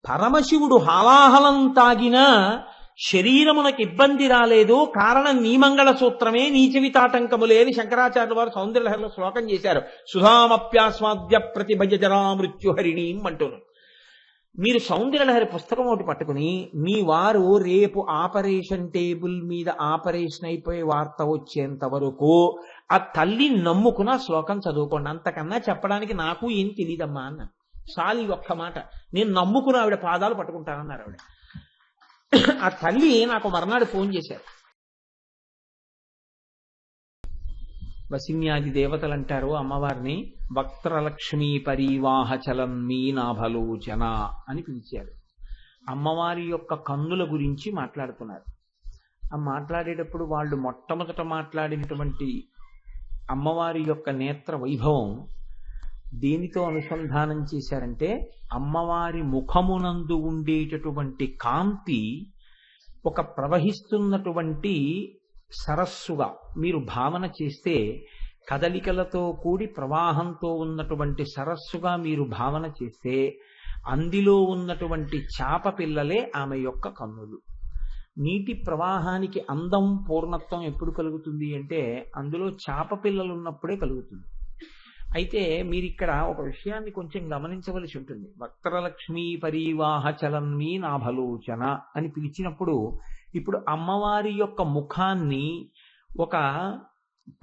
పరమశివుడు హాలాహలం తాగినా శరీరమునకు ఇబ్బంది రాలేదు, కారణం నీ మంగళ సూత్రమే, నీచవితాటంకములే అని శంకరాచార్యుల వారు సౌందర్యలహరిలో శ్లోకం చేశారు. సుధామప్యాస్వాద్య ప్రతిభజ జరా మృత్యుహరిణీం అంటున్నాను. మీరు సౌందర్యలహరి పుస్తకం ఒకటి పట్టుకుని మీ వారు రేపు ఆపరేషన్ టేబుల్ మీద ఆపరేషన్ అయిపోయే వార్త వచ్చేంత వరకు ఆ తల్లి నమ్ముకున్న శ్లోకం చదువుకోండి. అంతకన్నా చెప్పడానికి నాకు ఏం తెలియదమ్మా అన్న చాలు ఒక్క మాట. నేను నమ్ముకున్న ఆవిడ పాదాలు పట్టుకుంటానన్నారు ఆవిడ. ఆ తల్లి నాకు మర్నాడు ఫోన్ చేశారు. వసిన్యాది దేవతలు అంటారు అమ్మవారిని వక్త్రలక్ష్మీ పరివాహచలం మీనాభలోచన అని పిలిచారు. అమ్మవారి యొక్క కన్నుల గురించి మాట్లాడుతున్నారు. ఆ మాట్లాడేటప్పుడు వాళ్ళు మొట్టమొదట మాట్లాడినటువంటి అమ్మవారి యొక్క నేత్ర వైభవం దేనితో అనుసంధానం చేశారంటే, అమ్మవారి ముఖమునందు ఉండేటటువంటి కాంతి ఒక ప్రవహిస్తున్నటువంటి సరస్సుగా మీరు భావన చేస్తే, కదలికలతో కూడి ప్రవాహంతో ఉన్నటువంటి సరస్సుగా మీరు భావన చేస్తే, అందులో ఉన్నటువంటి చాప పిల్లలే ఆమె యొక్క కన్నులు. నీటి ప్రవాహానికి అందం పూర్ణత్వం ఎప్పుడు కలుగుతుంది అంటే అందులో చాప పిల్లలు ఉన్నప్పుడే కలుగుతుంది. అయితే మీరు ఇక్కడ ఒక విషయాన్ని కొంచెం గమనించవలసి ఉంటుంది. వక్త్రలక్ష్మీ పరివాహచలన్మీ నాభలోచన అని పిలిచినప్పుడు ఇప్పుడు అమ్మవారి యొక్క ముఖాన్ని ఒక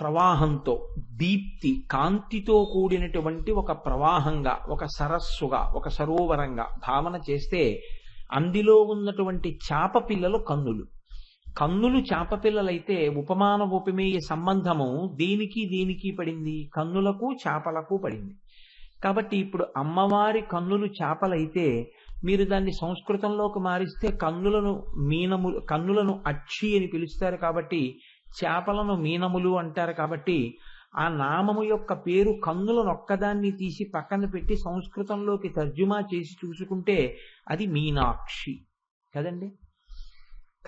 ప్రవాహంతో, దీప్తి కాంతితో కూడినటువంటి ఒక ప్రవాహంగా, ఒక సరస్సుగా, ఒక సరోవరంగా భావన చేస్తే, అందులో ఉన్నటువంటి చాప పిల్లలు కన్నులు. కన్నులు చాప పిల్లలైతే ఉపమాన ఉపమేయ సంబంధము దేనికి దేనికి పడింది? కన్నులకు చాపలకు పడింది. కాబట్టి ఇప్పుడు అమ్మవారి కన్నులు చాపలైతే మీరు దాన్ని సంస్కృతంలోకి మారిస్తే కన్నులను అక్షి అని పిలుస్తారు. కాబట్టి చేపలను మీనములు అంటారు. కాబట్టి ఆ నామము యొక్క పేరు కన్నులను ఒక్కదాన్ని తీసి పక్కన పెట్టి సంస్కృతంలోకి తర్జుమా చేసి చూసుకుంటే అది మీనాక్షి కదండి.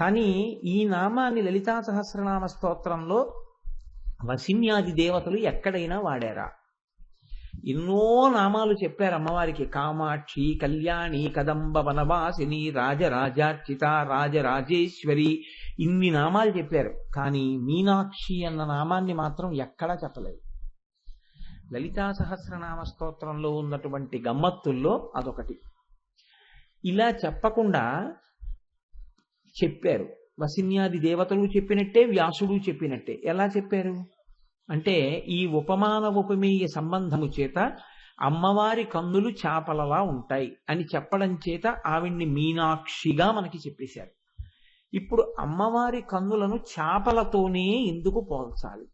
కానీ ఈ నామాన్ని లలితా సహస్రనామ స్తోత్రంలో వసిన్యాది దేవతలు ఎక్కడైనా వాడారా? ఎన్నో నామాలు చెప్పారు అమ్మవారికి. కామాక్షి, కళ్యాణి, కదంబ వనవాసిని, రాజరాజార్చిత, రాజరాజేశ్వరి, ఇన్ని నామాలు చెప్పారు. కానీ మీనాక్షి అన్న నామాన్ని మాత్రం ఎక్కడా చెప్పలేదు. లలితా సహస్రనామ స్తోత్రంలో ఉన్నటువంటి గమ్మత్తుల్లో అదొకటి. ఇలా చెప్పకుండా చెప్పారు. వసిన్యాది దేవతలు చెప్పినట్టే, వ్యాసుడు చెప్పినట్టే. ఎలా చెప్పారు అంటే, ఈ ఉపమాన ఉపమేయ సంబంధము చేత అమ్మవారి కన్నులు చాపలలా ఉంటాయి అని చెప్పడం చేత ఆవిడ్ని మీనాక్షిగా మనకి చెప్పేశారు. ఇప్పుడు అమ్మవారి కన్నులను చాపలతోనే ఎందుకు పోల్చాలి?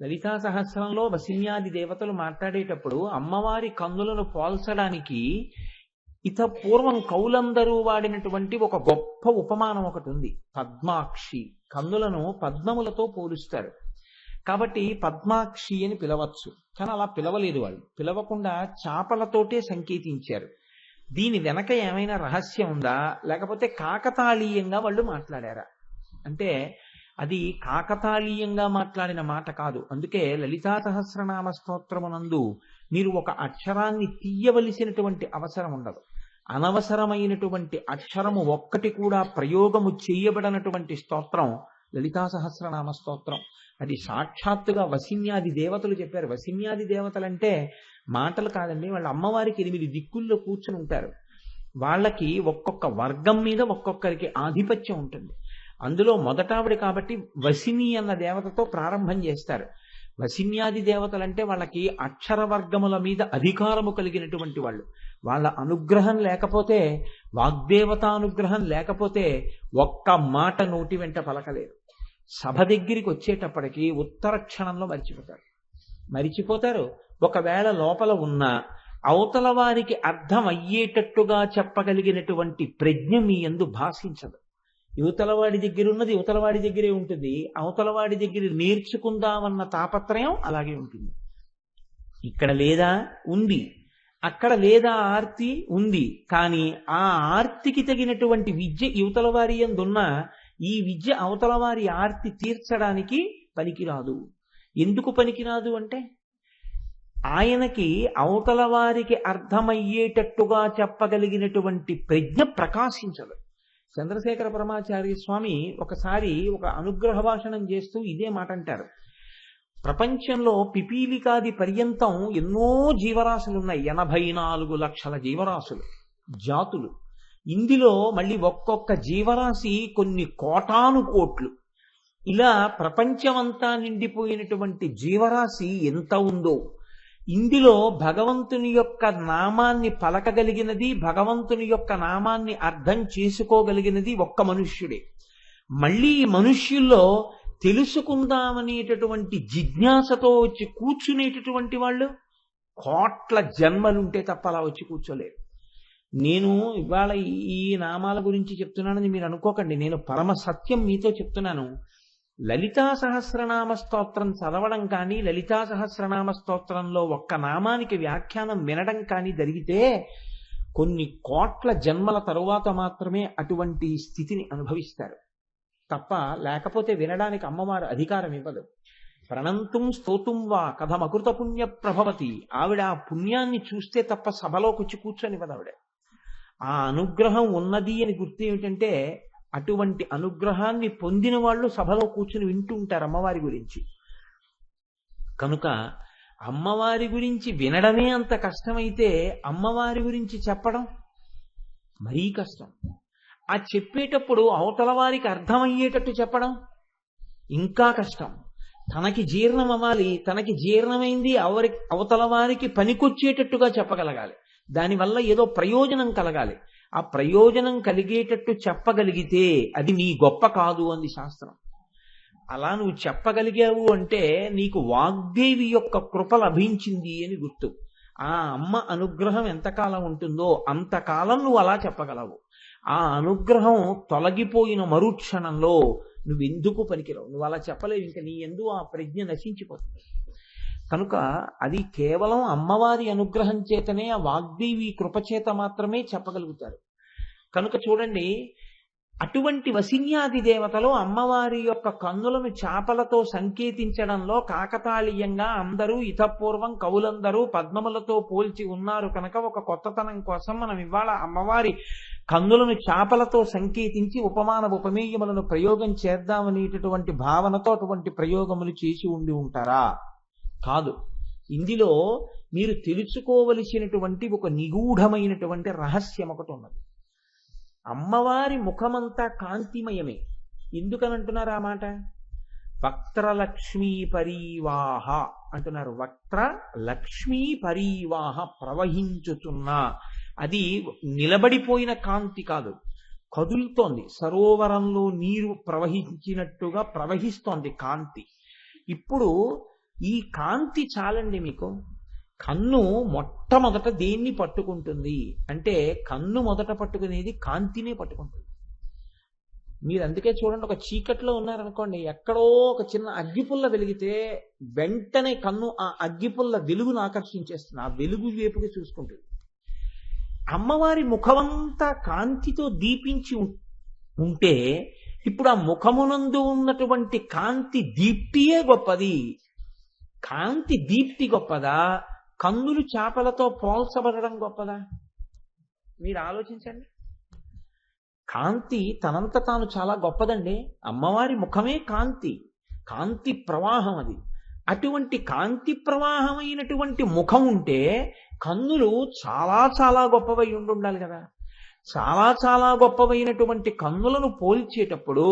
లలితా సహస్రంలో వసిన్యాది దేవతలు మాట్లాడేటప్పుడు అమ్మవారి కన్నులను పోల్చడానికి పూర్వం కవులందరూ వాడినటువంటి ఒక గొప్ప ఉపమానం ఒకటి ఉంది. పద్మాక్షి. కన్నులను పద్మములతో పోలుస్తారు. కాబట్టి పద్మాక్షి అని పిలవచ్చు. కానీ అలా పిలవలేదు వాళ్ళు. పిలవకుండా చాపలతోటే సంకేతించారు. దీని వెనక ఏమైనా రహస్యం ఉందా, లేకపోతే కాకతాళీయంగా వాళ్ళు మాట్లాడారా అంటే అది కాకతాళీయంగా మాట్లాడిన మాట కాదు. అందుకే లలితా సహస్రనామ స్తోత్రమునందు మీరు ఒక అక్షరాన్ని తీయవలసినటువంటి అవసరం ఉండదు. అనవసరమైనటువంటి అక్షరము ఒక్కటి కూడా ప్రయోగము చేయబడినటువంటి స్తోత్రం లలితా సహస్రనామ స్తోత్రం. అది సాక్షాత్తుగా వసిన్యాది దేవతలు చెప్పారు. వసిన్యాది దేవతలంటే మాటలు కాదండి. వాళ్ళ అమ్మవారికి 8 దిక్కుల్లో కూర్చుని ఉంటారు. వాళ్ళకి ఒక్కొక్క వర్గం మీద ఒక్కొక్కరికి ఆధిపత్యం ఉంటుంది. అందులో మొదటావిడ కాబట్టి వసిని అన్న దేవతతో ప్రారంభం చేస్తారు. వసిన్యాది దేవతలంటే వాళ్ళకి అక్షర వర్గముల మీద అధికారము కలిగినటువంటి వాళ్ళు. వాళ్ళ అనుగ్రహం లేకపోతే, వాగ్దేవతానుగ్రహం లేకపోతే ఒక్క మాట నోటి వెంట పలకలేరు. సభ దగ్గరికి వచ్చేటప్పటికి ఉత్తర క్షణంలో మరిచిపోతారు. ఒకవేళ లోపల ఉన్న అవతల వారికి అర్థం అయ్యేటట్టుగా చెప్పగలిగినటువంటి ప్రజ్ఞ మీ యందు భాషించదు. యువతలవాడి దగ్గర ఉన్నది యువతలవాడి దగ్గరే ఉంటుంది. అవతలవాడి దగ్గర నేర్చుకుందామన్న తాపత్రయం అలాగే ఉంటుంది. ఇక్కడ లేదా ఉంది, అక్కడ లేదా ఆర్తి ఉంది. కానీ ఆ ఆర్తికి తగినటువంటి విద్య యువతలవారి యందున్న ఈ విద్య అవతలవారి ఆర్తి తీర్చడానికి పనికిరాదు. ఎందుకు పనికిరాదు అంటే ఆయనకి అవతల వారికి అర్థమయ్యేటట్టుగా చెప్పగలిగినటువంటి ప్రజ్ఞ ప్రకాశించదు. చంద్రశేఖర పరమాచార్య స్వామి ఒకసారి ఒక అనుగ్రహ భాషణం చేస్తూ ఇదే మాట అంటారు. ప్రపంచంలో పిపీలికాది పర్యంతం ఎన్నో జీవరాశులు ఉన్నాయి. 84 లక్షల జీవరాశులు, జాతులు. ఇందులో మళ్ళీ ఒక్కొక్క జీవరాశి కొన్ని కోటాను కోట్లు. ఇలా ప్రపంచమంతా నిండిపోయినటువంటి జీవరాశి ఎంత ఉందో, ఇందులో భగవంతుని యొక్క నామాన్ని పలకగలిగినది, భగవంతుని యొక్క నామాన్ని అర్థం చేసుకోగలిగినది ఒక్క మనుష్యుడే. మళ్ళీ ఈ మనుష్యుల్లో తెలుసుకుందామనేటటువంటి జిజ్ఞాసతో వచ్చి కూర్చునేటటువంటి వాళ్ళు కోట్ల జన్మలుంటే తప్ప అలా వచ్చి కూర్చోలేరు. నేను ఇవాళ ఈ నామాల గురించి చెప్తున్నానని మీరు అనుకోకండి. నేను పరమ సత్యం మీతో చెప్తున్నాను. లలితా సహస్రనామ స్తోత్రం చదవడం కానీ, లలితా సహస్రనామ స్తోత్రంలో ఒక్క నామానికి వ్యాఖ్యానం వినడం కానీ జరిగితే కొన్ని కోట్ల జన్మల తరువాత మాత్రమే అటువంటి స్థితిని అనుభవిస్తారు తప్ప, లేకపోతే వినడానికి అమ్మవారు అధికారం ఇవ్వదు. ప్రణంతుం స్తోతుం వా కథమకృత పుణ్య ప్రభవతి. ఆవిడ ఆ పుణ్యాన్ని చూస్తే తప్ప సభలోకి వచ్చి కూర్చొనివ్వదు ఆవిడ. ఆ అనుగ్రహం ఉన్నది అని గుర్తు ఏమిటంటే, అటువంటి అనుగ్రహాన్ని పొందిన వాళ్ళు సభలో కూర్చుని వింటూ ఉంటారు అమ్మవారి గురించి. కనుక అమ్మవారి గురించి వినడమే అంత కష్టమైతే అమ్మవారి గురించి చెప్పడం మరీ కష్టం. ఆ చెప్పేటప్పుడు అవతల వారికి అర్థమయ్యేటట్టు చెప్పడం ఇంకా కష్టం. తనకి జీర్ణం అవ్వాలి, తనకి జీర్ణమైంది అవతల వారికి పనికొచ్చేటట్టుగా చెప్పగలగాలి. దానివల్ల ఏదో ప్రయోజనం కలగాలి. ఆ ప్రయోజనం కలిగేటట్టు చెప్పగలిగితే అది నీ గొప్ప కాదు అంది శాస్త్రం. అలా నువ్వు చెప్పగలిగావు అంటే నీకు వాగ్దేవి యొక్క కృప లభించింది అని గుర్తు. ఆ అమ్మ అనుగ్రహం ఎంతకాలం ఉంటుందో అంతకాలం నువ్వు అలా చెప్పగలవు. ఆ అనుగ్రహం తొలగిపోయిన మరుక్షణంలో నువ్వెందుకు పనికిరావు, నువ్వు అలా చెప్పలేవు. ఇంకా నీ యందు ఆ ప్రజ్ఞ నశించిపోతుంది. కనుక అది కేవలం అమ్మవారి అనుగ్రహం చేతనే, ఆ వాగ్దేవి కృపచేత మాత్రమే చెప్పగలుగుతారు. కనుక చూడండి, అటువంటి వసిన్యాది దేవతలు అమ్మవారి యొక్క కన్నులను చాపలతో సంకేతించడంలో కాకతాళీయంగా అందరూ ఇతపూర్వం కవులందరూ పద్మములతో పోల్చి ఉన్నారు కనుక ఒక కొత్తతనం కోసం మనం ఇవాళ అమ్మవారి కన్నులను చాపలతో సంకేతించి ఉపమాన ఉపమేయములను ప్రయోగం చేద్దామనేటటువంటి భావనతో అటువంటి ప్రయోగములు చేసి ఉండి ఉంటారా? కాదు. ఇందులో మీరు తెలుసుకోవలసినటువంటి ఒక నిగూఢమైనటువంటి రహస్యం ఒకటి ఉన్నది. అమ్మవారి ముఖమంతా కాంతిమయమే. ఎందుకనంటున్నారు ఆ మాట? వక్త్రలక్ష్మీ పరీవాహ అంటున్నారు. వక్త్ర లక్ష్మీ పరీవాహ, ప్రవహించుతున్నా. అది నిలబడిపోయిన కాంతి కాదు, కదులుతోంది. సరోవరంలో నీరు ప్రవహించినట్టుగా ప్రవహిస్తోంది కాంతి. ఇప్పుడు ఈ కాంతి చాలండి మీకు. కన్ను మొట్టమొదట దేన్ని పట్టుకుంటుంది అంటే, కన్ను మొదట పట్టుకునేది కాంతినే పట్టుకుంటుంది. మీరు అందుకే చూడండి, ఒక చీకట్లో ఉన్నారనుకోండి, ఎక్కడో ఒక చిన్న అగ్గిపుల్ల వెలిగితే వెంటనే కన్ను ఆ అగ్గిపుల్ల వెలుగును ఆకర్షించేస్తుంది, ఆ వెలుగు వైపుకి చూసుకుంటుంది. అమ్మవారి ముఖమంతా కాంతితో దీపించి ఉంటే ఇప్పుడు ఆ ముఖమునందు ఉన్నటువంటి కాంతి దీప్తియే గొప్పది. కాంతి దీప్తి గొప్పదా, కన్నులు చాపలతో పోల్చబడడం గొప్పదా? మీరు ఆలోచించండి. కాంతి తనంత తాను చాలా గొప్పదండి. అమ్మవారి ముఖమే కాంతి, కాంతి ప్రవాహం అది. అటువంటి కాంతి ప్రవాహమైనటువంటి ముఖం ఉంటే కన్నులు చాలా చాలా గొప్పవై ఉండాలి కదా. చాలా చాలా గొప్పవైనటువంటి కన్నులను పోల్చేటప్పుడు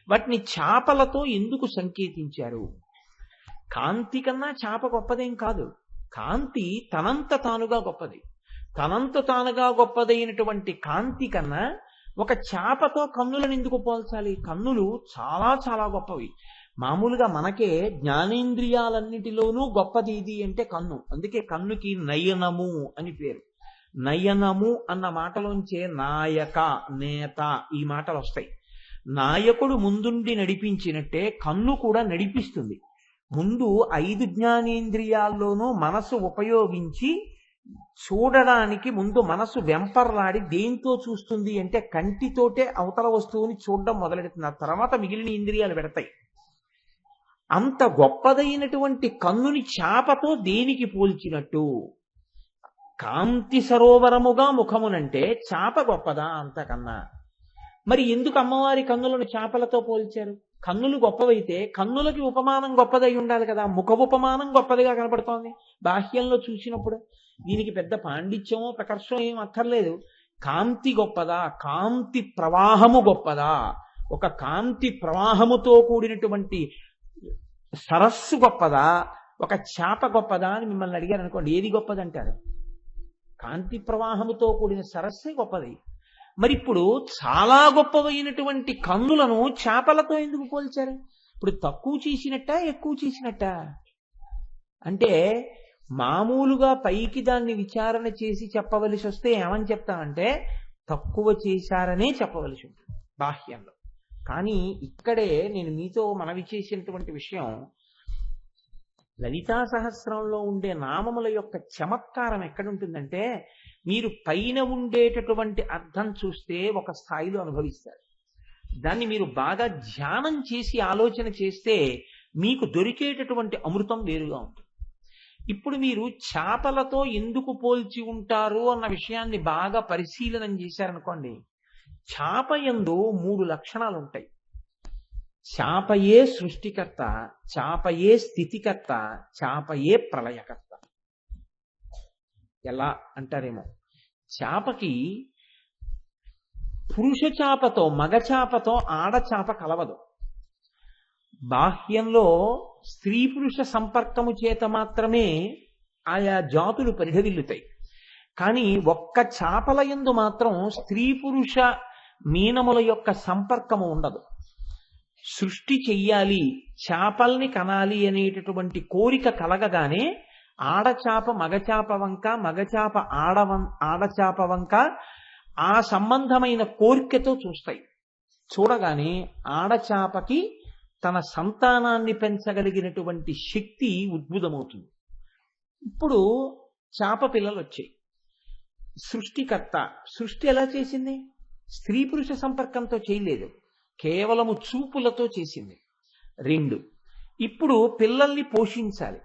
వాటిని చాపలతో ఎందుకు సంకేతించారు? కాంతి కన్నా చాప గొప్పదేం కాదు. కాంతి తనంత తానుగా గొప్పది. తనంత తానుగా గొప్పదైనటువంటి కాంతి కన్నా ఒక చాపతో కన్నులను ఎందుకు పోల్చాలి? కన్నులు చాలా చాలా గొప్పవి. మామూలుగా మనకే జ్ఞానేంద్రియాలన్నిటిలోనూ గొప్పది ఇది అంటే కన్ను. అందుకే కన్నుకి నయనము అని పేరు. నయనము అన్న మాటలోంచే నాయక, నేత ఈ మాటలు వస్తాయి. నాయకుడు ముందుండి నడిపించినట్టే కన్ను కూడా నడిపిస్తుంది. ముందు 5 జ్ఞానేంద్రియాల్లోనూ మనసు ఉపయోగించి చూడడానికి ముందు మనసు వెంపర్లాడి దేంతో చూస్తుంది అంటే కంటితోటే అవతల వస్తువుని చూడడం మొదలెడుతుంది. ఆ తర్వాత మిగిలిన ఇంద్రియాలు పెడతాయి. అంత గొప్పదైనటువంటి కన్నుని చాపతో దేనికి పోల్చినట్టు? కాంతి సరోవరముగా ముఖమునంటే చాప గొప్పదా అంతకన్నా? మరి ఎందుకు అమ్మవారి కన్నులను చాపలతో పోల్చారు? కన్నులు గొప్పవైతే కన్నులకి ఉపమానం గొప్పదై ఉండాలి కదా. ముఖ ఉపమానం గొప్పదిగా కనపడుతోంది బాహ్యంలో చూసినప్పుడు. దీనికి పెద్ద పాండిత్యమో ప్రకర్షం ఏం అక్కర్లేదు. కాంతి గొప్పదా? కాంతి ప్రవాహము గొప్పదా? ఒక కాంతి ప్రవాహముతో కూడినటువంటి సరస్సు గొప్పదా? ఒక చాప గొప్పదా అని మిమ్మల్ని అడిగారు అనుకోండి, ఏది గొప్పదంటారు? కాంతి ప్రవాహముతో కూడిన సరస్సే గొప్పది. మరి ఇప్పుడు చాలా గొప్పవైనటువంటి కన్నులను చేపలతో ఎందుకు పోల్చారు? ఇప్పుడు తక్కువ చేసినట్ట ఎక్కువ చేసినట్ట? అంటే మామూలుగా పైకి దాన్ని విచారణ చేసి చెప్పవలసి వస్తే ఏమని చెప్తామంటే తక్కువ చేశారనే చెప్పవలసి ఉంటుంది బాహ్యంలో. కానీ ఇక్కడే నేను మీతో మనవి చేసినటువంటి విషయం, లలితా సహస్రంలో ఉండే నామముల యొక్క చమత్కారం ఎక్కడుంటుందంటే, మీరు పైన ఉండేటటువంటి అర్థం చూస్తే ఒక స్థాయిలో అనుభవిస్తారు. దాన్ని మీరు బాగా ధ్యానం చేసి ఆలోచన చేస్తే మీకు దొరికేటటువంటి అమృతం వేరుగా ఉంటుంది. ఇప్పుడు మీరు చేపలతో ఎందుకు పోల్చి ఉంటారు అన్న విషయాన్ని బాగా పరిశీలనం చేశారనుకోండి, చేప యందు 3 లక్షణాలు ఉంటాయి. చాపయే సృష్టికర్త, చాపయే స్థితికర్త, చాపయే ప్రళయకర్త. ఎలా అంటారేమో, చేపకి పురుష చేపతో మగ చేపతో ఆడచాప కలవదు. బాహ్యంలో స్త్రీ పురుష సంపర్కము చేత మాత్రమే ఆయా జాతులు పరిఢవిల్లుతాయి. కానీ ఒక్క చేపల యందు మాత్రం స్త్రీ పురుష మీనముల యొక్క సంపర్కము ఉండదు. సృష్టి చెయ్యాలి, చేపల్ని కనాలి అనేటటువంటి కోరిక కలగగానే ఆడచాప మగచాప వంక, మగచాప ఆడచాప వంక ఆ సంబంధమైన కోరికతో చూస్తాయి. చూడగానే ఆడచాపకి తన సంతానాన్ని పెంచగలిగినటువంటి శక్తి ఉద్భుతమవుతుంది. ఇప్పుడు చేప పిల్లలు వచ్చాయి. సృష్టికర్త సృష్టి ఎలా చేసింది? స్త్రీ పురుష సంపర్కంతో చేయలేదు, కేవలము చూపులతో చేసింది. 2, ఇప్పుడు పిల్లల్ని పోషించాలి.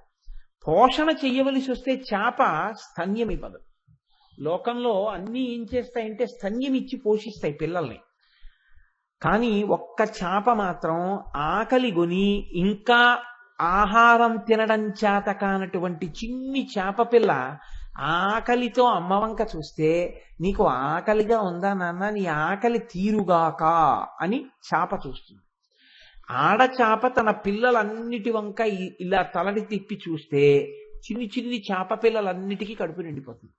పోషణ చెయ్యవలసి వస్తే చేప స్తన్యం ఇవ్వదు. లోకంలో అన్నీ ఏం చేస్తాయంటే స్తన్యం ఇచ్చి పోషిస్తాయి పిల్లల్ని. కానీ ఒక్క చేప మాత్రం ఆకలి గొని ఇంకా ఆహారం తినడం చేత కానటువంటి చిన్ని చేప పిల్ల ఆకలితో అమ్మవంక చూస్తే, నీకు ఆకలిగా ఉందా నాన్న, నీ ఆకలి తీరుగాక అని చేప చూస్తుంది. ఆడచాప తన పిల్లలన్నిటి వంక ఇలా తలని తిప్పి చూస్తే చిన్ని చిన్ని చేప పిల్లలన్నిటికీ కడుపు నిండిపోతుంది.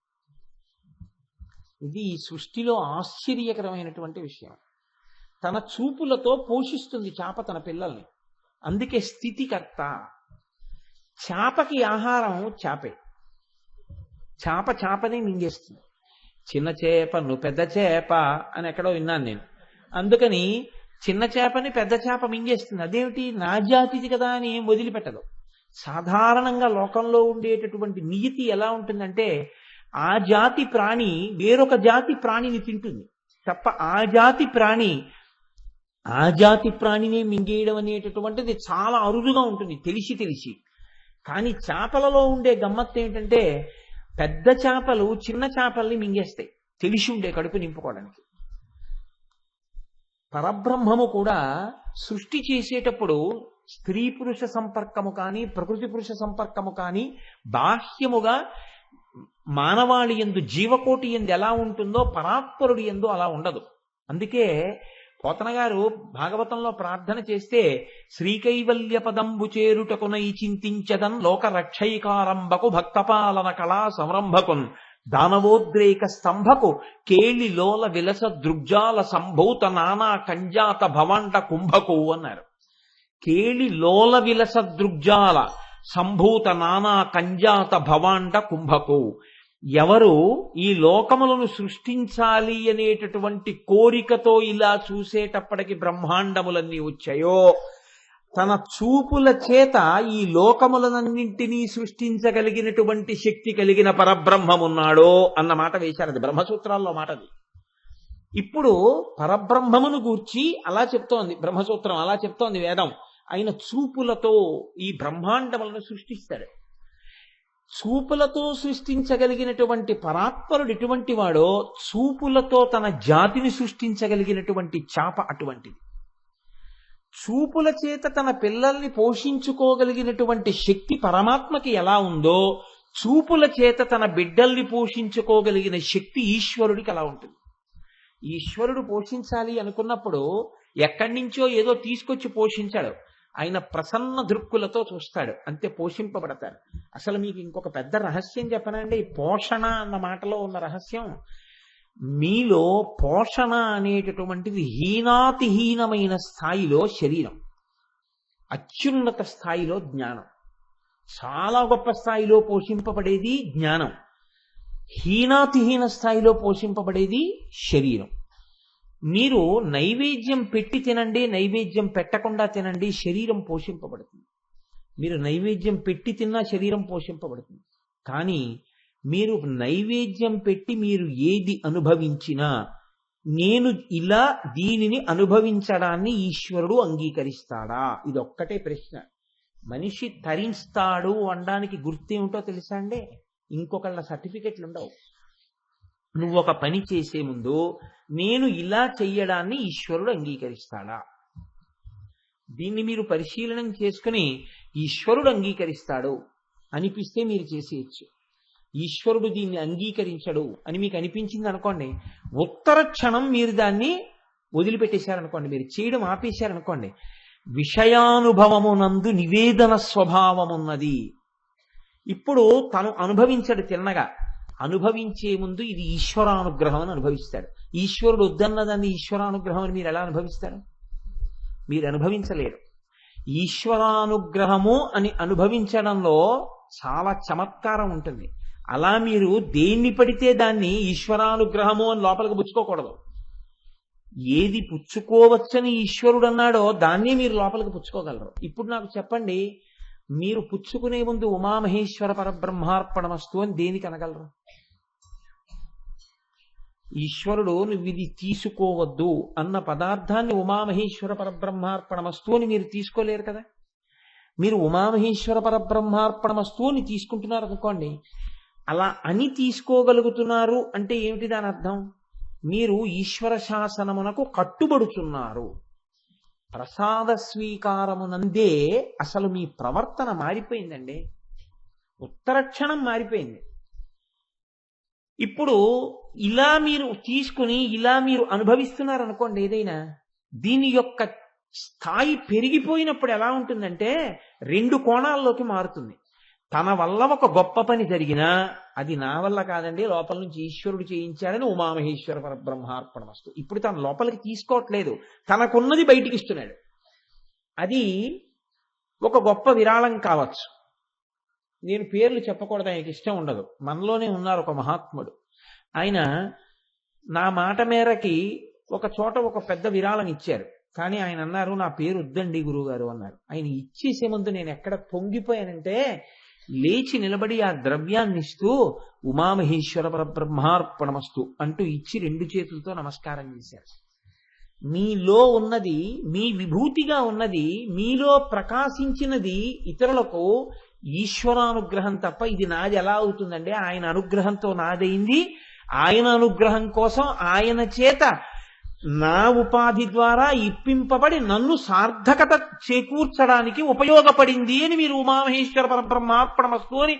ఇది ఈ సృష్టిలో ఆశ్చర్యకరమైనటువంటి విషయం. తన చూపులతో పోషిస్తుంది చేప తన పిల్లల్ని. అందుకే స్థితికర్త. చేపకి ఆహారం చేపే. చేపనే మింగేస్తుంది. చిన్న చేపను పెద్ద చేప అని ఎక్కడో విన్నాను నేను. అందుకని చిన్న చేపని పెద్ద చేప మింగేస్తుంది. అదేమిటి, నా జాతిది కదా అని ఏం వదిలిపెట్టదు. సాధారణంగా లోకంలో ఉండేటటువంటి నియతి ఎలా ఉంటుందంటే, ఆ జాతి ప్రాణి వేరొక జాతి ప్రాణిని తింటుంది తప్ప ఆ జాతి ప్రాణిని మింగేయడం అనేటటువంటిది చాలా అరుదుగా ఉంటుంది తెలిసి. కానీ చేపలలో ఉండే గమ్మత్తు ఏమిటంటే, పెద్ద చేపలు చిన్న చేపల్ని మింగేస్తాయి తెలిసి ఉండే కడుపు నింపుకోవడానికి. పరబ్రహ్మము కూడా సృష్టి చేసేటప్పుడు స్త్రీ పురుష సంపర్కము కానీ ప్రకృతి పురుష సంపర్కము కానీ బాహ్యముగా మానవాళి యందు జీవకోటి యందు ఎలా ఉంటుందో పరాత్పరుడి యందు అలా ఉండదు. అందుకే పోతన గారు భాగవతంలో ప్రార్థన చేస్తే, శ్రీకైవల్య పదంబు చేరుటకునై చింతించదన్ లోక రక్షైకారంభకు భక్తపాలన కళా సంరంభకున్ దానవోద్రేక స్తంభకు కేళి లోల విలస దృగ్జాల సంభూత నానా కంజాత భవాండ కుంభకు అన్నారు. కేళి లోల విలస దృగ్జాల సంభూత నానా కంజాత భవాండ కుంభకు. ఎవరు ఈ లోకములను సృష్టించాలి అనేటటువంటి కోరికతో ఇలా చూసేటప్పటికి బ్రహ్మాండములన్నీ వచ్చాయో, తన చూపుల చేత ఈ లోకములనన్నింటినీ సృష్టించగలిగినటువంటి శక్తి కలిగిన పరబ్రహ్మమున్నాడో అన్న మాట వేశారు. అది బ్రహ్మసూత్రాల్లో మాటది. ఇప్పుడు పరబ్రహ్మమును గూర్చి అలా చెప్తోంది బ్రహ్మసూత్రం, అలా చెప్తోంది వేదం. ఆయన చూపులతో ఈ బ్రహ్మాండములను సృష్టిస్తాడు. చూపులతో సృష్టించగలిగినటువంటి పరాత్పరుడు ఎటువంటి వాడో చూపులతో తన జాతిని సృష్టించగలిగినటువంటి చాప అటువంటిది. చూపుల చేత తన పిల్లల్ని పోషించుకోగలిగినటువంటి శక్తి పరమాత్మకి ఎలా ఉందో చూపుల చేత తన బిడ్డల్ని పోషించుకోగలిగిన శక్తి ఈశ్వరుడికి అలా ఉంటుంది. ఈశ్వరుడు పోషించాలి అనుకున్నప్పుడు ఎక్కడి నుంచో ఏదో తీసుకొచ్చి పోషించాడు. ఆయన ప్రసన్న దృక్కులతో చూస్తాడు, అంతే పోషింపబడతారు. అసలు మీకు ఇంకొక పెద్ద రహస్యం చెప్పనండి. పోషణ అన్న మాటలో ఉన్న రహస్యం, మీలో పోషణ అనేటటువంటిది హీనాతిహీనమైన స్థాయిలో శరీరం, అత్యున్నత స్థాయిలో జ్ఞానం. చాలా గొప్ప స్థాయిలో పోషింపబడేది జ్ఞానం, హీనాతిహీన స్థాయిలో పోషింపబడేది శరీరం. మీరు నైవేద్యం పెట్టి తినండి, నైవేద్యం పెట్టకుండా తినండి, శరీరం పోషింపబడుతుంది. మీరు నైవేద్యం పెట్టి తిన్నా శరీరం పోషింపబడుతుంది. కానీ మీరు నైవేద్యం పెట్టి మీరు ఏది అనుభవించినా నేను ఇలా దీనిని అనుభవించడాన్ని ఈశ్వరుడు అంగీకరిస్తాడా? ఇది ఒక్కటే ప్రశ్న. మనిషి తరిస్తాడు అనడానికి గుర్తేమిటో తెలుసా అండి? ఇంకొకళ్ళ సర్టిఫికెట్లు ఉండవు. నువ్వు ఒక పని చేసే ముందు నేను ఇలా చెయ్యడాన్ని ఈశ్వరుడు అంగీకరిస్తాడా? దీన్ని మీరు పరిశీలనం చేసుకుని ఈశ్వరుడు అంగీకరిస్తాడు అనిపిస్తే మీరు చేసేయచ్చు. ఈశ్వరుడు దీన్ని అంగీకరించడు అని మీకు అనిపించింది అనుకోండి, ఉత్తర క్షణం మీరు దాన్ని వదిలిపెట్టేశారనుకోండి, మీరు చేయడం ఆపేశారనుకోండి, విషయానుభవమునందు నివేదన స్వభావమున్నది. ఇప్పుడు తను అనుభవించడు తిన్నగా, అనుభవించే ముందు ఇది ఈశ్వరానుగ్రహం అని అనుభవిస్తాడు. ఈశ్వరుడు వద్దన్నదాన్ని ఈశ్వరానుగ్రహం అని మీరు ఎలా అనుభవిస్తారు? మీరు అనుభవించలేరు. ఈశ్వరానుగ్రహము అని అనుభవించడంలో చాలా చమత్కారం ఉంటుంది. అలా మీరు దేన్ని పడితే దాన్ని ఈశ్వరానుగ్రహము అని లోపలికి పుచ్చుకోకూడదు. ఏది పుచ్చుకోవచ్చని ఈశ్వరుడు అన్నాడో దాన్ని మీరు లోపలికి పుచ్చుకోగలరు. ఇప్పుడు నాకు చెప్పండి, మీరు పుచ్చుకునే ముందు ఉమామహేశ్వర పరబ్రహ్మార్పణమస్తు అని దేనికి అనగలరు? ఈశ్వరుడు నువ్వు ఇది తీసుకోవద్దు అన్న పదార్థాన్ని ఉమామహేశ్వర పరబ్రహ్మార్పణమస్తు అని మీరు తీసుకోలేరు కదా. మీరు ఉమామహేశ్వర పరబ్రహ్మార్పణమస్తు అని తీసుకుంటున్నారు అనుకోండి, అలా అని తీసుకోగలుగుతున్నారు అంటే ఏమిటి దాని అర్థం? మీరు ఈశ్వర శాసనమునకు కట్టుబడుతున్నారు. ప్రసాద స్వీకారమునందే అసలు మీ ప్రవర్తన మారిపోయిందండి, ఉత్తర క్షణం మారిపోయింది. ఇప్పుడు ఇలా మీరు తీసుకుని ఇలా మీరు అనుభవిస్తున్నారు అనుకోండి ఏదైనా, దీని యొక్క స్థాయి పెరిగిపోయినప్పుడు ఎలా ఉంటుందంటే రెండు కోణాల్లోకి మారుతుంది. తన వల్ల ఒక గొప్ప పని జరిగినా అది నా వల్ల కాదండి, లోపల నుంచి ఈశ్వరుడు చేయించాడని ఉమామహేశ్వర పరబ్రహ్మార్పణమస్తు. ఇప్పుడు తన లోపలికి తీసుకోవట్లేదు, తనకున్నది బయటికి ఇస్తున్నాడు. అది ఒక గొప్ప విరాళం కావచ్చు. నేను పేర్లు చెప్పకూడదు, ఆయనకి ఇష్టం ఉండదు. మనలోనే ఉన్నారు ఒక మహాత్ముడు. ఆయన నా మాట మేరకి ఒక చోట ఒక పెద్ద విరాళం ఇచ్చారు. కానీ ఆయన అన్నారు, నా పేరు వద్దండి గురువుగారు అన్నారు. ఆయన ఇచ్చేసే ముందు నేను ఎక్కడ పొంగిపోయానంటే లేచి నిలబడి ఆ ద్రవ్యాన్ని ఇస్తూ ఉమామహేశ్వర పరబ్రహ్మార్పణమస్తు అంటూ ఇచ్చి రెండు చేతులతో నమస్కారం చేశారు. మీలో ఉన్నది, మీ విభూతిగా ఉన్నది, మీలో ప్రకాశించినది ఇతరులకు ఈశ్వరానుగ్రహం తప్ప ఇది నాది ఎలా అవుతుందండి? ఆయన అనుగ్రహంతో నాదైంది. ఆయన అనుగ్రహం కోసం ఆయన చేత నా ఉపాధి ద్వారా ఇప్పింపబడి నన్ను సార్థకత చేకూర్చడానికి ఉపయోగపడింది అని మీరు ఉమామహేశ్వర పరబ్రహ్మార్పణమస్తు అని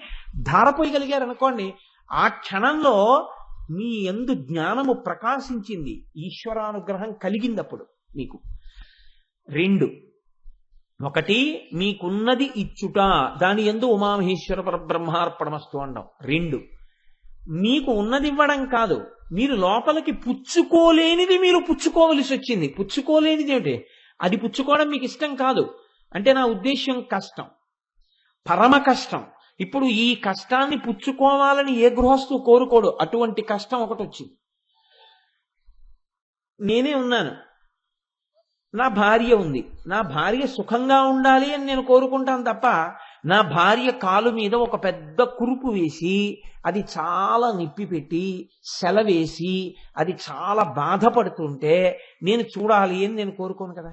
ధారపోయగలిగారు అనుకోండి, ఆ క్షణంలో మీ యందు జ్ఞానము ప్రకాశించింది, ఈశ్వరానుగ్రహం కలిగిందప్పుడు మీకు. రెండు, ఒకటి మీకున్నది ఇచ్చుట, దాని యందు ఉమామహేశ్వర పరబ్రహ్మార్పణమస్తు అనడం. రెండు, మీకు ఉన్నది ఇవ్వడం కాదు, మీరు లోపలికి పుచ్చుకోలేనిది మీరు పుచ్చుకోవలసి వచ్చింది. పుచ్చుకోలేనిది ఏమిటి? అది పుచ్చుకోవడం మీకు ఇష్టం కాదు అంటే నా ఉద్దేశ్యం కష్టం, పరమ కష్టం. ఇప్పుడు ఈ కష్టాన్ని పుచ్చుకోవాలని ఏ గృహస్థు కోరుకోడు. అటువంటి కష్టం ఒకటి వచ్చింది. నేనే ఉన్నాను, నా భార్య ఉంది, నా భార్య సుఖంగా ఉండాలి అని నేను కోరుకుంటాను తప్ప నా భార్య కాలు మీద ఒక పెద్ద కురుపు వేసి అది చాలా నిప్పి పెట్టి సెలవేసి అది చాలా బాధపడుతుంటే నేను చూడాలి అని నేను కోరుకోను కదా.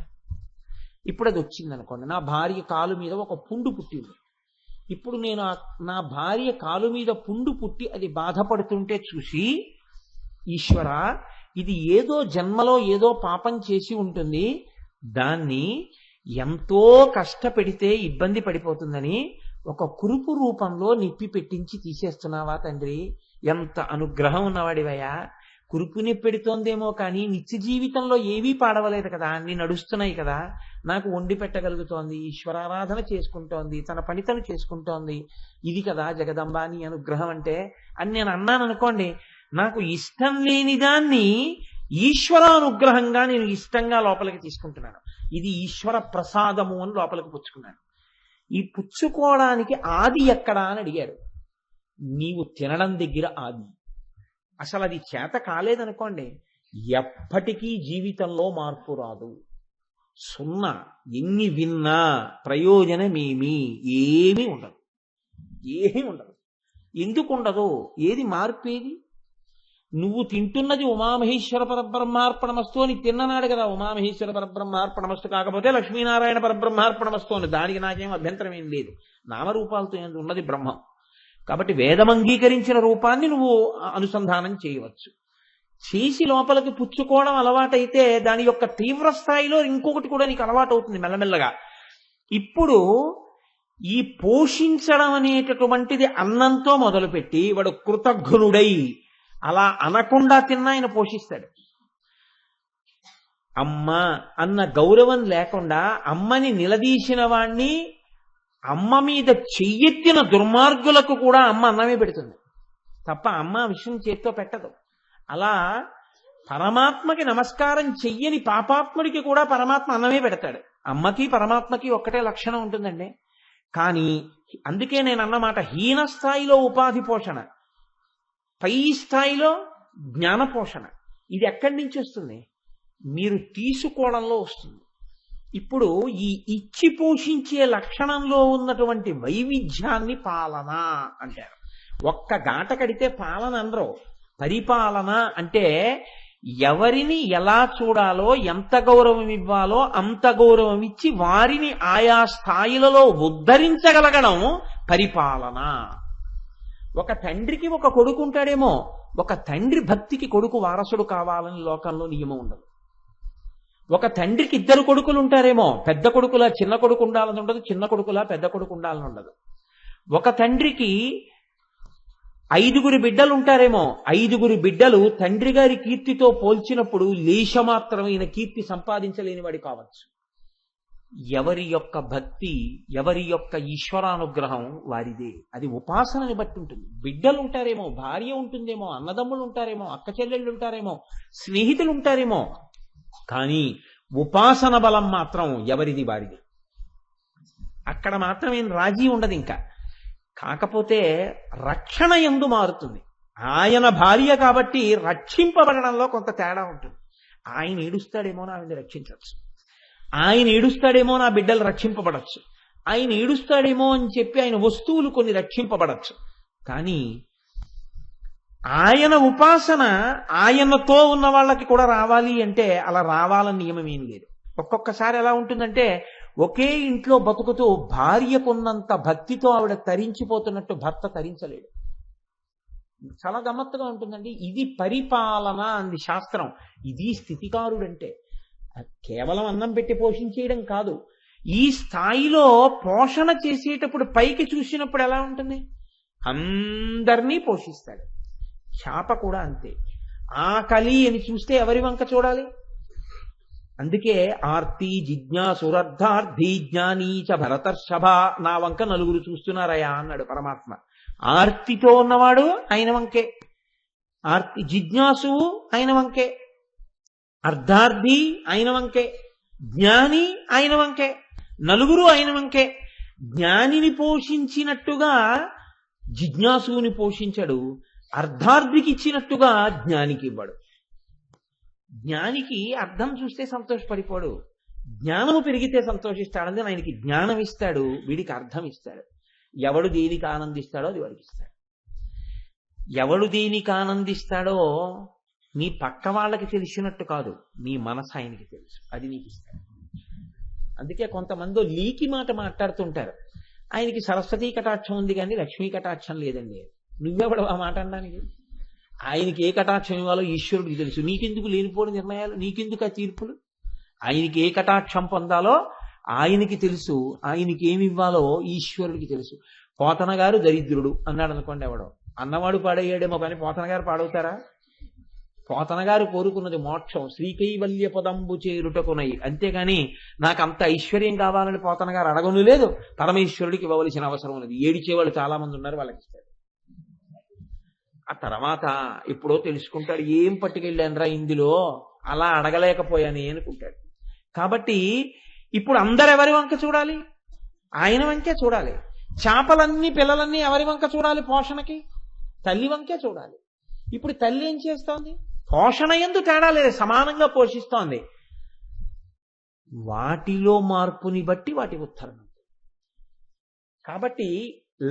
ఇప్పుడు అది వచ్చింది అనుకోండి, నా భార్య కాలు మీద ఒక పుండు పుట్టింది. ఇప్పుడు నేను నా భార్య కాలు మీద పుండు పుట్టి అది బాధపడుతుంటే చూసి, ఈశ్వర ఇది ఏదో జన్మలో ఏదో పాపం చేసి ఉంటుంది, దాన్ని ఎంతో కష్టపెడితే ఇబ్బంది పడిపోతుందని ఒక కురుపు రూపంలో నిప్పి పెట్టించి తీసేస్తున్నావా తండ్రి? ఎంత అనుగ్రహం ఉన్నవాడివయ్యా. కురుపుని పెడుతోందేమో కానీ నిత్య జీవితంలో ఏవీ పాడవలేదు కదా, అన్ని నడుస్తున్నాయి కదా, నాకు వండి పెట్టగలుగుతోంది, ఈశ్వరారాధన చేసుకుంటోంది, తన పని తను చేసుకుంటోంది, ఇది కదా జగదంబ నీ అనుగ్రహం అంటే అని నేను అన్నాను అనుకోండి, నాకు ఇష్టం లేని దాన్ని ఈశ్వర అనుగ్రహంగా నేను ఇష్టంగా లోపలికి తీసుకుంటున్నాను. ఇది ఈశ్వర ప్రసాదము అని లోపలికి పుచ్చుకున్నాను. ఈ పుచ్చుకోవడానికి ఆది ఎక్కడా అని అడిగారు. నీవు తినడం దగ్గర ఆది. అసలు అది చేత కాలేదనుకోండి, ఎప్పటికీ జీవితంలో మార్పు రాదు. సున్నా. ఎన్ని విన్నా ప్రయోజనమేమీ ఏమీ ఉండదు. ఏమీ ఉండదు. ఎందుకు ఉండదు? ఏది మార్పేది? నువ్వు తింటున్నది ఉమామహేశ్వర పరబ్రహ్మార్పణమస్తు అని తిన్ననాడు కదా, ఉమామహేశ్వర పరబ్రహ్మార్పణమస్తు కాకపోతే లక్ష్మీనారాయణ పరబ్రహ్మార్పణమస్తు అని. దానికి నాకేం అభ్యంతరం ఏం లేదు. నామరూపాలతో ఉన్నది బ్రహ్మం కాబట్టి వేదం అంగీకరించిన రూపాన్ని నువ్వు అనుసంధానం చేయవచ్చు. చేసి లోపలికి పుచ్చుకోవడం అలవాటైతే దాని యొక్క తీవ్ర స్థాయిలో ఇంకొకటి కూడా నీకు అలవాటు అవుతుంది మెల్లమెల్లగా. ఇప్పుడు ఈ పోషించడం అనేటటువంటిది అన్నంతో మొదలుపెట్టి వాడు కృతజ్ఞుడై అలా అనకుండా తిన్నా ఆయన పోషిస్తాడు. అమ్మ అన్న గౌరవం లేకుండా అమ్మని నిలదీసిన వాణ్ణి, అమ్మ మీద చెయ్యెత్తిన దుర్మార్గులకు కూడా అమ్మ అన్నమే పెడుతుంది తప్ప అమ్మ విషయం చేత్తో పెట్టదు. అలా పరమాత్మకి నమస్కారం చెయ్యని పాపాత్ముడికి కూడా పరమాత్మ అన్నమే పెడతాడు. అమ్మకి పరమాత్మకి ఒక్కటే లక్షణం ఉంటుందండి. కానీ అందుకే నేను అన్నమాట, హీన స్థాయిలో ఉపాధి పోషణ, పై స్థాయిలో జ్ఞాన పోషణ. ఇది ఎక్కడి నుంచి వస్తుంది? మీరు తీసుకోవడంలో వస్తుంది. ఇప్పుడు ఈ ఇచ్చి పోషించే లక్షణంలో ఉన్నటువంటి వైవిధ్యాన్ని పాలన అంటారు. ఒక్క గాట కడితే పాలన అనరు. పరిపాలన అంటే ఎవరిని ఎలా చూడాలో, ఎంత గౌరవం ఇవ్వాలో అంత గౌరవం ఇచ్చి వారిని ఆయా స్థాయిలలో ఉద్ధరించగలగడం పరిపాలన. ఒక తండ్రికి ఒక కొడుకు ఉంటాడేమో, ఒక తండ్రి భక్తికి కొడుకు వారసుడు కావాలని లోకంలో నియమం ఉండదు. ఒక తండ్రికి ఇద్దరు కొడుకులు ఉంటారేమో, పెద్ద కొడుకులా చిన్న కొడుకు ఉండాలని ఉండదు, చిన్న కొడుకులా పెద్ద కొడుకు ఉండాలని ఉండదు. ఒక తండ్రికి 5 బిడ్డలు ఉంటారేమో, 5 బిడ్డలు తండ్రి గారి కీర్తితో పోల్చినప్పుడు లేశమాత్రమైన కీర్తి సంపాదించలేని వాడి కావచ్చు. ఎవరి యొక్క భక్తి, ఎవరి యొక్క ఈశ్వరానుగ్రహం వారిదే. అది ఉపాసనని బట్టి ఉంటుంది. బిడ్డలు ఉంటారేమో, భార్య ఉంటుందేమో, అన్నదమ్ములు ఉంటారేమో, అక్క చెల్లెళ్ళు ఉంటారేమో, స్నేహితులు ఉంటారేమో, కానీ ఉపాసన బలం మాత్రం ఎవరిది వారిది. అక్కడ మాత్రం ఏం రాజీ ఉండదు. ఇంకా కాకపోతే రక్షణ యందు మారుతుంది. ఆయన భార్య కాబట్టి రక్షింపబడడంలో కొంత తేడా ఉంటుంది. ఆయన ఏడుస్తాడేమో నా ఆవిడని రక్షించవచ్చు, ఆయన ఏడుస్తాడేమో నా బిడ్డలు రక్షింపబడచ్చు, ఆయన ఏడుస్తాడేమో అని చెప్పి ఆయన వస్తువులు కొన్ని రక్షింపబడచ్చు. కానీ ఆయన ఉపాసన ఆయనతో ఉన్న వాళ్ళకి కూడా రావాలి అంటే అలా రావాలని నియమం ఏం లేదు. ఒక్కొక్కసారి ఎలా ఉంటుందంటే, ఒకే ఇంట్లో బతుకుతూ భార్యకున్నంత భక్తితో ఆవిడ తరించిపోతున్నట్టు భర్త తరించలేడు. చాలా గమ్మత్తుగా ఉంటుందండి. ఇది పరిపాలన అంది శాస్త్రం. ఇది స్థితికారుడంటే కేవలం అన్నం పెట్టి పోషించేయడం కాదు. ఈ స్థాయిలో పోషణ చేసేటప్పుడు పైకి చూసినప్పుడు ఎలా ఉంటుంది? అందరినీ పోషిస్తాడు. శాప కూడా అంతే. ఆకలి అని చూస్తే ఎవరి వంక చూడాలి? అందుకే ఆర్తి జిజ్ఞాసురర్థార్థి జ్ఞానీచ భరతర్షభ, నా వంక నలుగురు చూస్తున్నారయా అన్నాడు పరమాత్మ. ఆర్తితో ఉన్నవాడు ఆయన వంకే, ఆర్తి జిజ్ఞాసువు ఆయన వంకే, అర్ధార్థి ఆయన వంకే, జ్ఞాని ఆయన వంకే, నలుగురు ఆయన వంకే. జ్ఞానిని పోషించినట్టుగా జిజ్ఞాసువుని పోషించడు, అర్ధార్థికి ఇచ్చినట్టుగా జ్ఞానికి ఇవ్వడు. జ్ఞానికి అర్థం చూస్తే సంతోషపడిపోడు, జ్ఞానము పెరిగితే సంతోషిస్తాడు. ఆయనకి జ్ఞానం ఇస్తాడు, వీడికి అర్థం ఇస్తాడు. ఎవడు దేనికి ఆనందిస్తాడో అది వాడికి ఇస్తాడు. ఎవడు దేనికి ఆనందిస్తాడో నీ పక్క వాళ్ళకి తెలిసినట్టు కాదు, నీ మనసు ఆయనకి తెలుసు, అది నీకు ఇస్తాడు. అందుకే కొంతమంది లీకి మాట మాట్లాడుతుంటారు, ఆయనకి సరస్వతీ కటాక్షం ఉంది కానీ లక్ష్మీ కటాక్షం లేదండి. నువ్వెవడు ఆ మాట అనడానికి? ఆయనకి ఏ కటాక్షం ఇవ్వాలో ఈశ్వరుడికి తెలుసు. నీకెందుకు లేనిపోని నిర్ణయాలు, నీకెందుకు ఆ తీర్పులు? ఆయనకి ఏ కటాక్షం పొందాలో ఆయనకి తెలుసు, ఆయనకి ఏమి ఇవ్వాలో ఈశ్వరుడికి తెలుసు. పోతన గారు దరిద్రుడు అన్నాడు అనుకోండి, ఎవడో అన్నవాడు పాడయ్యాడేమో కానీ పోతన గారు పాడవుతారా? పోతన గారు కోరుకున్నది మోక్షం, శ్రీకైవల్య పదంబు చేరుటకునై, అంతేగాని నాకు అంత ఐశ్వర్యం కావాలని పోతన గారు అడగను లేదు. పరమేశ్వరుడికి ఇవ్వవలసిన అవసరం ఉన్నది. ఏడిచేవాళ్ళు చాలా మంది ఉన్నారు, వాళ్ళకి ఇస్తారు. ఆ తర్వాత ఎప్పుడో తెలుసుకుంటాడు, ఏం పట్టుకెళ్ళానరా ఇందులో, అలా అడగలేకపోయానే అనుకుంటాడు. కాబట్టి ఇప్పుడు అందరెవరి వంక చూడాలి? ఆయన వంకే చూడాలి. చేపలన్నీ పిల్లలన్నీ ఎవరి వంక చూడాలి? పోషణకి తల్లి వంకే చూడాలి. ఇప్పుడు తల్లి ఏం చేస్తోంది? పోషణ యందు తేడా లేదు, సమానంగా పోషిస్తోంది. వాటిలో మార్పుని బట్టి వాటి ఉత్తరం. కాబట్టి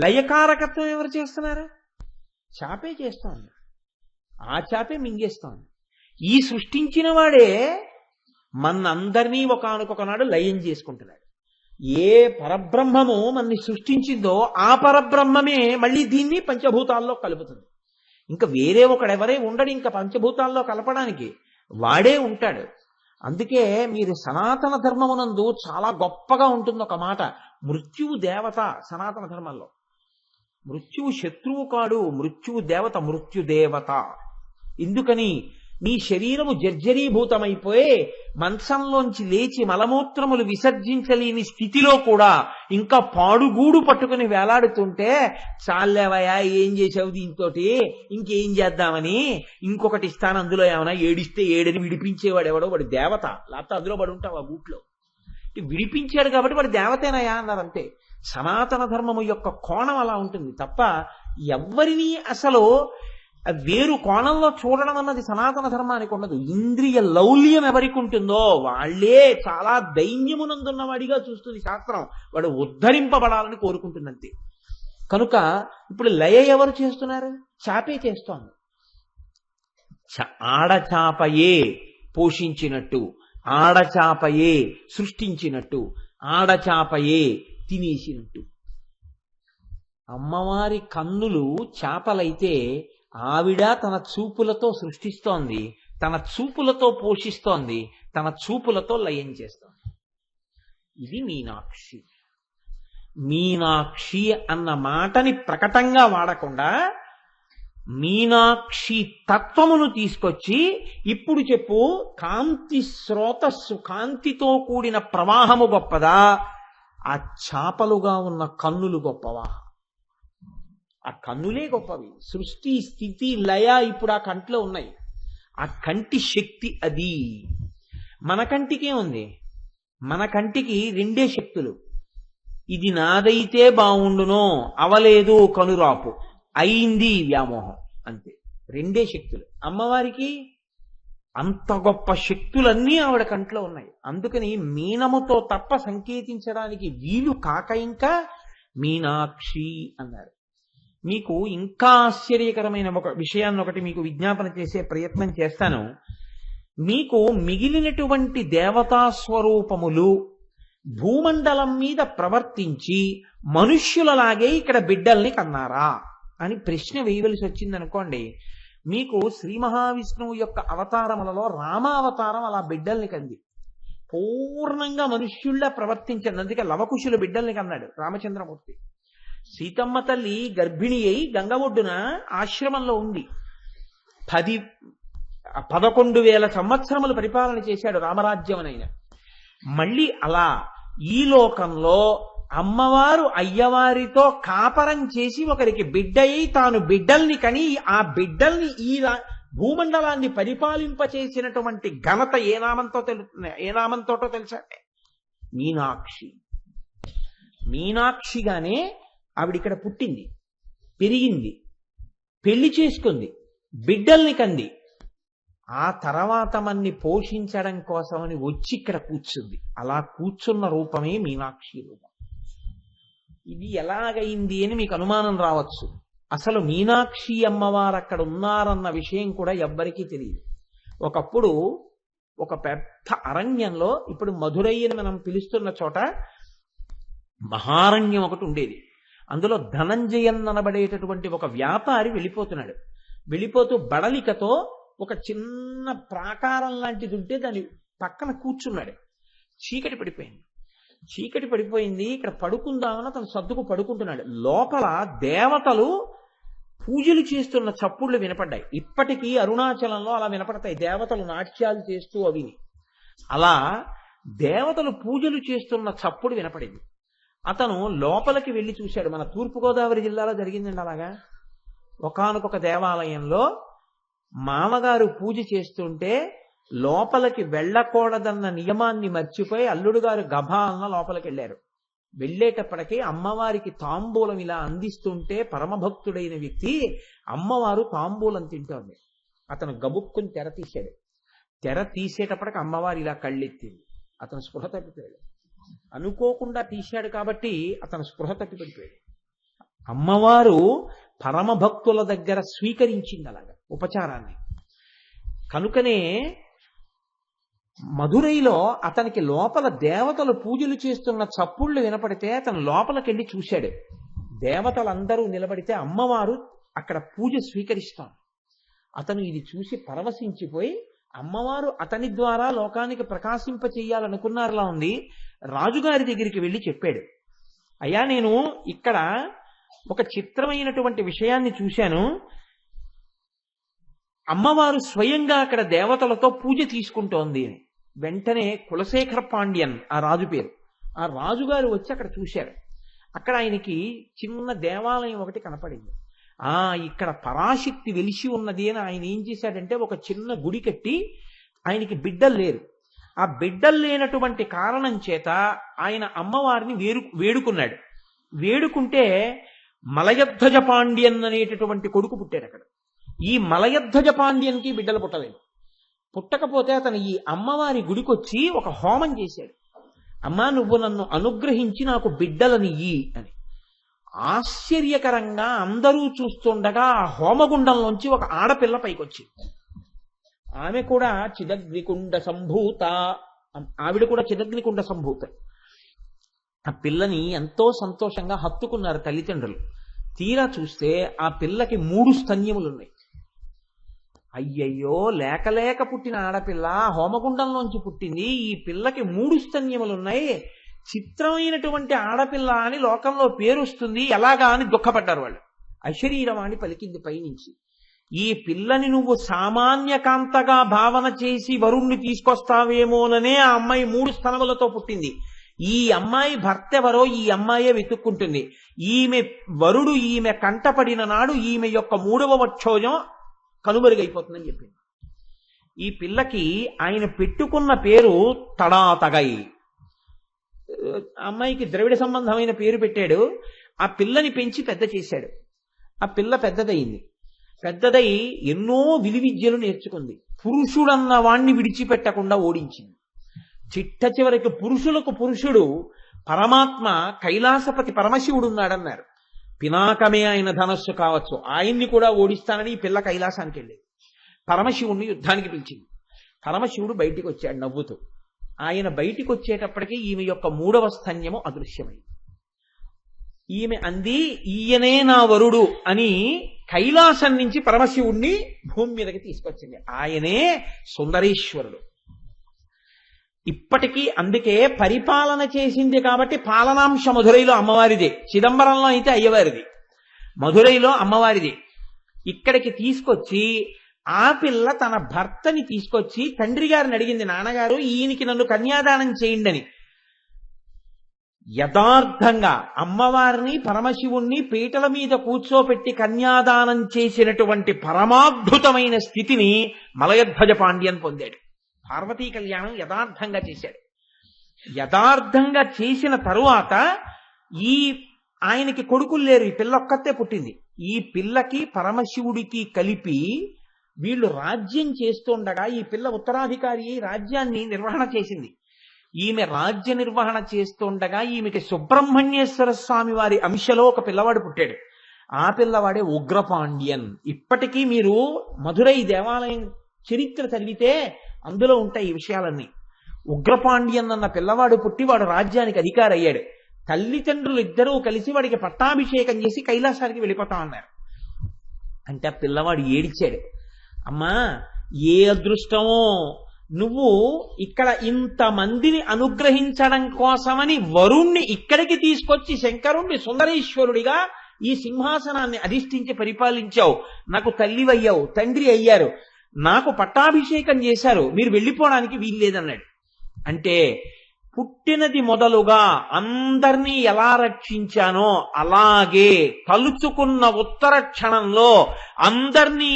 లయకారకత్వం ఎవరు చేస్తున్నారా? చాపే చేస్తోంది. ఆ చాపే మింగేస్తోంది. ఈ సృష్టించిన వాడే మనందరినీ ఒకానొకనాడు లయం చేసుకుంటున్నాడు. ఏ పరబ్రహ్మము మనని సృష్టించిందో ఆ పరబ్రహ్మమే మళ్ళీ దీన్ని పంచభూతాల్లో కలుపుతుంది. ఇంకా వేరే ఒకడెవరే ఉండడు ఇంకా పంచభూతాల్లో కలపడానికి, వాడే ఉంటాడు. అందుకే మీరు సనాతన ధర్మమునందు చాలా గొప్పగా ఉంటుంది ఒక మాట, మృత్యువు దేవత. సనాతన ధర్మంలో మృత్యువు శత్రువు కాడు, మృత్యువు దేవత, మృత్యుదేవత. ఎందుకని? నీ శరీరము జర్జరీభూతమైపోయి మంచంలోంచి లేచి మలమూత్రములు విసర్జించలేని స్థితిలో కూడా ఇంకా పాడుగూడు పట్టుకుని వేలాడుతుంటే, చాలేవయా ఏం చేసావు దీంతో, ఇంకేం చేద్దామని ఇంకొకటి ఇస్తాను, అందులో ఏమైనా ఏడిస్తే ఏడని విడిపించేవాడు ఎవడో, వాడు దేవత. లేకపోతే అందులో పడి ఉంటావు ఆ గూట్లో. విడిపించాడు కాబట్టి వాడు దేవతేనయా అన్నారంతే. సనాతన ధర్మము యొక్క కోణం అలా ఉంటుంది తప్ప ఎవ్వరినీ అసలు వేరు కోణంలో చూడడం అన్నది సనాతన ధర్మానికి ఉండదు. ఇంద్రియ లౌల్యం ఎవరికి ఉంటుందో వాళ్లే చాలా దైన్యమునందున్న వాడిగా చూస్తుంది శాస్త్రం. వాడు ఉద్ధరింపబడాలని కోరుకుంటుందంతే. కనుక ఇప్పుడు లయ ఎవరు చేస్తున్నారు? చాపే చేస్తోంది. ఆడచాపయే పోషించినట్టు, ఆడచాపయే సృష్టించినట్టు, ఆడచాపయే తినేసినట్టు. అమ్మవారి కన్నులు చాపలైతే ఆవిడ తన చూపులతో సృష్టిస్తోంది, తన చూపులతో పోషిస్తోంది, తన చూపులతో లయం చేస్తోంది. ఇది మీనాక్షి. మీనాక్షి అన్న మాటని ప్రకటంగా వాడకుండా మీనాక్షి తత్వమును తీసుకొచ్చి ఇప్పుడు చెప్పు, కాంతి స్రోతస్సు, కాంతితో కూడిన ప్రవాహము గొప్పదా, ఆ చాపలుగా ఉన్న కన్నులు గొప్పవా? ఆ కన్నులే గొప్పవి. సృష్టి స్థితి లయ ఇప్పుడు ఆ కంట్లో ఉన్నాయి. ఆ కంటి శక్తి అది. మన కంటికే ఉంది. మన కంటికి రెండే శక్తులు. ఇది నాదైతే బావుండునో, అవలేదు కనురాపు, అయింది వ్యామోహం, అంతే. రెండే శక్తులు. అమ్మవారికి అంత గొప్ప శక్తులన్నీ ఆవిడ కంట్లో ఉన్నాయి. అందుకని మీనముతో తప్ప సంకేతించడానికి వీలు కాక ఇంకా మీనాక్షి అన్నారు. మీకు ఇంకా ఆశ్చర్యకరమైన ఒక విషయాన్ని ఒకటి మీకు విజ్ఞాపన చేసే ప్రయత్నం చేస్తాను. మీకు మిగిలినటువంటి దేవతా స్వరూపములు భూమండలం మీద ప్రవర్తించి మనుష్యులలాగే ఇక్కడ బిడ్డల్ని కన్నారా అని ప్రశ్న వేయవలసి వచ్చిందనుకోండి. మీకు శ్రీ మహావిష్ణువు యొక్క అవతారములలో రామావతారం అలా బిడ్డల్ని కంది. పూర్ణంగా మనుష్యుల్లా ప్రవర్తించింది. అందుకే లవకుశుల బిడ్డల్ని కన్నాడు రామచంద్రమూర్తి. సీతమ్మ తల్లి గర్భిణి అయి గంగ ఒడ్డున ఆశ్రమంలో ఉంది. 11,000 సంవత్సరములు పరిపాలన చేశాడు రామరాజ్యం ఆయన. మళ్ళీ అలా ఈ లోకంలో అమ్మవారు అయ్యవారితో కాపరం చేసి ఒకరికి బిడ్డయి తాను బిడ్డల్ని కని ఆ బిడ్డల్ని ఈ భూమండలాన్ని పరిపాలింపచేసినటువంటి ఘనత ఏ నామంతోటో తెలుసా? మీనాక్షి. మీనాక్షిగానే ఆవిడిక్కడ పుట్టింది, పెరిగింది, పెళ్లి చేసుకుంది, బిడ్డల్ని కంది. ఆ తర్వాత మన్ని పోషించడం కోసమని వచ్చి ఇక్కడ కూర్చుంది. అలా కూర్చున్న రూపమే మీనాక్షి రూపం. ఇది ఎలాగైంది అని మీకు అనుమానం రావచ్చు. అసలు మీనాక్షి అమ్మవారు అక్కడ ఉన్నారన్న విషయం కూడా ఎవ్వరికీ తెలియదు. ఒకప్పుడు ఒక పెద్ద అరణ్యంలో, ఇప్పుడు మధురై అని మనం పిలుస్తున్న చోట మహారణ్యం ఒకటి ఉండేది. అందులో ధనంజయన్ అనబడేటటువంటి ఒక వ్యాపారి వెళ్ళిపోతున్నాడు. వెళ్ళిపోతూ బడలికతో ఒక చిన్న ప్రాకారం లాంటిది ఉంటే దాని పక్కన కూర్చున్నాడు. చీకటి పడిపోయింది. చీకటి పడిపోయింది, ఇక్కడ పడుకుందామని అతను సర్దుకు పడుకుంటున్నాడు. లోపల దేవతలు పూజలు చేస్తున్న చప్పుళ్ళు వినపడ్డాయి. ఇప్పటికీ అరుణాచలంలో అలా వినపడతాయి, దేవతలు నాట్యాలు చేస్తూ అవిని. అలా దేవతలు పూజలు చేస్తున్న చప్పుడు వినపడింది. అతను లోపలికి వెళ్ళి చూశాడు. మన తూర్పుగోదావరి జిల్లాలో జరిగిందండి అలాగా. ఒకానొక దేవాలయంలో మామగారు పూజ చేస్తుంటే లోపలికి వెళ్ళకూడదన్న నియమాన్ని మర్చిపోయి అల్లుడు గారు గభాలన లోపలికి వెళ్ళారు. వెళ్ళేటప్పటికీ అమ్మవారికి తాంబూలం ఇలా అందిస్తుంటే పరమభక్తుడైన వ్యక్తి అమ్మవారు తాంబూలం తింటోంది. అతను గబుక్కుని తెర తీశాడు. తెర తీసేటప్పటికి అమ్మవారు ఇలా కళ్ళెత్తింది. అతను స్పృహ తప్పిపోయాడు. అనుకోకుండా తీశాడు కాబట్టి అతను స్పృహ తప్పిపడిపోయాడు. అమ్మవారు పరమభక్తుల దగ్గర స్వీకరించింది అలాగా ఉపచారాన్ని. కనుకనే మధురైలో అతనికి లోపల దేవతలు పూజలు చేస్తున్న చప్పుళ్ళు వినపడితే అతను లోపలికెళ్ళి చూశాడు. దేవతలందరూ నిలబడితే అమ్మవారు అక్కడ పూజ స్వీకరిస్తాం. అతను ఇది చూసి పరవశించిపోయి అమ్మవారు అతని ద్వారా లోకానికి ప్రకాశింప చెయ్యాలనుకున్నారులా ఉంది. రాజుగారి దగ్గరికి వెళ్ళి చెప్పాడు, అయ్యా నేను ఇక్కడ ఒక చిత్రమైనటువంటి విషయాన్ని చూశాను. అమ్మవారు స్వయంగా అక్కడ దేవతలతో పూజ తీసుకుంటోంది అని. వెంటనే కులశేఖర పాండ్యన్ ఆ రాజు పేరు. ఆ రాజుగారు వచ్చి అక్కడ చూశారు. అక్కడ ఆయనకి చిన్న దేవాలయం ఒకటి కనపడింది. ఇక్కడ పరాశక్తి వెలిసి ఉన్నది అని ఆయన ఏం చేశాడంటే ఒక చిన్న గుడి కట్టి, ఆయనకి బిడ్డలు లేరు. ఆ బిడ్డలు లేనటువంటి కారణం చేత ఆయన అమ్మవారిని వేడుకున్నాడు. వేడుకుంటే మలయధ్వజ పాండ్యన్ అనేటటువంటి కొడుకు పుట్టాడు అక్కడ. ఈ మలయధ్వజ పాండ్యన్కి బిడ్డలు పుట్టలేదు. పుట్టకపోతే అతను ఈ అమ్మవారి గుడికొచ్చి ఒక హోమం చేశాడు. అమ్మా నువ్వు నన్ను అనుగ్రహించి నాకు బిడ్డలనియ్యి అని. ఆశ్చర్యకరంగా అందరూ చూస్తుండగా ఆ హోమగుండంలోంచి ఒక ఆడపిల్ల పైకొచ్చింది. ఆమె కూడా చిదగ్నికుండ సంభూత. ఆవిడ కూడా చిదగ్నికుండ సంభూత. ఆ పిల్లని ఎంతో సంతోషంగా హత్తుకున్నారు తల్లిదండ్రులు. తీరా చూస్తే ఆ పిల్లకి 3 స్తన్యములున్నాయి. అయ్యయ్యో, లేక లేక పుట్టిన ఆడపిల్ల హోమగుండంలోంచి పుట్టింది, ఈ పిల్లకి 3 స్తన్యములున్నాయి, చిత్రమైనటువంటి ఆడపిల్ల అని లోకంలో పేరు వస్తుంది, ఎలాగా అని దుఃఖపడ్డారు వాళ్ళు. అశరీరవాణి పలికింది పైనుంచి, ఈ పిల్లని నువ్వు సామాన్య కాంతగా భావన చేసి వరుణ్ణి తీసుకొస్తావేమోననే ఆ అమ్మాయి 3 స్తనములతో పుట్టింది. ఈ అమ్మాయి భర్త ఎవరో ఈ అమ్మాయే వెతుక్కుంటుంది. ఈమె వరుడు ఈమె కంటపడిన నాడు ఈమె యొక్క 3వ వక్షోజం కనుమరుగైపోతుందని చెప్పింది. ఈ పిల్లకి ఆయన పెట్టుకున్న పేరు తడాతగై. అమ్మాయికి ద్రవిడ సంబంధమైన పేరు పెట్టాడు. ఆ పిల్లని పెంచి పెద్ద చేశాడు. ఆ పిల్ల పెద్దదయింది. పెద్దదై ఎన్నో విలువిద్యలు నేర్చుకుంది. పురుషుడన్న వాణ్ణి విడిచిపెట్టకుండా ఓడించింది. చిట్ట చివరికి పురుషులకు పురుషుడు పరమాత్మ కైలాసపతి పరమశివుడు ఉన్నాడన్నారు. పినాకమే ఆయన ధనస్సు కావచ్చు, ఆయన్ని కూడా ఓడిస్తానని ఈ పిల్ల కైలాసానికి వెళ్ళేది. పరమశివుణ్ణి యుద్ధానికి పిలిచింది. పరమశివుడు బయటికి వచ్చాడు నవ్వుతూ. ఆయన బయటికి వచ్చేటప్పటికీ ఈమె యొక్క 3వ స్తన్యము అదృశ్యమైంది. ఈమె అంది, ఈయనే నా వరుడు అని కైలాసం నుంచి పరమశివుణ్ణి భూమి మీదకి తీసుకొచ్చింది. ఆయనే సుందరేశ్వరుడు. ఇప్పటికీ అందుకే పరిపాలన చేసింది కాబట్టి పాలనాంశ మధురైలో అమ్మవారిదే, చిదంబరంలో అయితే అయ్యవారిది, మధురైలో అమ్మవారిది. ఇక్కడికి తీసుకొచ్చి ఆ పిల్ల తన భర్తని తీసుకొచ్చి తండ్రి గారిని అడిగింది, నాన్నగారు ఈయనకి నన్ను కన్యాదానం చేయండి అని. యథార్థంగా అమ్మవారిని పరమశివుణ్ణి పీటల మీద కూర్చోపెట్టి కన్యాదానం చేసినటువంటి పరమాద్భుతమైన స్థితిని మలయధ్వజ పాండ్యన్ పొందాడు. పార్వతీ కళ్యాణం యథార్థంగా చేశాడు. యథార్థంగా చేసిన తరువాత ఆయనకి కొడుకులు లేరు, ఈ పిల్ల ఒక్కతే పుట్టింది. ఈ పిల్లకి పరమశివుడికి కలిపి వీళ్ళు రాజ్యం చేస్తుండగా ఈ పిల్ల ఉత్తరాధికారి రాజ్యాన్ని నిర్వహణ చేసింది. ఈమె రాజ్య నిర్వహణ చేస్తుండగా ఈమెకి సుబ్రహ్మణ్యేశ్వర స్వామి వారి అంశలో ఒక పిల్లవాడు పుట్టాడు. ఆ పిల్లవాడే ఉగ్రపాండ్యన్. ఇప్పటికీ మీరు మధురై దేవాలయం చరిత్ర చదివితే అందులో ఉంటాయి ఈ విషయాలన్నీ. ఉగ్రపాండ్యన్ అన్న పిల్లవాడు పుట్టి వాడు రాజ్యానికి అధికారి అయ్యాడు. తల్లిదండ్రులు ఇద్దరూ కలిసి వాడికి పట్టాభిషేకం చేసి కైలాసానికి వెళ్ళిపోతా అన్నారు. అంటే ఆ పిల్లవాడు ఏడిచాడు, అమ్మా ఏ అదృష్టమో, నువ్వు ఇక్కడ ఇంతమందిని అనుగ్రహించడం కోసమని వరుణ్ణి ఇక్కడికి తీసుకొచ్చి శంకరుణ్ణి సుందరేశ్వరుడిగా ఈ సింహాసనాన్ని అధిష్ఠించి పరిపాలించావు, నాకు తల్లివయ్యావు, తండ్రి అయ్యారు, నాకు పట్టాభిషేకం చేశారు, మీరు వెళ్ళిపోవడానికి వీల్లేదన్నాడు. అంటే పుట్టినది మొదలుగా అందర్నీ ఎలా రక్షించానో అలాగే తలుచుకున్న ఉత్తర క్షణంలో అందర్నీ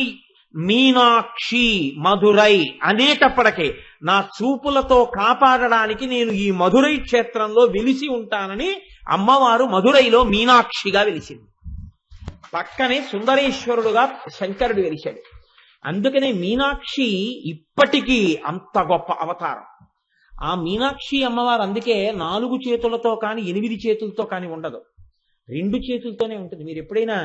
మీనాక్షి మధురై అనేటప్పటికే నా చూపులతో కాపాడడానికి నేను ఈ మధురై క్షేత్రంలో వెలిసి ఉంటానని అమ్మవారు మధురైలో మీనాక్షిగా వెలిసింది. పక్కనే సుందరేశ్వరుడుగా శంకరుడు వెలిశాడు. అందుకనే మీనాక్షి ఇప్పటికీ అంత గొప్ప అవతారం. ఆ మీనాక్షి అమ్మవారు అందుకే 4 చేతులతో కానీ 8 చేతులతో కానీ ఉండదు, 2 చేతులతోనే ఉంటుంది. మీరు ఎప్పుడైనా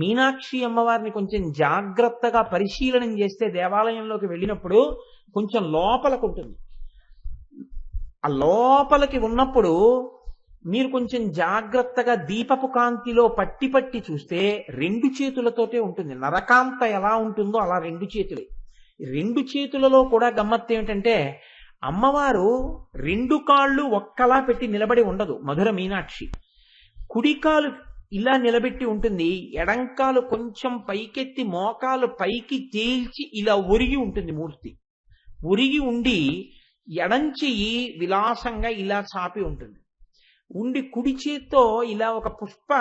మీనాక్షి అమ్మవారిని కొంచెం జాగ్రత్తగా పరిశీలనం చేస్తే దేవాలయంలోకి వెళ్ళినప్పుడు కొంచెం లోపలకు ఉంటుంది. ఆ లోపలికి ఉన్నప్పుడు మీరు కొంచెం జాగ్రత్తగా దీపపు కాంతిలో పట్టి పట్టి చూస్తే 2 చేతులతోటే ఉంటుంది. నరకాంత ఎలా ఉంటుందో అలా 2 చేతులే. 2 చేతులలో కూడా గమ్మత్తు ఏమిటంటే అమ్మవారు 2 కాళ్ళు ఒక్కలా పెట్టి నిలబడి ఉండదు. మధుర మీనాక్షి కుడికాలు ఇలా నిలబెట్టి ఉంటుంది, ఎడంకాలు కొంచెం పైకెత్తి మోకాలు పైకి తేల్చి ఇలా ఒరిగి ఉంటుంది. మూర్తి ఒరిగి ఉండి ఎడంచెయ్యి విలాసంగా ఇలా చాపి ఉంటుంది. ఉండి కుడి చేత్తో ఇలా ఒక పుష్ప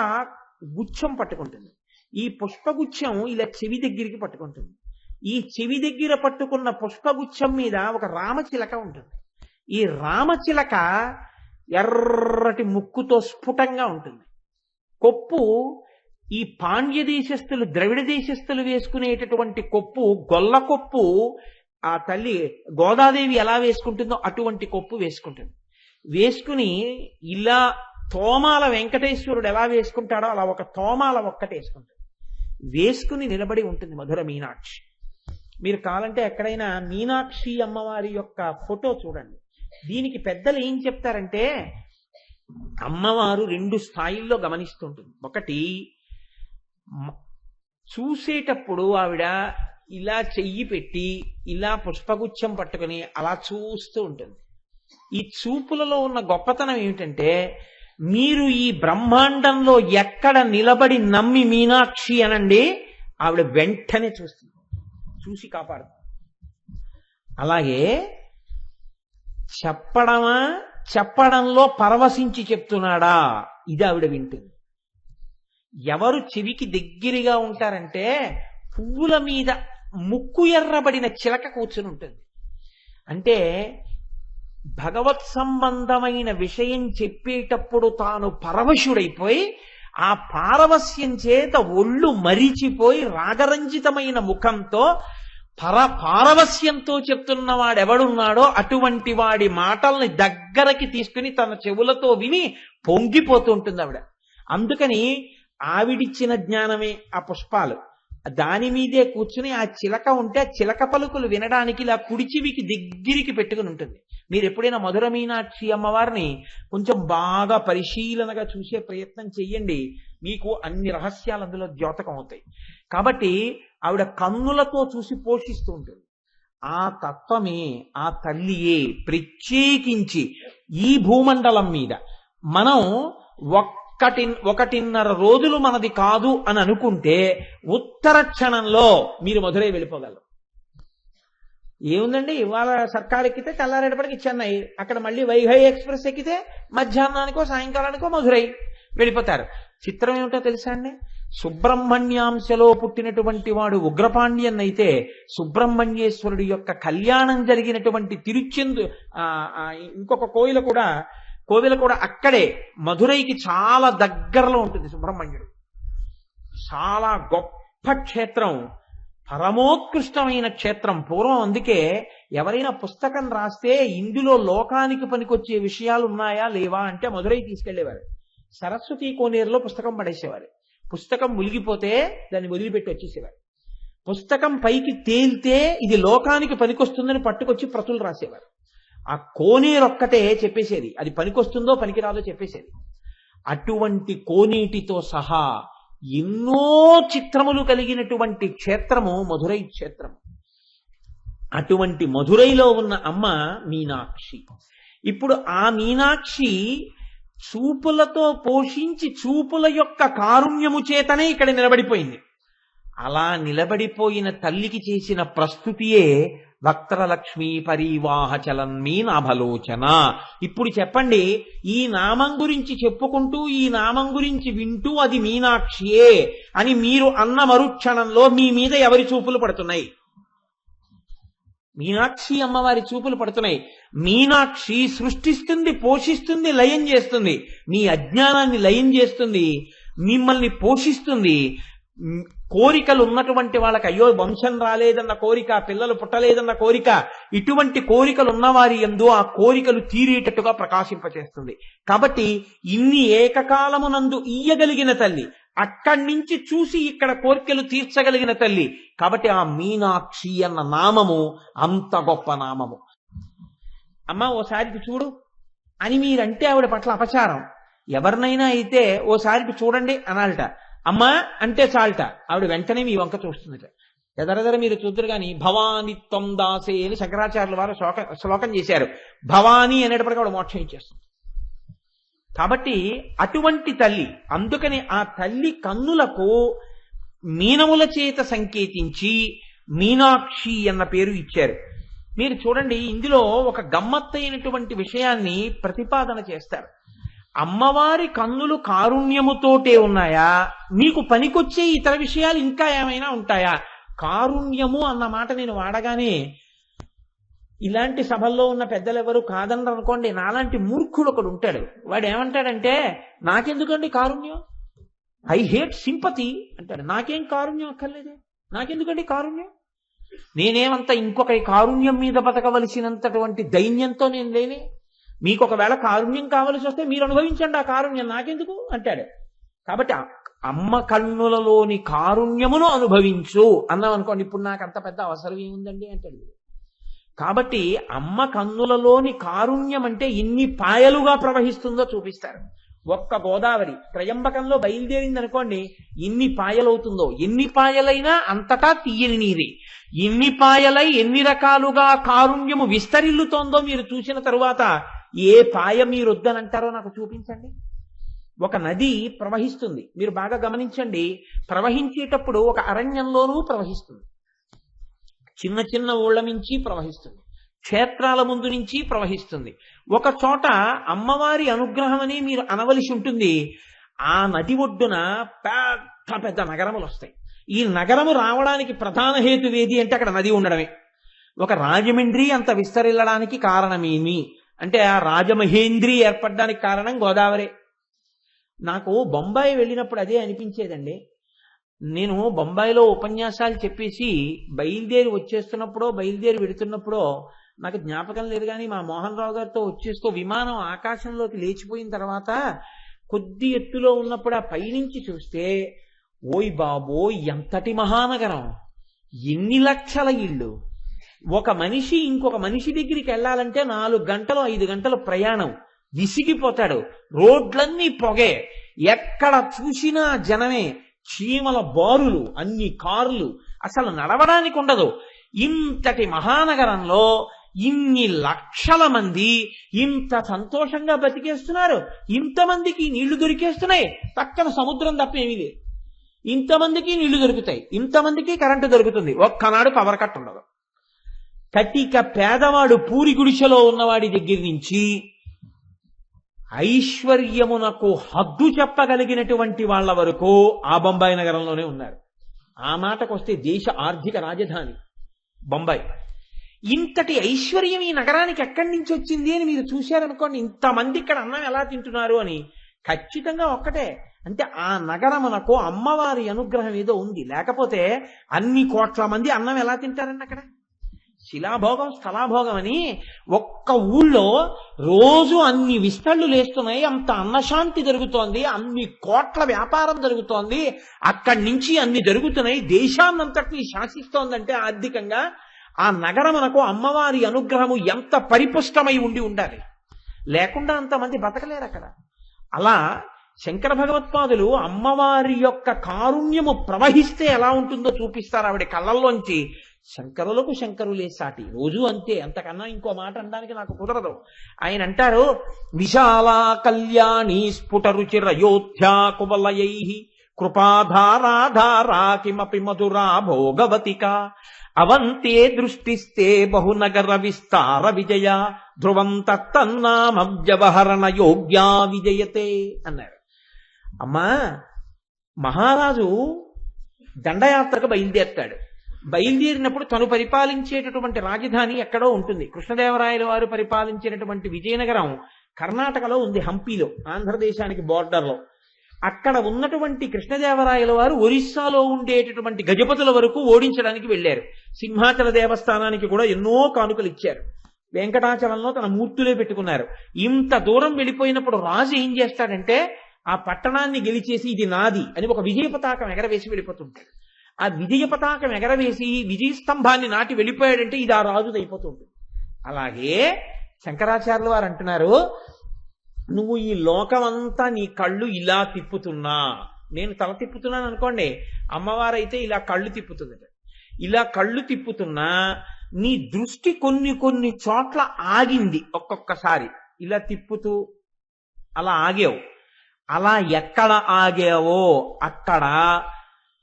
గుచ్చం పట్టుకుంటుంది. ఈ పుష్పగుచ్చం ఇలా చెవి దగ్గరికి పట్టుకుంటుంది. ఈ చెవి దగ్గర పట్టుకున్న పుష్పగుచ్చం మీద ఒక రామచిలక ఉంటుంది. ఈ రామచిలక ఎర్రటి ముక్కుతో స్ఫుటంగా ఉంటుంది. కొప్పు ఈ పాండ్య దేశస్థులు ద్రవిడ దేశస్థులు వేసుకునేటటువంటి కొప్పు, గొల్ల కొప్పు ఆ తల్లి గోదాదేవి ఎలా వేసుకుంటుందో అటువంటి కొప్పు వేసుకుంటుంది. వేసుకుని ఇలా తోమాల వెంకటేశ్వరుడు ఎలా వేసుకుంటాడో అలా ఒక తోమాల ఒక్కటి వేసుకుంటుంది. వేసుకుని నిలబడి ఉంటుంది మధుర మీనాక్షి. మీరు కావాలంటే ఎక్కడైనా మీనాక్షి అమ్మవారి యొక్క ఫోటో చూడండి. దీనికి పెద్దలు ఏం చెప్తారంటే అమ్మవారు 2 స్థాయిల్లో గమనిస్తుంటుంది. ఒకటి, చూసేటప్పుడు ఆవిడ ఇలా చెయ్యి పెట్టి ఇలా పుష్పగుచ్చం పట్టుకుని అలా చూస్తూ ఉంటుంది. ఈ చూపులలో ఉన్న గొప్పతనం ఏమిటంటే మీరు ఈ బ్రహ్మాండంలో ఎక్కడ నిలబడి నమ్మి మీనాక్షి అనండి, ఆవిడ వెంటనే చూస్తుంది, చూసి కాపాడుతుంది. అలాగే చెప్పడంలో పరవశించి చెప్తున్నాడా, ఇది ఆవిడ వింటుంది. ఎవరు చెవికి దగ్గరగా ఉంటారంటే పువ్వుల మీద ముక్కు ఎర్రబడిన చిలక కూర్చుని ఉంటుంది. అంటే భగవత్ సంబంధమైన విషయం చెప్పేటప్పుడు తాను పరవశుడైపోయి ఆ పారవస్యం చేత ఒళ్ళు మరిచిపోయి రాగరంజితమైన ముఖంతో పారవస్యంతో చెప్తున్న వాడెవడున్నాడో అటువంటి వాడి మాటల్ని దగ్గరకి తీసుకుని తన చెవులతో విని పొంగిపోతూ ఉంటుంది ఆవిడ. అందుకని ఆవిడిచ్చిన జ్ఞానమే ఆ పుష్పాలు. దాని మీదే కూర్చుని ఆ చిలక ఉంటే ఆ చిలక పలుకులు వినడానికి ఇలా కుడి చెవికి దగ్గరికి పెట్టుకుని ఉంటుంది. మీరు ఎప్పుడైనా మధుర మీనాక్షి అమ్మవారిని కొంచెం బాగా పరిశీలనగా చూసే ప్రయత్నం చెయ్యండి, మీకు అన్ని రహస్యాలు అందులో ద్యోతకం అవుతాయి. కాబట్టి ఆవిడ కన్నులతో చూసి పోషిస్తూ ఉంటుంది. ఆ తత్వమే, ఆ తల్లియే ప్రత్యేకించి ఈ భూమండలం మీద మనం 1.5 రోజులు మనది కాదు అని అనుకుంటే ఉత్తర క్షణంలో మీరు మధురై వెళ్ళిపోగలరు. ఏముందండి, ఇవాళ సర్కార్ ఎక్కితే తెల్లారేపటికి చెన్నై, అక్కడ మళ్ళీ వైఘై ఎక్స్ప్రెస్ ఎక్కితే మధ్యాహ్నానికో సాయంకాలానికో మధురై వెళ్ళిపోతారు. చిత్రం ఏమిటో తెలుసా అండి, సుబ్రహ్మణ్యాంశలో పుట్టినటువంటి వాడు ఉగ్రపాండ్యన్ అయితే సుబ్రహ్మణ్యేశ్వరుడి యొక్క కళ్యాణం జరిగినటువంటి ఇంకొక కోవిల కూడా అక్కడే మధురైకి చాలా దగ్గరలో ఉంటుంది. సుబ్రహ్మణ్యుడు చాలా గొప్ప క్షేత్రం, పరమోత్కృష్టమైన క్షేత్రం. పూర్వం అందుకే ఎవరైనా పుస్తకం రాస్తే ఇందులో లోకానికి పనికొచ్చే విషయాలు ఉన్నాయా లేవా అంటే మధురై తీసుకెళ్లేవారు. సరస్వతీ కోనేరులో పుస్తకం పడేసేవారు. పుస్తకం మునిగిపోతే దాన్ని వదిలిపెట్టి వచ్చేసేవారు. పుస్తకం పైకి తేలితే ఇది లోకానికి పనికొస్తుందని పట్టుకొచ్చి ప్రతులు రాసేవారు. ఆ కోనేరొక్కటే చెప్పేసేది, అది పనికొస్తుందో పనికిరాదో చెప్పేసేది. అటువంటి కోనేటితో సహా ఎన్నో చిత్రములు కలిగినటువంటి క్షేత్రము మధురై క్షేత్రం. అటువంటి మధురైలో ఉన్న అమ్మ మీనాక్షి. ఇప్పుడు ఆ మీనాక్షి చూపులతో పోషించి చూపుల యొక్క కారుణ్యము చేతనే ఇక్కడ నిలబడిపోయింది. అలా నిలబడిపోయిన తల్లికి చేసిన ప్రస్తుతియే వక్త్రలక్ష్మీ పరివాహ చలన్మీ నాభలోచన. ఇప్పుడు చెప్పండి, ఈ నామం గురించి చెప్పుకుంటూ ఈ నామం గురించి వింటూ అది మీనాక్షియే అని మీరు అన్న మరుక్షణంలో మీ మీద ఎవరి చూపులు పడుతున్నాయి? మీనాక్షి అమ్మవారి చూపులు పడుతున్నాయి. మీనాక్షి సృష్టిస్తుంది, పోషిస్తుంది, లయం చేస్తుంది. మీ అజ్ఞానాన్ని లయం చేస్తుంది, మిమ్మల్ని పోషిస్తుంది. కోరికలు ఉన్నటువంటి వాళ్ళకి అయ్యో వంశం రాలేదన్న కోరిక, పిల్లలు పుట్టలేదన్న కోరిక, ఇటువంటి కోరికలు ఉన్నవారి యందు ఆ కోరికలు తీరేటట్టుగా ప్రకాశింపచేస్తుంది. కాబట్టి ఇన్ని ఏకకాలమునందు ఇయ్యగలిగిన తల్లి, అక్కడి నుంచి చూసి ఇక్కడ కోరికలు తీర్చగలిగిన తల్లి. కాబట్టి ఆ మీనాక్షి అన్న నామము అంత గొప్ప నామము. అమ్మ ఓసారికి చూడు అని మీరంటే ఆవిడ పట్ల అపచారం. ఎవరినైనా అయితే ఓసారికి చూడండి అనాలట. అమ్మ అంటే చాలట, ఆవిడ వెంటనే మీ వంక చూస్తుందట. ఎదరెదర మీరు చూద్దరు కానీ భవానిత్వం దాసే అని శంకరాచార్యుల వారు శ్లోకం చేశారు. భవానీ అనేటప్పటికీ ఆవిడ మోక్షం ఇచ్చేస్తుంది. కాబట్టి అటువంటి తల్లి, అందుకని ఆ తల్లి కన్నులకు మీనముల చేత సంకేతించి మీనాక్షి అన్న పేరు ఇచ్చారు. మీరు చూడండి, ఇందులో ఒక గమ్మత్తైనటువంటి విషయాన్ని ప్రతిపాదన చేస్తారు. అమ్మవారి కన్నులు కారుణ్యముతోటే ఉన్నాయా, మీకు పనికొచ్చే ఇతర విషయాలు ఇంకా ఏమైనా ఉంటాయా? కారుణ్యము అన్న మాట నేను వాడగానే ఇలాంటి సభల్లో ఉన్న పెద్దలు ఎవరు కాదన్నారు అనుకోండి, నాలాంటి మూర్ఖుడు ఒకడు ఉంటాడు. వాడు ఏమంటాడంటే, నాకెందుకండి కారుణ్యం, ఐ హేట్ సింపతి అంటాడు. నాకేం కారుణ్యం అక్కర్లేదే, నాకెందుకండి కారుణ్యం, నేనేమంత ఇంకొక కారుణ్యం మీద బతకవలసినంతటువంటి దైన్యంతో నేను లేనే. మీకు ఒకవేళ కారుణ్యం కావలసి వస్తే మీరు అనుభవించండి ఆ కారుణ్యం, నాకెందుకు అంటాడు. కాబట్టి అమ్మ కన్నులలోని కారుణ్యమును అనుభవించు అన్నాం అనుకోండి, ఇప్పుడు నాకు అంత పెద్ద అవసరం ఏముందండి అంటాడు. కాబట్టి అమ్మ కన్నులలోని కారుణ్యం అంటే ఎన్ని పాయలుగా ప్రవహిస్తుందో చూపిస్తారు. ఒక్క గోదావరి త్రయంబకంలో బయలుదేరింది అనుకోండి, ఎన్ని పాయలవుతుందో. ఎన్ని పాయలైనా అంతటా తీయని నీరే. ఎన్ని పాయలై ఎన్ని రకాలుగా కారుణ్యము విస్తరిల్లుతోందో మీరు చూసిన తరువాత ఏ పాయ మీరు వద్దనంటారో నాకు చూపించండి. ఒక నది ప్రవహిస్తుంది, మీరు బాగా గమనించండి. ప్రవహించేటప్పుడు ఒక అరణ్యంలోనూ ప్రవహిస్తుంది, చిన్న చిన్న ఊళ్ళ నుంచి ప్రవహిస్తుంది, క్షేత్రాల ముందు నుంచి ప్రవహిస్తుంది. ఒక చోట అమ్మవారి అనుగ్రహం అని మీరు అనవలసి ఉంటుంది. ఆ నది ఒడ్డున పెద్ద పెద్ద నగరములు వస్తాయి. ఈ నగరము రావడానికి ప్రధాన హేతు ఏది అంటే అక్కడ నది ఉండడమే. ఒక రాజమండ్రి అంత విస్తరిల్లడానికి కారణమేమి అంటే ఆ రాజమహేంద్రి ఏర్పడడానికి కారణం గోదావరి. నాకు బొంబాయి వెళ్ళినప్పుడు అదే అనిపించేదండి. నేను బొంబాయిలో ఉపన్యాసాలు చెప్పేసి బయలుదేరి వచ్చేస్తున్నప్పుడో బయలుదేరి వెడుతున్నప్పుడో నాకు జ్ఞాపకం లేదు, కానీ మా మోహన్ రావు గారితో వచ్చేస్తూ విమానం ఆకాశంలోకి లేచిపోయిన తర్వాత కొద్ది ఎత్తులో ఉన్నప్పుడు ఆ పైనుంచి చూస్తే, ఓయ్ బాబోయ్ ఎంతటి మహానగరం, ఎన్ని లక్షల ఇళ్ళు. ఒక మనిషి ఇంకొక మనిషి దగ్గరికి వెళ్ళాలంటే 4 గంటలు 5 గంటలు ప్రయాణం, విసిగిపోతాడు. రోడ్లన్నీ పొగే, ఎక్కడ చూసినా జనమే, చీమల బారులు, అన్ని కార్లు, అసలు నడవడానికి ఉండదు. ఇంతటి మహానగరంలో ఇన్ని లక్షల మంది ఇంత సంతోషంగా బతికేస్తున్నారు. ఇంతమందికి నీళ్లు దొరికేస్తున్నాయి, పక్కన సముద్రం తప్ప ఏమీ లేదు. ఇంతమందికి నీళ్లు దొరుకుతాయి, ఇంతమందికి కరెంటు దొరుకుతుంది. ఒక్కనాడు పవర్ కట్ ఉండదు. కటిక పేదవాడు పూరి గుడిసెలో ఉన్నవాడి దగ్గర నుంచి ఐశ్వర్యమునకు హద్దు చెప్పగలిగినటువంటి వాళ్ళ వరకు ఆ బొంబాయి నగరంలోనే ఉన్నారు. ఆ మాటకు వస్తే దేశ ఆర్థిక రాజధాని బొంబాయి. ఇంతటి ఐశ్వర్యం ఈ నగరానికి ఎక్కడి నుంచి వచ్చింది అని మీరు చూశారనుకోండి, ఇంతమంది ఇక్కడ అన్నం ఎలా తింటున్నారు అని. ఖచ్చితంగా ఒక్కటే, అంటే ఆ నగరమునకు అమ్మవారి అనుగ్రహం ఏదో ఉంది. లేకపోతే అన్ని కోట్ల మంది అన్నం ఎలా తింటారండి అక్కడ? శిలాభోగం స్థలాభోగం అని ఒక్క ఊళ్ళో రోజు అన్ని విస్తళ్ళు లేస్తున్నాయి, అంత అన్నశాంతి జరుగుతోంది, అన్ని కోట్ల వ్యాపారం జరుగుతోంది, అక్కడి నుంచి అన్ని జరుగుతున్నాయి, దేశాన్నంతటినీ శాసిస్తోందంటే ఆర్థికంగా ఆ నగరమునకు అమ్మవారి అనుగ్రహము ఎంత పరిపుష్టమై ఉండాలి. లేకుండా అంతమంది బతకలేరు అక్కడ. అలా శంకర భగవత్పాదులు అమ్మవారి యొక్క కారుణ్యము ప్రవహిస్తే ఎలా ఉంటుందో చూపిస్తారు ఆవిడ కళ్ళల్లోంచి. శంకరులకు శంకరులే సాటి, రోజు అంతే, అంతకన్నా ఇంకో మాట అనడానికి నాకు కుదరదు. ఆయన అంటారు, విశాలా కళ్యాణి స్ఫుటరుచిరయోధ్యా కువలయై కృపాధారాధారా కిమపి మధురా భోగవతిక అవంతే దృష్టిస్తే బహునగర విస్తార విజయ ధ్రువం తత్తన్నామ వ్యవహరణ యోగ్యా విజయతే అన్నారు. అమ్మా, మహారాజు దండయాత్రకు బయలుదేరుతాడు. బయలుదేరినప్పుడు తను పరిపాలించేటటువంటి రాజధాని ఎక్కడో ఉంటుంది. కృష్ణదేవరాయల వారు పరిపాలించినటువంటి విజయనగరం కర్ణాటకలో ఉంది, హంపీలో, ఆంధ్రదేశానికి బోర్డర్లో. అక్కడ ఉన్నటువంటి కృష్ణదేవరాయల వారు ఒరిస్సాలో ఉండేటటువంటి గజపతుల వరకు ఓడించడానికి వెళ్ళారు. సింహాచల దేవస్థానానికి కూడా ఎన్నో కానుకలు ఇచ్చారు. వెంకటాచలంలో తన మూర్తులే పెట్టుకున్నారు. ఇంత దూరం వెళ్ళిపోయినప్పుడు రాజు ఏం చేస్తాడంటే ఆ పట్టణాన్ని గెలిచేసి ఇది నాది అని ఒక విజయ పతాకం ఎగరవేసి వెళ్ళిపోతుంటాడు. ఆ విజయ పతాకం ఎగరవేసి విజయ స్తంభాన్ని నాటి వెళ్ళిపోయాడంటే ఇది ఆ రాజుది అయిపోతుంది. అలాగే శంకరాచార్యుల వారు అంటున్నారు, నువ్వు ఈ లోకమంతా నీ కళ్ళు ఇలా తిప్పుతున్నా, నేను తల తిప్పుతున్నాను అనుకోండి, అమ్మవారైతే ఇలా కళ్ళు తిప్పుతుంది. ఇలా కళ్ళు తిప్పుతున్నా నీ దృష్టి కొన్ని చోట్ల ఆగింది. ఒక్కొక్కసారి ఇలా తిప్పుతూ అలా ఆగావు. అలా ఎక్కడ ఆగావో అక్కడ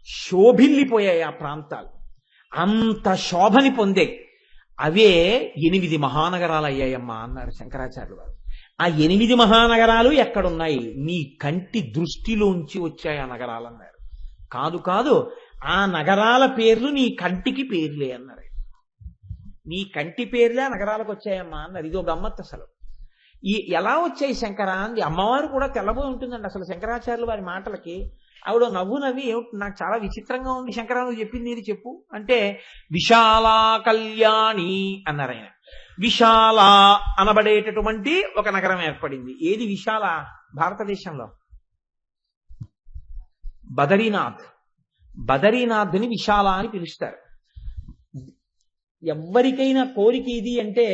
శోభిల్లిపోయాయి ఆ ప్రాంతాలు, అంత శోభని పొందాయి. అవే 8 మహానగరాలు అయ్యాయమ్మా అన్నారు శంకరాచార్యులు వారు. ఆ 8 మహానగరాలు ఎక్కడున్నాయి? నీ కంటి దృష్టిలోంచి వచ్చాయి ఆ నగరాలు అన్నారు. కాదు, ఆ నగరాల పేర్లు నీ కంటికి పేర్లే అన్నారు. నీ కంటి పేర్లే ఆ నగరాలకు వచ్చాయమ్మా అన్నారు. ఇదో గమ్మత్. అసలు ఎలా వచ్చాయి శంకర అంది. అమ్మవారు కూడా తెల్లబోయి ఉంటుందండి అసలు శంకరాచార్యులు వారి మాటలకి. ఆవిడ నవ్వు నవ్వి, నాకు చాలా విచిత్రంగా ఉంది శంకర, నువ్వు చెప్పింది ఇది చెప్పు అంటే, విశాలా కళ్యాణి అన్నారు ఆయన. విశాల అనబడేటటువంటి ఒక నగరం ఏర్పడింది. ఏది విశాల? భారతదేశంలో బదరీనాథ్ని విశాల అని పిలుస్తారు. ఎవరికైనా కోరిక ఇది అంటే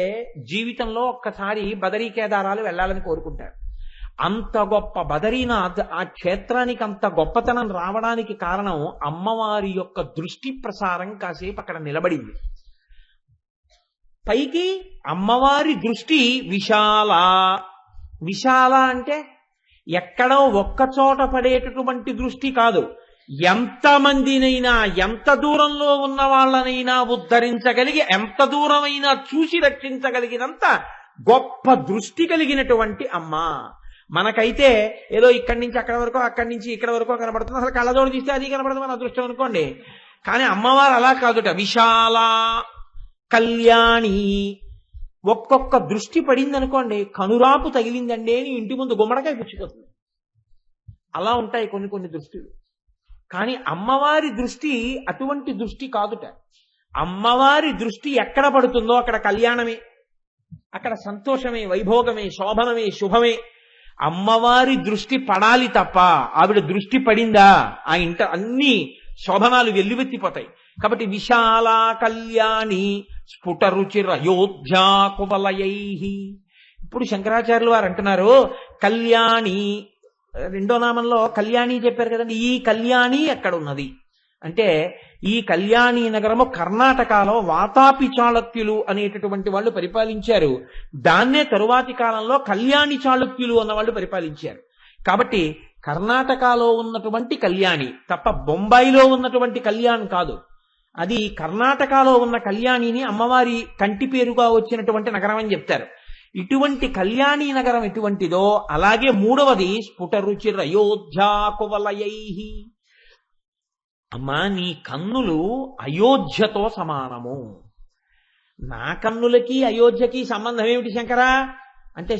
జీవితంలో ఒక్కసారి బదరీ కేదారాలు వెళ్ళాలని కోరుకుంటారు. అంత గొప్ప బదరీనాథ్, ఆ క్షేత్రానికి అంత గొప్పతనం రావడానికి కారణం అమ్మవారి యొక్క దృష్టి ప్రసారం కాసేపు అక్కడ నిలబడింది. పైకి అమ్మవారి దృష్టి విశాల అంటే ఎక్కడో ఒక్కచోట పడేటటువంటి దృష్టి కాదు. ఎంతమందినైనా, ఎంత దూరంలో ఉన్న వాళ్ళనైనా ఉద్ధరించగలిగి, ఎంత దూరమైనా చూసి రక్షించగలిగినంత గొప్ప దృష్టి కలిగినటువంటి అమ్మ. మనకైతే ఏదో ఇక్కడి నుంచి అక్కడి వరకు, అక్కడి నుంచి ఇక్కడ వరకు కనబడుతుంది. అసలు కళ్ళజోడు తీస్తే అది కనబడుతుంది మన అదృష్టం అనుకోండి. కానీ అమ్మవారు అలా కాదుట. విశాల కళ్యాణి. ఒక్కొక్క దృష్టి పడింది అనుకోండి, కనురాపు తగిలిందండి అని ఇంటి ముందు గుమ్మడికాయ పుచ్చిపోతుంది. అలా ఉంటాయి కొన్ని దృష్టిలు. కానీ అమ్మవారి దృష్టి అటువంటి దృష్టి కాదుట. అమ్మవారి దృష్టి ఎక్కడ పడుతుందో అక్కడ కళ్యాణమే, అక్కడ సంతోషమే, వైభోగమే, శోభనమే, శుభమే. అమ్మవారి దృష్టి పడాలి తప్ప ఆవిడ దృష్టి పడిందా ఆ ఇంట అన్ని శోభనాలు వెల్లువెత్తిపోతాయి. కాబట్టి విశాల కళ్యాణి స్ఫుటరుచిరయోధ్యా కువలయై. ఇప్పుడు శంకరాచార్యులు వారు అంటున్నారు, కళ్యాణి రెండో నామంలో కళ్యాణి చెప్పారు కదండి. ఈ కళ్యాణి ఎక్కడ ఉన్నది అంటే, ఈ కళ్యాణి నగరము కర్ణాటకలో వాతాపి చాళుక్యులు అనేటటువంటి వాళ్ళు పరిపాలించారు. దాన్నే తరువాతి కాలంలో కళ్యాణి చాళుక్యులు అన్న వాళ్ళు పరిపాలించారు. కాబట్టి కర్ణాటకలో ఉన్నటువంటి కళ్యాణి తప్ప బొంబాయిలో ఉన్నటువంటి కళ్యాణ్ కాదు. అది కర్ణాటకలో ఉన్న కళ్యాణిని అమ్మవారి కంటి పేరుగా వచ్చినటువంటి నగరం అని చెప్తారు. ఇటువంటి కళ్యాణి నగరం ఎటువంటిదో అలాగే మూడవది స్ఫుటరుచిరయోధ్యా కువలయై. అమ్మా, నీ కన్నులు అయోధ్యతో సమానము. నా కన్నులకి అయోధ్యకి సంబంధం ఏమిటి శంకరా అంటే,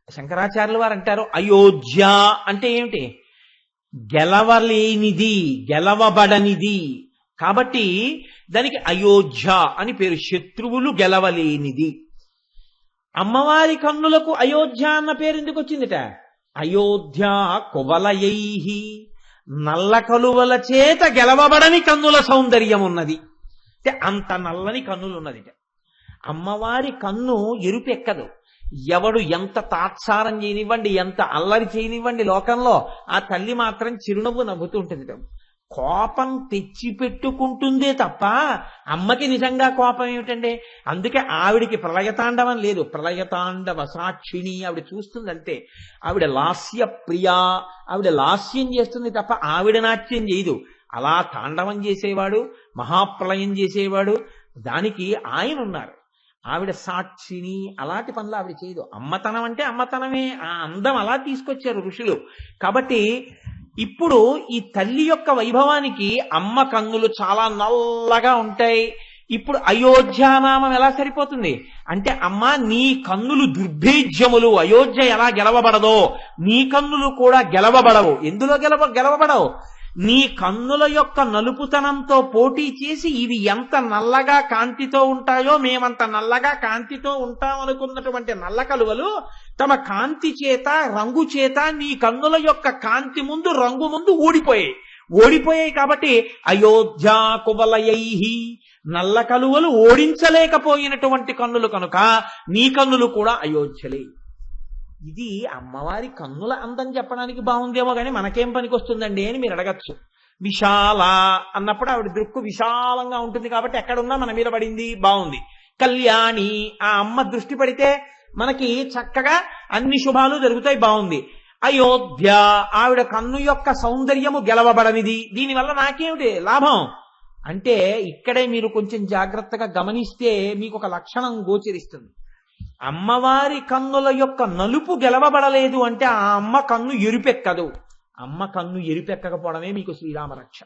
శంకరాచార్యులు వారు అంటారు, అయోధ్య అంటే ఏమిటి? గెలవలేనిది, గెలవబడనిది, కాబట్టి దానికి అయోధ్య అని పేరు, శత్రువులు గెలవలేనిది. అమ్మవారి కన్నులకు అయోధ్య అన్న పేరు ఎందుకు వచ్చిందిట? అయోధ్య కువలయైహి, నల్ల కలువల చేత గెలవబడని కన్నుల సౌందర్యం ఉన్నది. అంటే అంత నల్లని కన్నులు ఉన్నదిట. అమ్మవారి కన్ను ఎరుపెక్కదు. ఎవడు ఎంత తాత్సారం చేయనివ్వండి, ఎంత అల్లరి చేయనివ్వండి లోకంలో, ఆ తల్లి మాత్రం చిరునవ్వు నవ్వుతూ ఉంటుంది. కోపం తెచ్చి పెట్టుకుంటుందే తప్ప అమ్మకి నిజంగా కోపం ఏమిటండి? అందుకే ఆవిడికి ప్రళయతాండవం లేదు. ప్రళయతాండవ సాక్షిణి, ఆవిడ చూస్తుంది అంతే. ఆవిడ లాస్య ప్రియా, ఆవిడ లాస్యం చేస్తుంది తప్ప ఆవిడ నాట్యం చేయదు. అలా తాండవం చేసేవాడు, మహాప్రళయం చేసేవాడు, దానికి ఆయన ఉన్నారు. ఆవిడ సాక్షిని, అలాంటి పనులు ఆవిడ చేయదు. అమ్మతనం అంటే అమ్మతనమే, ఆ అందం అలా తీసుకొచ్చారు ఋషులు. కాబట్టి ఇప్పుడు ఈ తల్లి యొక్క వైభవానికి అమ్మ కన్నులు చాలా నల్లగా ఉంటాయి. ఇప్పుడు అయోధ్యానామం ఎలా సరిపోతుంది అంటే, అమ్మ నీ కన్నులు దుర్భేద్యములు, అయోధ్య ఎలా గెలవబడదో నీ కన్నులు కూడా గెలవబడవు. ఎందులో గెలవబడవు? నీ కన్నుల యొక్క నలుపుతనంతో పోటీ చేసి ఇవి ఎంత నల్లగా కాంతితో ఉంటాయో మేమంత నల్లగా కాంతితో ఉంటామనుకున్నటువంటి నల్ల కలువలు తమ కాంతి చేత, రంగు చేత నీ కన్నుల యొక్క కాంతి ముందు, రంగు ముందు ఓడిపోయాయి. కాబట్టి అయోధ్య కువలయైహి, నల్ల కలువలు ఓడించలేకపోయినటువంటి కన్నులు కనుక నీ కన్నులు కూడా అయోధ్యలే. ఇది అమ్మవారి కన్నుల అందం చెప్పడానికి బాగుందేమో కానీ మనకేం పనికొస్తుందండి అని మీరు అడగచ్చు. విశాల అన్నప్పుడు ఆవిడ దృక్కు విశాలంగా ఉంటుంది కాబట్టి ఎక్కడున్నా మన మీద పడింది, బాగుంది. కళ్యాణి, ఆ అమ్మ దృష్టి పడితే మనకి చక్కగా అన్ని శుభాలు జరుగుతాయి, బాగుంది. అయోధ్య, ఆవిడ కన్ను యొక్క సౌందర్యము గెలవబడనిది. దీనివల్ల నాకేమిటి లాభం అంటే, ఇక్కడే మీరు కొంచెం జాగ్రత్తగా గమనిస్తే మీకు ఒక లక్షణం గోచరిస్తుంది. అమ్మవారి కన్నుల యొక్క నలుపు గెలవబడలేదు అంటే ఆ అమ్మ కన్ను ఎరుపెక్కదు. అమ్మ కన్ను ఎరుపెక్కకపోవడమే మీకు శ్రీరామ రక్ష.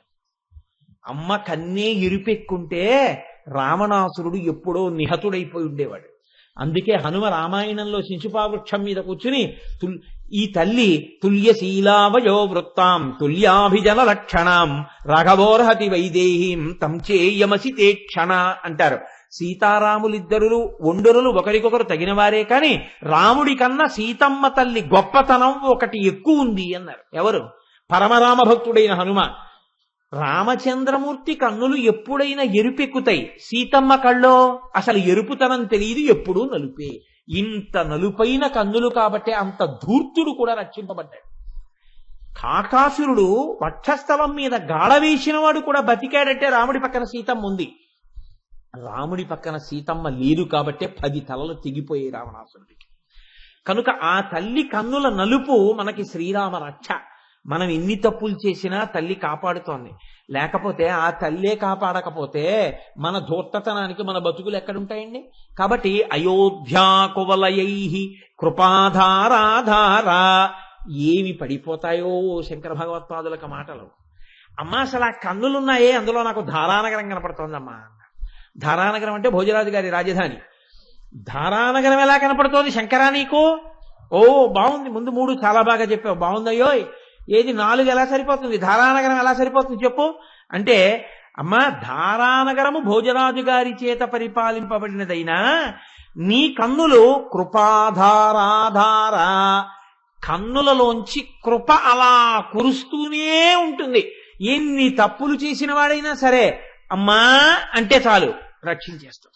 అమ్మ కన్నే ఎరుపెక్కుంటే రావణాసురుడు ఎప్పుడో నిహతుడైపోయి ఉండేవాడు. అందుకే హనుమ రామాయణంలో శిశుపావృక్షం మీద కూర్చుని ఈ తల్లి తుల్యశీలావయో వృత్తాం తుల్యాభిజన లక్షణాం రాఘవోర్హతి వైదేహీం తం చేయమసి తే క్షణ అంటారు. సీతారాములిద్దరు ఒండరులు ఒకరికొకరు తగిన వారే కాని రాముడి కన్నా సీతమ్మ తల్లి గొప్పతనం ఒకటి ఎక్కువ ఉంది అన్నారు. ఎవరు? పరమరామ భక్తుడైన హనుమ. రామచంద్రమూర్తి కన్నులు ఎప్పుడైనా ఎరుపెక్కుతాయి, సీతమ్మ కళ్ళో అసలు ఎరుపుతనం తెలియదు, ఎప్పుడూ నలుపే. ఇంత నలుపైన కన్నులు కాబట్టే అంత ధూర్తుడు కూడా రక్షింపబడ్డాడు. కాకాసురుడు వక్షస్థలం మీద గాఢ వేసిన వాడు కూడా బతికాడంటే రాముడి పక్కన సీతమ్మ ఉంది. రాముడి పక్కన సీతమ్మ లేదు కాబట్టే 10 తలలు తెగిపోయాయి రావణాసురుడికి. కనుక ఆ తల్లి కన్నుల నలుపు మనకి శ్రీరామ రక్ష. మనం ఎన్ని తప్పులు చేసినా తల్లి కాపాడుతోంది. లేకపోతే ఆ తల్లే కాపాడకపోతే మన ధూర్తతనానికి మన బతుకులు ఎక్కడుంటాయండి? కాబట్టి అయోధ్యా కువలయైహి కృపాధారాధారా, ఏమి పడిపోతాయో శంకర భగవత్పాదులకు మాటలు. అమ్మా అసలు ఆ కన్నులున్నాయే, అందులో నాకు ధారానగరం కనపడుతోందమ్మా. ధారానగరం అంటే భోజరాజు గారి రాజధాని. ధారానగరం ఎలా కనపడుతోంది శంకరా నీకు? ఓ బాగుంది, ముందు 3 చాలా బాగా చెప్పావు, బాగుందయ్యో. ఏది 4 ఎలా సరిపోతుంది? ధారానగరం ఎలా సరిపోతుంది చెప్పు అంటే, అమ్మా ధారానగరము భోజరాజు గారి చేత పరిపాలింపబడినదైనా నీ కన్నులు కృపాధారాధార, కన్నులలోంచి కృప అలా కురుస్తూనే ఉంటుంది. ఎన్ని తప్పులు చేసిన వాడైనా సరే అమ్మా అంటే చాలు రక్షించేస్తాం.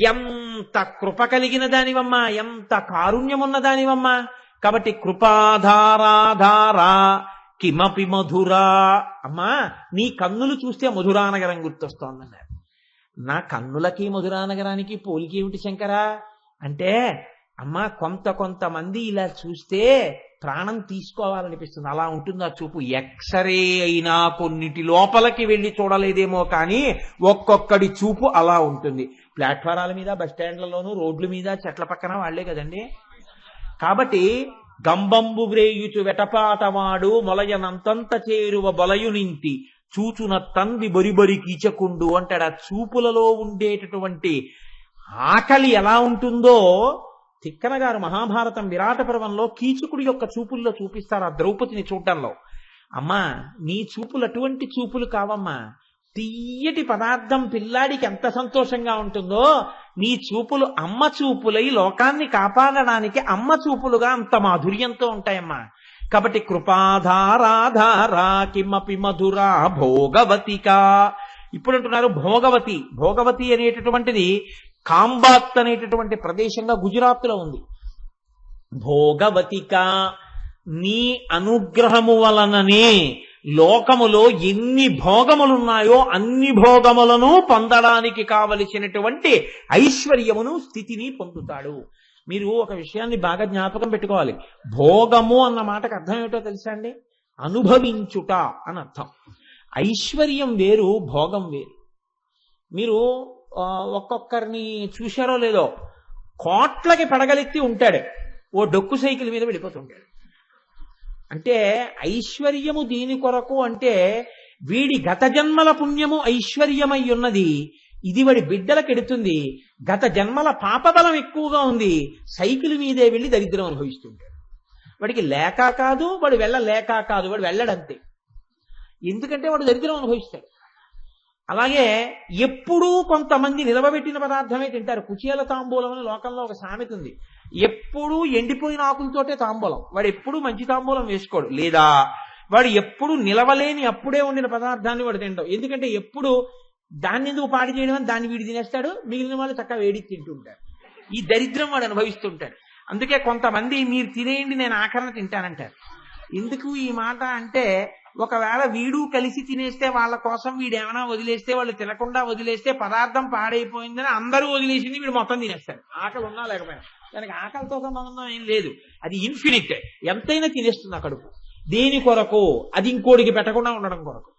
ఎంత కృప కలిగిన దానివమ్మా, ఎంత కారుణ్యమున్న దానివమ్మా. కాబట్టి కృపాధారాధారా కిమపి మధురా. అమ్మా నీ కన్నులు చూస్తే మధురానగరం గుర్తొస్తోందన్నారు. నా కన్నులకి మధురానగరానికి పోలికేమిటి శంకరా అంటే, అమ్మా కొంతమంది ఇలా చూస్తే ప్రాణం తీసుకోవాలనిపిస్తుంది. అలా ఉంటుంది ఆ చూపు. ఎక్సరే అయినా కొన్నిటి లోపలికి వెళ్ళి చూడలేదేమో కానీ ఒక్కొక్కడి చూపు అలా ఉంటుంది. ప్లాట్ఫారాల మీద, బస్ స్టాండ్లలోనూ, రోడ్ల మీద, చెట్ల పక్కన వాళ్లే కదండి. కాబట్టి గంబంబు వ్రేయుచు వెటపాటవాడు మొలయనంతంత చేరువ బొలయునింటి చూచున తంది బొరిబొరి కీచకుండు అంటాడు. ఆ చూపులలో ఉండేటటువంటి ఆకలి ఎలా ఉంటుందో తిక్కన గారు మహాభారతం విరాట పర్వంలో కీచకుడి యొక్క చూపుల్లో చూపిస్తారు ఆ ద్రౌపదిని చూడటంలో. అమ్మా నీ చూపులు అటువంటి చూపులు కావమ్మా, తీయటి పదార్థం పిల్లాడికి ఎంత సంతోషంగా ఉంటుందో, నీ చూపులు అమ్మ చూపులై లోకాన్ని కాపాడడానికి అమ్మ చూపులుగా అంత మాధుర్యంతో ఉంటాయమ్మా. కాబట్టి కృపాధారాధారా కిమపి మధురా భోగవతికా. ఇప్పుడు అంటున్నారు భోగవతి. భోగవతి అనేటటువంటిది కాంబాత్ అనేటటువంటి ప్రదేశంగా గుజరాత్ లో ఉంది. భోగవతిక, నీ అనుగ్రహము వలననే లోకములో ఎన్ని భోగములున్నాయో అన్ని భోగములను పొందడానికి కావలసినటువంటి ఐశ్వర్యమును స్థితిని పొందుతాడు. మీరు ఒక విషయాన్ని బాగా జ్ఞాపకం పెట్టుకోవాలి. భోగము అన్న మాటకు అర్థం ఏమిటో తెలుసా అండి? అనుభవించుట అని అర్థం. ఐశ్వర్యం వేరు, భోగం వేరు. మీరు ఒక్కొక్కరిని చూశారో లేదో, కోట్లకి పడగలెత్తి ఉంటాడు, ఓ డొక్కు సైకిల్ మీద వెళ్ళిపోతుంటాడు. అంటే ఐశ్వర్యము దీని కొరకు అంటే వీడి గత జన్మల పుణ్యము ఐశ్వర్యమై ఉన్నది, ఇది వాడి బిడ్డలకు ఎడుతుంది. గత జన్మల పాపబలం ఎక్కువగా ఉంది, సైకిల్ మీదే వెళ్ళి దరిద్రం అనుభవిస్తుంటాడు. వాడికి లేక కాదు, వాడు వెళ్ళలేక కాదు, వాడు వెళ్ళడంతే. ఎందుకంటే వాడు దరిద్రం అనుభవిస్తాడు. అలాగే ఎప్పుడూ కొంతమంది నిలవబెట్టిన పదార్థమే తింటారు. కుచేల తాంబూలం అని లోకంలో ఒక సామెత ఉంది. ఎప్పుడూ ఎండిపోయిన ఆకులతోటే తాంబూలం, వాడు ఎప్పుడూ మంచి తాంబూలం వేసుకోడు. లేదా వాడు ఎప్పుడు నిలవలేని అప్పుడే ఉండిన పదార్థాన్ని వాడు తింటాడు. ఎందుకంటే ఎప్పుడు దాన్ని ఎందుకు పాడి చేయడం అని దాన్ని వీడి తినేస్తాడు, మిగిలిన వాళ్ళు చక్కగా వేడి తింటుంటారు. ఈ దరిద్రం వాడు అనుభవిస్తుంటాడు. అందుకే కొంతమంది మీరు తినేయండి నేను ఆఖరణ తింటానంటారు. ఎందుకు ఈ మాట అంటే, ఒకవేళ వీడు కలిసి తినేస్తే వాళ్ళ కోసం వీడేమైనా వదిలేస్తే, వాళ్ళు తినకుండా వదిలేస్తే పదార్థం పాడైపోయిందని అందరూ వదిలేసింది వీడు మొత్తం తినేస్తారు. ఆకలి ఉన్నా లేకపోయినా. దానికి ఆకలితో సంబంధం ఏం లేదు, అది ఇన్ఫినిట్. ఎంతైనా తినేస్తుంది ఆ కడుపు. దేని కొరకు? అది ఇంకోడికి పెట్టకుండా ఉండడం కొరకు.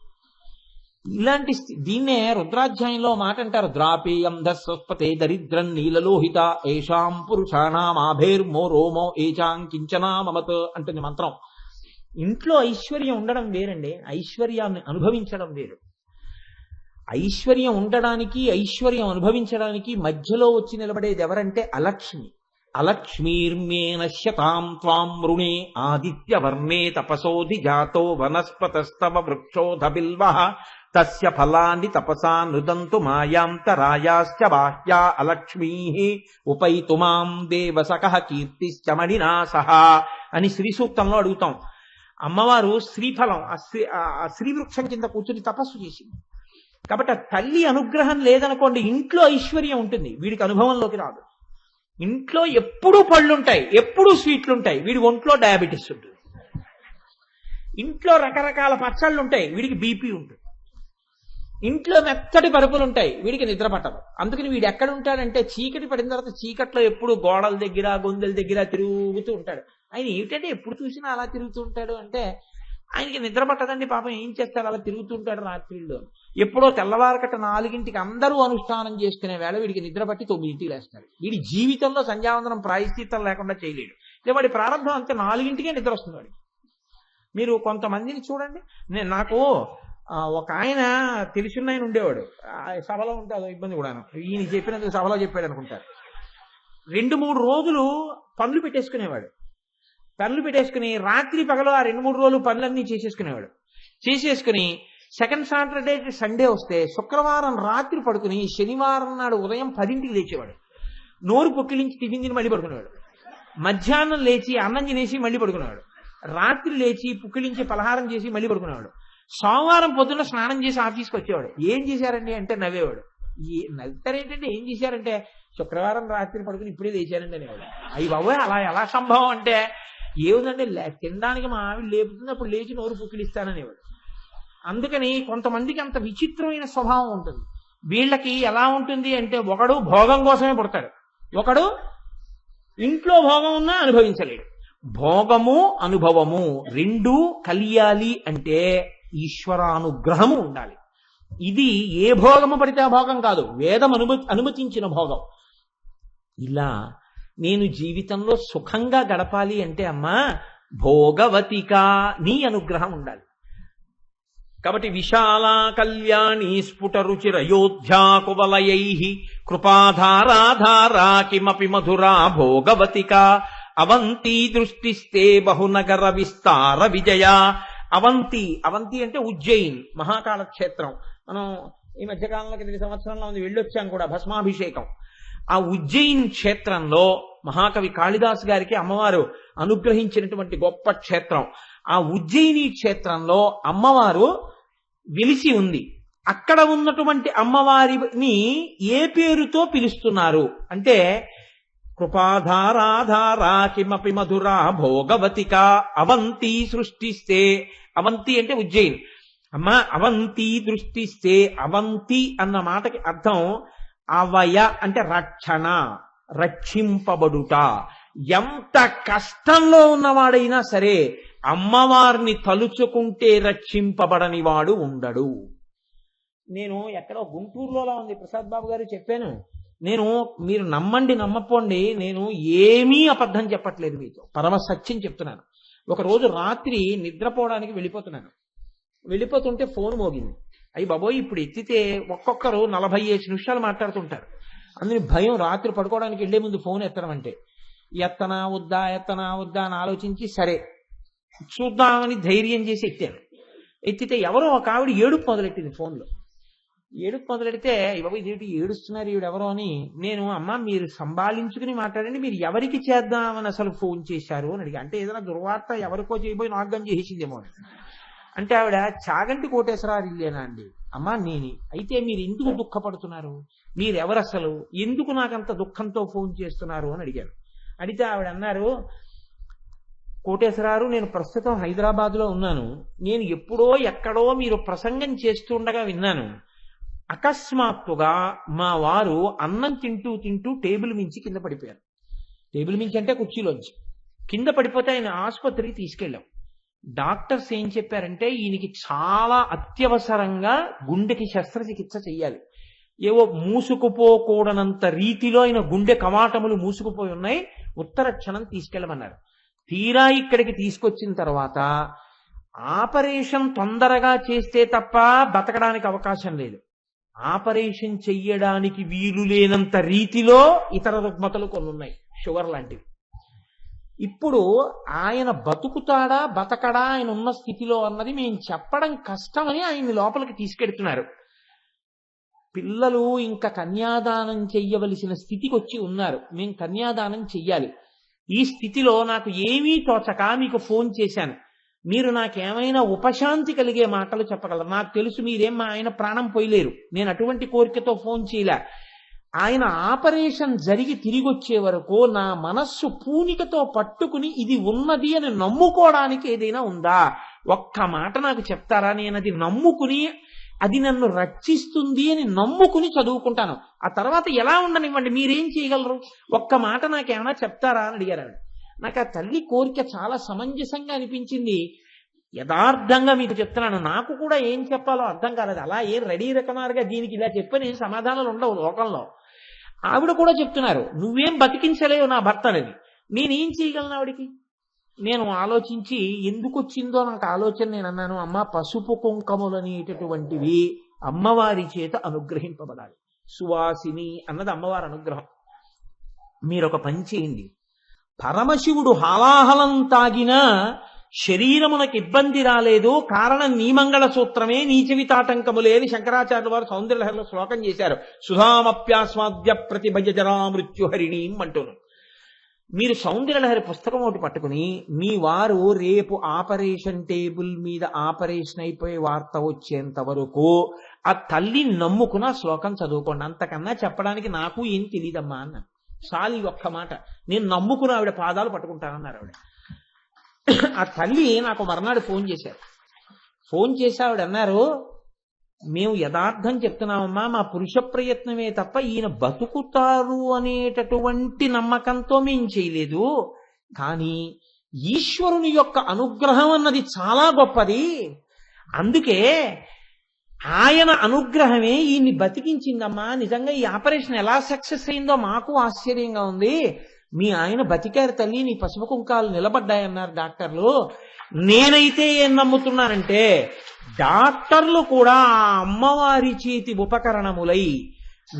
ఇలాంటి దీన్నే రుద్రాధ్యాయంలో మాట అంటారు, ద్రాపేయం ధస్వస్పతే దరిద్రం నీలలోహిత ఏషాం పురుషాణాం ఆభేర్మో రోమో ఏచాం కించనా మమత్ అంటుంది మంత్రం. ఇంట్లో ఐశ్వర్యం ఉండడం వేరండి, ఐశ్వర్యాన్ని అనుభవించడం వేరు. ఐశ్వర్యం ఉండడానికి, ఐశ్వర్యం అనుభవించడానికి మధ్యలో వచ్చి నిలబడేది ఎవరంటే అలక్ష్మి. అలక్ష్మీర్మే నశ్యతాం త్వాం రుణే ఆదిత్యవర్ణే తపసోధి జాతో వనస్పతస్తవ వృక్షోధ బిల్వః తస్య ఫలాని తపసా నృదంతు మాయాంతరాయాశ్చ బాహ్యా అలక్ష్మీః ఉపైతుమాం దేవసకః కీర్తిశ్చ మణినాసః అని శ్రీ సూక్తంలో అడుగుతాం. అమ్మవారు శ్రీఫలం ఆ శ్రీవృక్షం కింద కూర్చుని తపస్సు చేసింది. కాబట్టి ఆ తల్లి అనుగ్రహం లేదనుకోండి, ఇంట్లో ఐశ్వర్యం ఉంటుంది, వీడికి అనుభవంలోకి రాదు. ఇంట్లో ఎప్పుడూ పళ్ళుంటాయి, ఎప్పుడూ స్వీట్లుంటాయి, వీడి ఒంట్లో డయాబెటీస్ ఉంటుంది. ఇంట్లో రకరకాల పచ్చళ్ళు ఉంటాయి, వీడికి బీపీ ఉంటుంది. ఇంట్లో మెత్తటి పరుపులు ఉంటాయి, వీడికి నిద్ర పట్టదు. అందుకని వీడు ఎక్కడ ఉంటాడంటే, చీకటి పడిన తర్వాత చీకట్లో ఎప్పుడు గోడల దగ్గర గొంతుల దగ్గర తిరుగుతూ ఉంటాడు. ఆయన ఏమిటంటే ఎప్పుడు చూసినా అలా తిరుగుతూ ఉంటాడు అంటే, ఆయనకి నిద్ర పట్టదండి పాపం, ఏం చేస్తాడు, అలా తిరుగుతుంటాడు రాత్రిళ్ళు. ఎప్పుడో తెల్లవారకట్ట 4ంటికి అందరూ అనుష్ఠానం చేసుకునే వేళ వీడికి నిద్ర పట్టి 9ంటికి లేస్తాడు. వీడి జీవితంలో సంధ్యావందనం ప్రాయశ్చిత్తం లేకుండా చేయలేడు. వాడి ప్రారంభం అంతే, 4ంటికే నిద్ర వస్తుంది వాడికి. మీరు కొంతమందిని చూడండి. నాకు ఒక ఆయన తెలిసిన ఆయన ఉండేవాడు, సభలో ఉంటే అదో ఇబ్బంది కూడాను, ఈయన చెప్పినందుకు సభలో చెప్పాడు అనుకుంటారు. 2-3 రోజులు పనులు పెట్టేసుకునేవాడు. పనులు పెట్టేసుకుని రాత్రి పగలు ఆ 2-3 రోజులు పనులన్నీ చేసేసుకునేవాడు. చేసేసుకుని సెకండ్ సాటర్డే సండే వస్తే శుక్రవారం రాత్రి పడుకుని శనివారం నాడు ఉదయం 10ంటికి లేచేవాడు. నోరు పొక్కిలించి టిఫిన్ తిని మళ్ళీ పడుకునేవాడు. మధ్యాహ్నం లేచి అన్నం తినేసి మళ్ళీ పడుకునేవాడు. రాత్రి లేచి పుక్కిలించి పలహారం చేసి మళ్ళీ పడుకునేవాడు. సోమవారం పొద్దున్న స్నానం చేసి ఆఫీస్కి వచ్చేవాడు. ఏం చేశారండి అంటే నవ్వేవాడు. నవ్వుతారేంటంటే ఏం చేశారంటే, శుక్రవారం రాత్రి పడుకుని ఇప్పుడే లేచారండి అనేవాడు. అయ్యి బాబోయ్, అలా ఎలా సంభవం అంటే, ఏముందంటే తినడానికి మా ఆవిడ లేపుతుంది, అప్పుడు లేచి నోరు పుక్కిలిస్తాననేవాడు. అందుకని కొంతమందికి అంత విచిత్రమైన స్వభావం ఉంటుంది. వీళ్ళకి ఎలా ఉంటుంది అంటే, ఒకడు భోగం కోసమే పుడతాడు, ఒకడు ఇంట్లో భోగం ఉన్నా అనుభవించలేడు. భోగము అనుభవము రెండూ కలియాలి అంటే ఈశ్వరానుగ్రహము ఉండాలి. ఇది ఏ భోగము పడితే ఆ భోగం కాదు, వేదం అనుమతించిన భోగం. ఇలా నేను జీవితంలో సుఖంగా గడపాలి అంటే అమ్మా భోగవతిక నీ అనుగ్రహం ఉండాలి. కాబట్టి విశాలా కళ్యాణి స్ఫుట రుచిరయోధ్యా కువలయై కృపాధారాధారా కిమపి మధురా భోగవతిక అవంతి దృష్టిస్తే బహునగర విస్తార విజయ. అవంతి, అవంతి అంటే ఉజ్జయిన్ మహాకాళ క్షేత్రం. మనం ఈ మధ్యకాలంలో కింద సంవత్సరంలో ఉంది వెళ్ళొచ్చాం కూడా భస్మాభిషేకం. ఆ ఉజ్జయిన్ క్షేత్రంలో మహాకవి కాళిదాస్ గారికి అమ్మవారు అనుగ్రహించినటువంటి గొప్ప క్షేత్రం. ఆ ఉజ్జయిని క్షేత్రంలో అమ్మవారు వెలిసి ఉంది. అక్కడ ఉన్నటువంటి అమ్మవారిని ఏ పేరుతో పిలుస్తున్నారు అంటే కృపాధారాధారా కిమపి మధురా భోగవతిక అవంతి సృష్టిస్తే. అవంతి అంటే ఉజ్జయిన్. అమ్మ అవంతి దృష్టిస్తే. అవంతి అన్న మాటకి అర్థం అవయ అంటే రక్షణ, రక్షింపబడుట. ఎంత కష్టంలో ఉన్నవాడైనా సరే అమ్మవారిని తలుచుకుంటే రక్షింపబడని వాడు ఉండడు. నేను ఎక్కడో గుంటూరులో ఉంది ప్రసాద్ బాబు గారు చెప్పాను. మీరు నమ్మండి నమ్మపోండి, నేను ఏమీ అబద్ధం చెప్పట్లేదు, మీతో పరమ సత్యం చెప్తున్నాను. ఒకరోజు రాత్రి నిద్రపోవడానికి వెళ్ళిపోతుంటే ఫోన్ మోగింది. అయ్యి బాబోయ్, ఇప్పుడు ఎత్తితే ఒక్కొక్కరు 45 నిమిషాలు మాట్లాడుతుంటారు. అందుని భయం రాత్రి పడుకోవడానికి వెళ్లే ముందు ఫోన్ ఎత్తడం అంటే. ఎత్తనా వద్దా అని ఆలోచించి సరే చూద్దామని ధైర్యం చేసి ఎత్తితే ఎవరో ఒక ఆవిడ ఏడుపు మొదలెట్టింది ఫోన్లో. ఏడుపు మొదలెడితే బాబు ఇదేంటి ఏడుస్తున్నారు ఈవిడెవరో అని. నేను అమ్మ మీరు సంభాళించుకుని మాట్లాడండి, మీరు ఎవరికి చేద్దామని అసలు ఫోన్ చేశారు అని అడిగా. అంటే ఏదైనా దుర్వార్త ఎవరికో చేయబోయి నాగం చేసేసిందేమో అంటే ఆవిడ చాగంటి కోటేశ్వరరావు ఇల్లేనా అండి. అమ్మా నేని. అయితే మీరు ఎందుకు దుఃఖపడుతున్నారు, మీరెవరు అసలు, ఎందుకు నాకంత దుఃఖంతో ఫోన్ చేస్తున్నారు అని అడిగారు. అడిగితే ఆవిడ అన్నారు, కోటేశ్వరరావు నేను ప్రస్తుతం హైదరాబాద్లో ఉన్నాను, నేను ఎప్పుడో ఎక్కడో మీరు ప్రసంగం చేస్తుండగా విన్నాను. అకస్మాత్తుగా మా వారు అన్నం తింటూ టేబుల్ మించి కింద పడిపోయారు. టేబుల్ మించి అంటే కుర్చీలోంచి కింద పడిపోతే ఆయన ఆసుపత్రికి తీసుకెళ్ళాం. డాక్టర్స్ ఏం చెప్పారంటే ఈయనకి చాలా అత్యవసరంగా గుండెకి శస్త్రచికిత్స చెయ్యాలి. ఏవో మూసుకుపోకూడనంత రీతిలో ఆయన గుండె కవాటములు మూసుకుపోయి ఉన్నాయి, ఉత్తర క్షణం తీసుకెళ్ళమన్నారు. తీరా ఇక్కడికి తీసుకొచ్చిన తర్వాత ఆపరేషన్ తొందరగా చేస్తే తప్ప బతకడానికి అవకాశం లేదు. ఆపరేషన్ చెయ్యడానికి వీలు లేనంత రీతిలో ఇతర రుగ్మతలు కొన్ని ఉన్నాయి, షుగర్ లాంటివి. ఇప్పుడు ఆయన బతుకుతాడా బతకడా ఆయన ఉన్న స్థితిలో అన్నది మేము చెప్పడం కష్టమని ఆయన్ని లోపలికి తీసుకెడుతున్నారు. పిల్లలు ఇంకా కన్యాదానం చెయ్యవలసిన స్థితికి వచ్చి ఉన్నారు, మేము కన్యాదానం చెయ్యాలి. ఈ స్థితిలో నాకు ఏమీ తోచక మీకు ఫోన్ చేశాను. మీరు నాకేమైనా ఉపశాంతి కలిగే మాటలు చెప్పగలరు. నాకు తెలుసు మీరేం మా ఆయన ప్రాణం పోయలేరు, నేను అటువంటి కోరికతో ఫోన్ చేయలే. ఆయన ఆపరేషన్ జరిగి తిరిగి వచ్చే వరకు నా మనస్సు పూనికతో పట్టుకుని ఇది ఉన్నది అని నమ్ముకోవడానికి ఏదైనా ఉందా, ఒక్క మాట నాకు చెప్తారా? నేను అది నమ్ముకుని అది నన్ను రక్షిస్తుంది అని నమ్ముకుని చదువుకుంటాను. ఆ తర్వాత ఎలా ఉండనివ్వండి, మీరేం చేయగలరు, ఒక్క మాట నాకేమైనా చెప్తారా అని అడిగారు. నాకు ఆ తల్లి కోరిక చాలా సమంజసంగా అనిపించింది. యథార్థంగా మీకు చెప్తున్నాను, నాకు కూడా ఏం చెప్పాలో అర్థం కాలేదు. అలా ఏం రెడీ రకమారుగా దీనికి ఇలా చెప్పని సమాధానాలు ఉండవు లోకంలో. ఆవిడ కూడా చెప్తున్నారు, నువ్వేం బతికించలేవు నా భర్తనని, నేనేం చేయగలను ఆవిడికి. నేను ఆలోచించి ఎందుకు వచ్చిందో నాకు ఆలోచన, నేను అన్నాను, అమ్మ పసుపు కుంకములు అనేటటువంటివి అమ్మవారి చేత అనుగ్రహింపబడాలి. సువాసిని అన్నది అమ్మవారి అనుగ్రహం. మీరు ఒక పని చేయండి, పరమశివుడు హాలాహలం తాగినా శరీరమునకు ఇబ్బంది రాలేదు, కారణం నీ మంగళ సూత్రమే, నీచవితాటంకములే అని శంకరాచార్యుల వారు సౌందర్యలహరిలో శ్లోకం చేశారు. సుధామప్యాస్వాద్య ప్రతిభజ జరా మృత్యుహరిణీం అంటూను. మీరు సౌందర్యలహరి పుస్తకం ఒకటి పట్టుకుని మీ వారు రేపు ఆపరేషన్ టేబుల్ మీద ఆపరేషన్ అయిపోయే వార్త వచ్చేంత వరకు ఆ తల్లి నమ్ముకున్న శ్లోకం చదువుకోండి. అంతకన్నా చెప్పడానికి నాకు ఏం తెలియదమ్మా అన్న. చాలు ఈ ఒక్క మాట, నేను నమ్ముకున్న ఆవిడ పాదాలు పట్టుకుంటానన్నారు ఆవిడ. ఆ తల్లి నాకు మర్నాడు ఫోన్ చేశారు. ఫోన్ చేసి ఆవిడ అన్నారు, మేము యథార్థం చెప్తున్నామమ్మా, మా పురుష ప్రయత్నమే తప్ప ఈయన బతుకుతారు అనేటటువంటి నమ్మకంతో మేం చేయలేదు, కానీ ఈశ్వరుని యొక్క అనుగ్రహం అన్నది చాలా గొప్పది, అందుకే ఆయన అనుగ్రహమే ఈయన్ని బతికించిందమ్మా. నిజంగా ఈ ఆపరేషన్ ఎలా సక్సెస్ అయిందో మాకు ఆశ్చర్యంగా ఉంది. మీ ఆయన బతికారు తల్లి, నీ పసుపు కుంకాలు నిలబడ్డాయన్నారు డాక్టర్లు. నేనైతే ఏం నమ్ముతున్నానంటే డాక్టర్లు కూడా ఆ అమ్మవారి చేతి ఉపకరణములై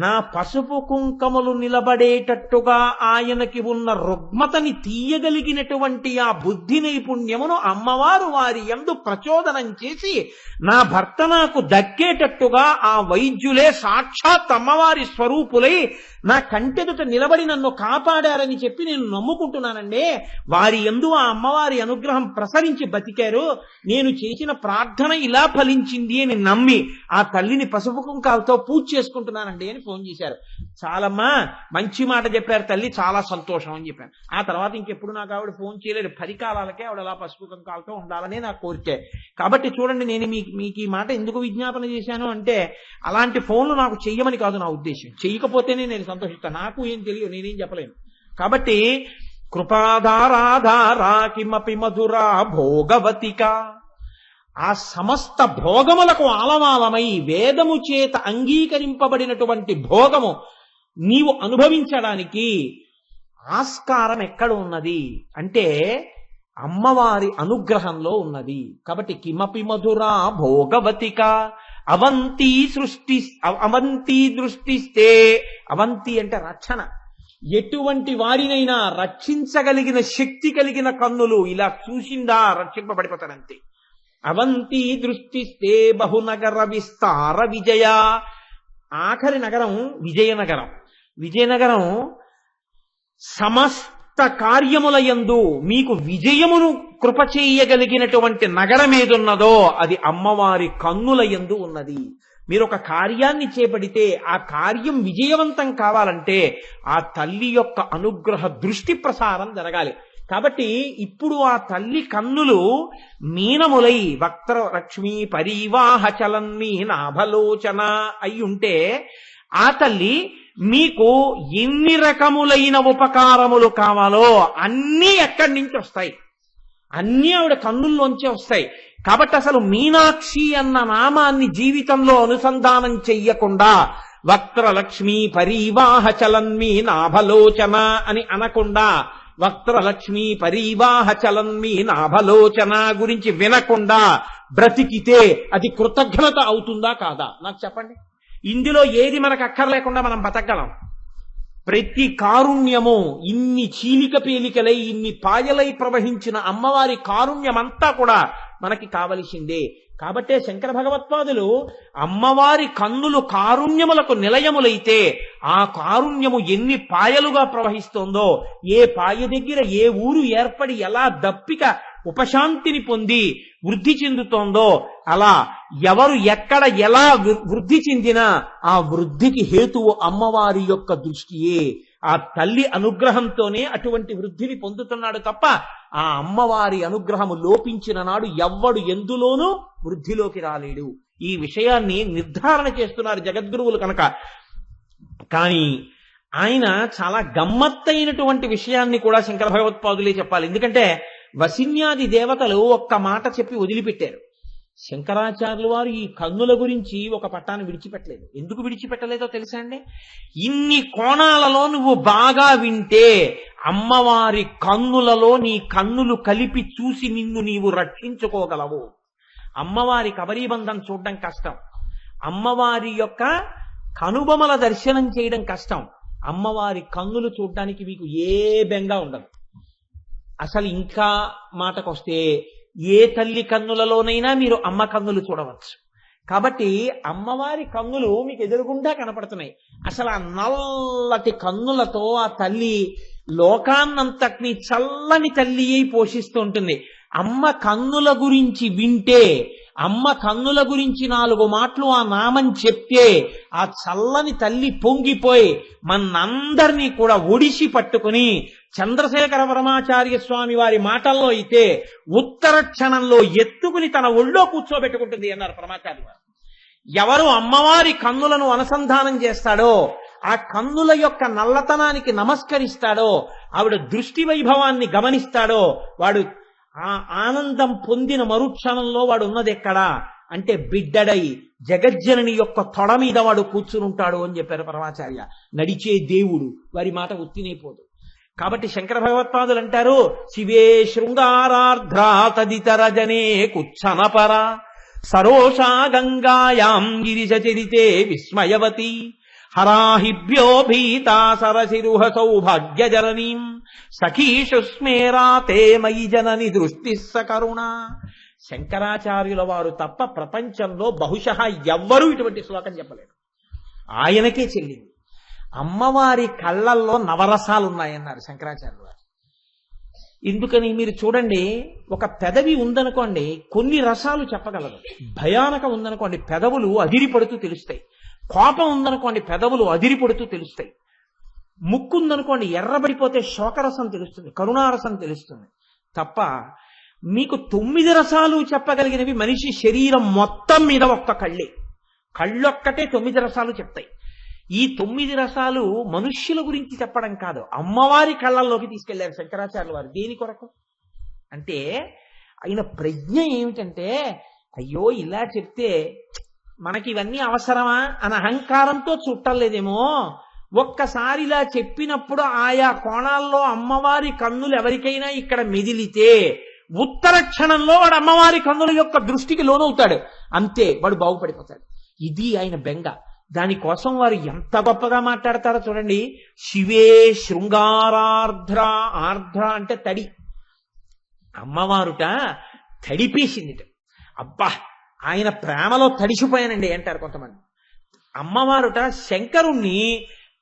నా పసుపు కుంకములు నిలబడేటట్టుగా ఆయనకి ఉన్న రుగ్మతని తీయగలిగినటువంటి ఆ బుద్ధి నైపుణ్యమును అమ్మవారు వారి యందు ప్రచోదనం చేసి నా భర్త నాకు దక్కేటట్టుగా ఆ వైద్యులే సాక్షాత్ అమ్మవారి స్వరూపులై నా కంటెదుట నిలబడి నన్ను కాపాడారని చెప్పి నేను నమ్ముకుంటున్నానండి. వారి యందు ఆ అమ్మవారి అనుగ్రహం ప్రసరించి బతికారు. నేను చేసిన ప్రార్థన ఇలా ఫలించింది అని నమ్మి ఆ తల్లిని పసుపు కుంకాలతో పూజ చేసుకుంటున్నానండి అని ఫోన్ చేశారు. చాలమ్మా, మంచి మాట చెప్పారు తల్లి, చాలా సంతోషం అని చెప్పాను. ఆ తర్వాత ఇంకెప్పుడు నాకు ఆవిడ ఫోన్ చేయలేదు. 10 కాలాలకే ఆవిడ అలా పసుపు కుంకాలతో ఉండాలనే నా కోరికే. కాబట్టి చూడండి, నేను మీకు ఈ మాట ఎందుకు విజ్ఞాపన చేశాను అంటే, అలాంటి ఫోన్లు నాకు చెయ్యమని కాదు నా ఉద్దేశం. చెయ్యకపోతేనే నేను సంతోషిస్తాను. నాకు ఏం తెలియదు, నేనేం చెప్పలేను. కాబట్టి కృపాధారాధారా కిమపి మధురా భోగవతిక, ఆ సమస్త భోగములకు ఆలవాలమై వేదము చేత అంగీకరింపబడినటువంటి భోగము నీవు అనుభవించడానికి ఆస్కారం ఎక్కడ ఉన్నది అంటే అమ్మవారి అనుగ్రహంలో ఉన్నది. కాబట్టి కిమపి మధురా భోగవతిక అవంతి దృష్టిస్తే, అవంతి అంటే రక్షణ, ఎటువంటి వారినైనా రక్షించగలిగిన శక్తి కలిగిన కన్నులు ఇలా చూసిందా రక్షింపబడిపోతాడంతే. అవంతి దృష్టిస్తే బహునగర విస్తార విజయ, ఆఖరి నగరం విజయనగరం. విజయనగరం సమస్త కార్యముల యందు మీకు విజయమును కృప చేయగలిగినటువంటి నగరం ఏదున్నదో అది అమ్మవారి కన్నుల యందు ఉన్నది. మీరు ఒక కార్యాన్ని చేపడితే ఆ కార్యం విజయవంతం కావాలంటే ఆ తల్లి యొక్క అనుగ్రహ దృష్టి ప్రసారం జరగాలి. కాబట్టి ఇప్పుడు ఆ తల్లి కన్నులు మీనములై వక్త్ర లక్ష్మీ పరివాహ చలన్మీనాభలోచన అయి ఉంటే ఆ తల్లి మీకు ఎన్ని రకములైన ఉపకారములు కావాలో అన్నీ ఎక్కడి నుంచి వస్తాయి, అన్నీ ఆవిడ కన్నుల్లోంచే వస్తాయి. కాబట్టి అసలు మీనాక్షి అన్న నామాన్ని జీవితంలో అనుసంధానం చెయ్యకుండా వక్త్రలక్ష్మీ పరివాహ చలన్మీనాభలోచన అని అనకుండా, వక్త్రలక్ష్మీ పరివాహ చలన్మీనాభలోచన గురించి వినకుండా బ్రతికితే అది కృతజ్ఞత అవుతుందా కాదా నాకు చెప్పండి. ఇందులో ఏది మనకు అక్కర్లేకుండా మనం బతకగలం. ప్రతి కారుణ్యము ఇన్ని చీలిక పేలికలై ఇన్ని పాయలై ప్రవహించిన అమ్మవారి కారుణ్యమంతా కూడా మనకి కావలసిందే. కాబట్టే శంకర భగవత్పాదులు అమ్మవారి కన్నులు కారుణ్యములకు నిలయములైతే ఆ కారుణ్యము ఎన్ని పాయలుగా ప్రవహిస్తోందో, ఏ పాయ దగ్గర ఏ ఊరు ఏర్పడి ఎలా దప్పిక ఉపశాంతిని పొంది వృద్ధి చెందుతోందో అలా ఎవరు ఎక్కడ ఎలా వృద్ధి చెందినా ఆ వృద్ధికి హేతువు అమ్మవారి యొక్క దృష్టియే. ఆ తల్లి అనుగ్రహంతోనే అటువంటి వృద్ధిని పొందుతున్నాడు తప్ప ఆ అమ్మవారి అనుగ్రహము లోపించిన నాడు ఎవ్వడు ఎందులోనూ వృద్ధిలోకి రాలేడు. ఈ విషయాన్ని నిర్ధారణ చేస్తున్నారు జగద్గురువులు కనుక. కానీ ఆయన చాలా గమ్మత్తైనటువంటి విషయాన్ని కూడా శంకర భగవత్పాదులే చెప్పాలి. ఎందుకంటే వసిన్యాది దేవతలు ఒక్క మాట చెప్పి వదిలిపెట్టారు. శంకరాచార్యులు వారు ఈ కన్నుల గురించి ఒక పట్టాన్ని విడిచిపెట్టలేదు. ఎందుకు విడిచిపెట్టలేదో తెలుసా అండి? ఇన్ని కోణాలలో నువ్వు బాగా వింటే అమ్మవారి కన్నులలో నీ కన్నులు కలిపి చూసి నిన్ను నీవు రక్షించుకోగలవు. అమ్మవారి కబరీబంధం చూడడం కష్టం, అమ్మవారి యొక్క కనుబొమల దర్శనం చేయడం కష్టం. అమ్మవారి కన్నులు చూడడానికి మీకు ఏ బెంగా ఉండదు. అసలు ఇంకా మాటకొస్తే ఏ తల్లి కన్నులలోనైనా మీరు అమ్మ కన్నులు చూడవచ్చు. కాబట్టి అమ్మవారి కన్నులు మీకు ఎదురుగుండా కనపడుతున్నాయి. అసలు ఆ నల్లటి కన్నులతో ఆ తల్లి లోకాన్నంతటినీ చల్లని తల్లి అయి పోషిస్తూ ఉంటుంది. అమ్మ కన్నుల గురించి వింటే, అమ్మ కన్నుల గురించి 4 మాటలు ఆ నామం చెప్తే ఆ చల్లని తల్లి పొంగిపోయి మనందరినీ కూడా ఒడిసి పట్టుకుని చంద్రశేఖర పరమాచార్య స్వామి వారి మాటల్లో అయితే ఉత్తర క్షణంలో ఎత్తుకుని తన ఒళ్ళో కూర్చోబెట్టుకుంటుంది అన్నారు పరమాచార్య వారు. ఎవరు అమ్మవారి కన్నులను అనుసంధానం చేస్తాడో, ఆ కన్నుల యొక్క నల్లతనానికి నమస్కరిస్తాడో, ఆవిడ దృష్టి వైభవాన్ని గమనిస్తాడో వాడు ఆ ఆనందం పొందిన మరుక్షణంలో వాడు ఉన్నది ఎక్కడా అంటే బిడ్డడై జగజ్జనని యొక్క తొడ మీద వాడు కూర్చునుంటాడు అని చెప్పారు పరమాచార్య. నడిచే దేవుడు, వారి మాట ఉత్తినైపోదు. కాబట్టి శంకర భగవత్పాదులు అంటారు, శివే శృంగారార్ధ్రా తదితర జనే కుచ్చనపర సరోషా గంగాయాం గిరిజ చరితే విస్మయవతి హరాహిభ్యో భీతా సరసిరుహ సౌభాగ్య జననీం సఖీషు స్మేరాతే మయి జనని దృష్టి సకరుణ. శంకరాచార్యుల వారు తప్ప ప్రపంచంలో బహుశः ఎవ్వరూ ఇటువంటి శ్లోకం చెప్పలేరు. ఆయనకే చెల్లింది. అమ్మవారి కళ్ళల్లో నవరసాలున్నాయన్నారు శంకరాచార్యులు వారు. ఎందుకని మీరు చూడండి, ఒక పెదవి ఉందనుకోండి కొన్ని రసాలు చెప్పగలదు. భయానకం ఉందనుకోండి పెదవులు అదిరిపడుతూ తెలుస్తాయి. కోపం ఉందనుకోండి పెదవులు అదిరిపడుతూ తెలుస్తాయి. ముక్కు ఉందనుకోండి ఎర్రబడిపోతే శోకరసం తెలుస్తుంది, కరుణారసం తెలుస్తుంది. తప్ప మీకు 9 రసాలు చెప్పగలిగినవి మనిషి శరీరం మొత్తం మీద ఒక్క కళ్ళే. కళ్ళొక్కటే 9 రసాలు చెప్తాయి. ఈ 9 రసాలు మనుష్యుల గురించి చెప్పడం కాదు, అమ్మవారి కళ్ళల్లోకి తీసుకెళ్లారు శంకరాచార్యుల వారు. దేని కొరకు అంటే ఆయన ప్రజ్ఞ ఏమిటంటే, అయ్యో ఇలా చెప్తే మనకి ఇవన్నీ అవసరమా అని అహంకారంతో చుట్టలేదేమో. ఒక్కసారి ఇలా చెప్పినప్పుడు ఆయా కోణాల్లో అమ్మవారి కన్నులు ఎవరికైనా ఇక్కడ మెదిలితే ఉత్తర క్షణంలో వాడు అమ్మవారి కన్నుల యొక్క దృష్టికి లోనవుతాడు. అంతే, వాడు బాగుపడిపోతాడు. ఇది ఆయన బెంగ. దానికోసం వారు ఎంత గొప్పగా మాట్లాడతారో చూడండి. శివే శృంగారార్ధ్ర. ఆర్ధ్ర అంటే తడి. అమ్మవారుట తడిపేసిందిట. అబ్బా ఆయన ప్రేమలో తడిసిపోయానండి అంటారు కొంతమంది. అమ్మవారుట శంకరుణ్ణి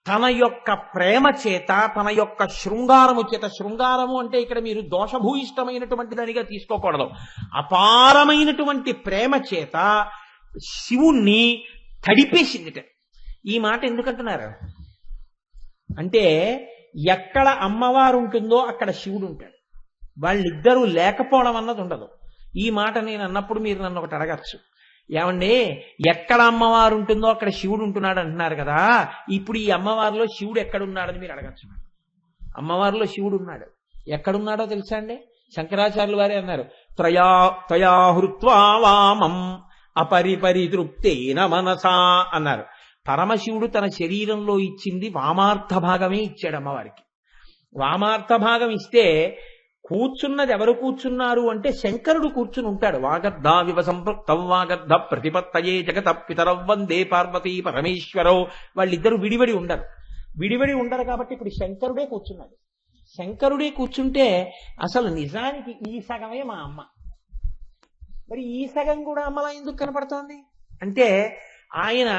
తన యొక్క ప్రేమ చేత, తన యొక్క శృంగారము చేత, శృంగారము అంటే ఇక్కడ మీరు దోషభూయిష్టమైనటువంటి దానిగా తీసుకోకూడదు, అపారమైనటువంటి ప్రేమ చేత శివుణ్ణి తడిపేసిందిట. ఈ మాట ఎందుకంటున్నారు అంటే, ఎక్కడ అమ్మవారు ఉంటుందో అక్కడ శివుడు ఉంటాడు. వాళ్ళిద్దరూ లేకపోవడం అన్నది ఉండదు. ఈ మాట నేను అన్నప్పుడు మీరు నన్ను ఒకటి అడగచ్చు, ఏమండి ఎక్కడ అమ్మవారు ఉంటుందో అక్కడ శివుడు ఉంటున్నాడు అంటున్నారు కదా, ఇప్పుడు ఈ అమ్మవారిలో శివుడు ఎక్కడున్నాడని మీరు అడగచ్చు. అమ్మవారిలో శివుడు ఉన్నాడు. ఎక్కడున్నాడో తెలుసా అండి? శంకరాచార్యులు వారే అన్నారు, త్వయా హృత్వా వామం అపరిపరితృప్తేన మనసా అన్నారు. పరమశివుడు తన శరీరంలో ఇచ్చింది వామార్థ భాగమే ఇచ్చాడు అమ్మవారికి. వామార్థ భాగం ఇస్తే కూర్చున్నది ఎవరు కూర్చున్నారు అంటే శంకరుడు కూర్చుని ఉంటాడు. వాగర్ధ వివ సంపృక్తం వాగర్ధ ప్రతిపత్తయే జగత పితరవ్ వందే పార్వతీ పరమేశ్వరో. వాళ్ళిద్దరూ విడివడి ఉండరు కాబట్టి ఇప్పుడు శంకరుడే కూర్చున్నాడు. శంకరుడే కూర్చుంటే అసలు నిజానికి ఈ సగమే మా అమ్మ. మరి ఈ సగం కూడా అమ్మలా ఎందుకు కనపడుతోంది అంటే, ఆయన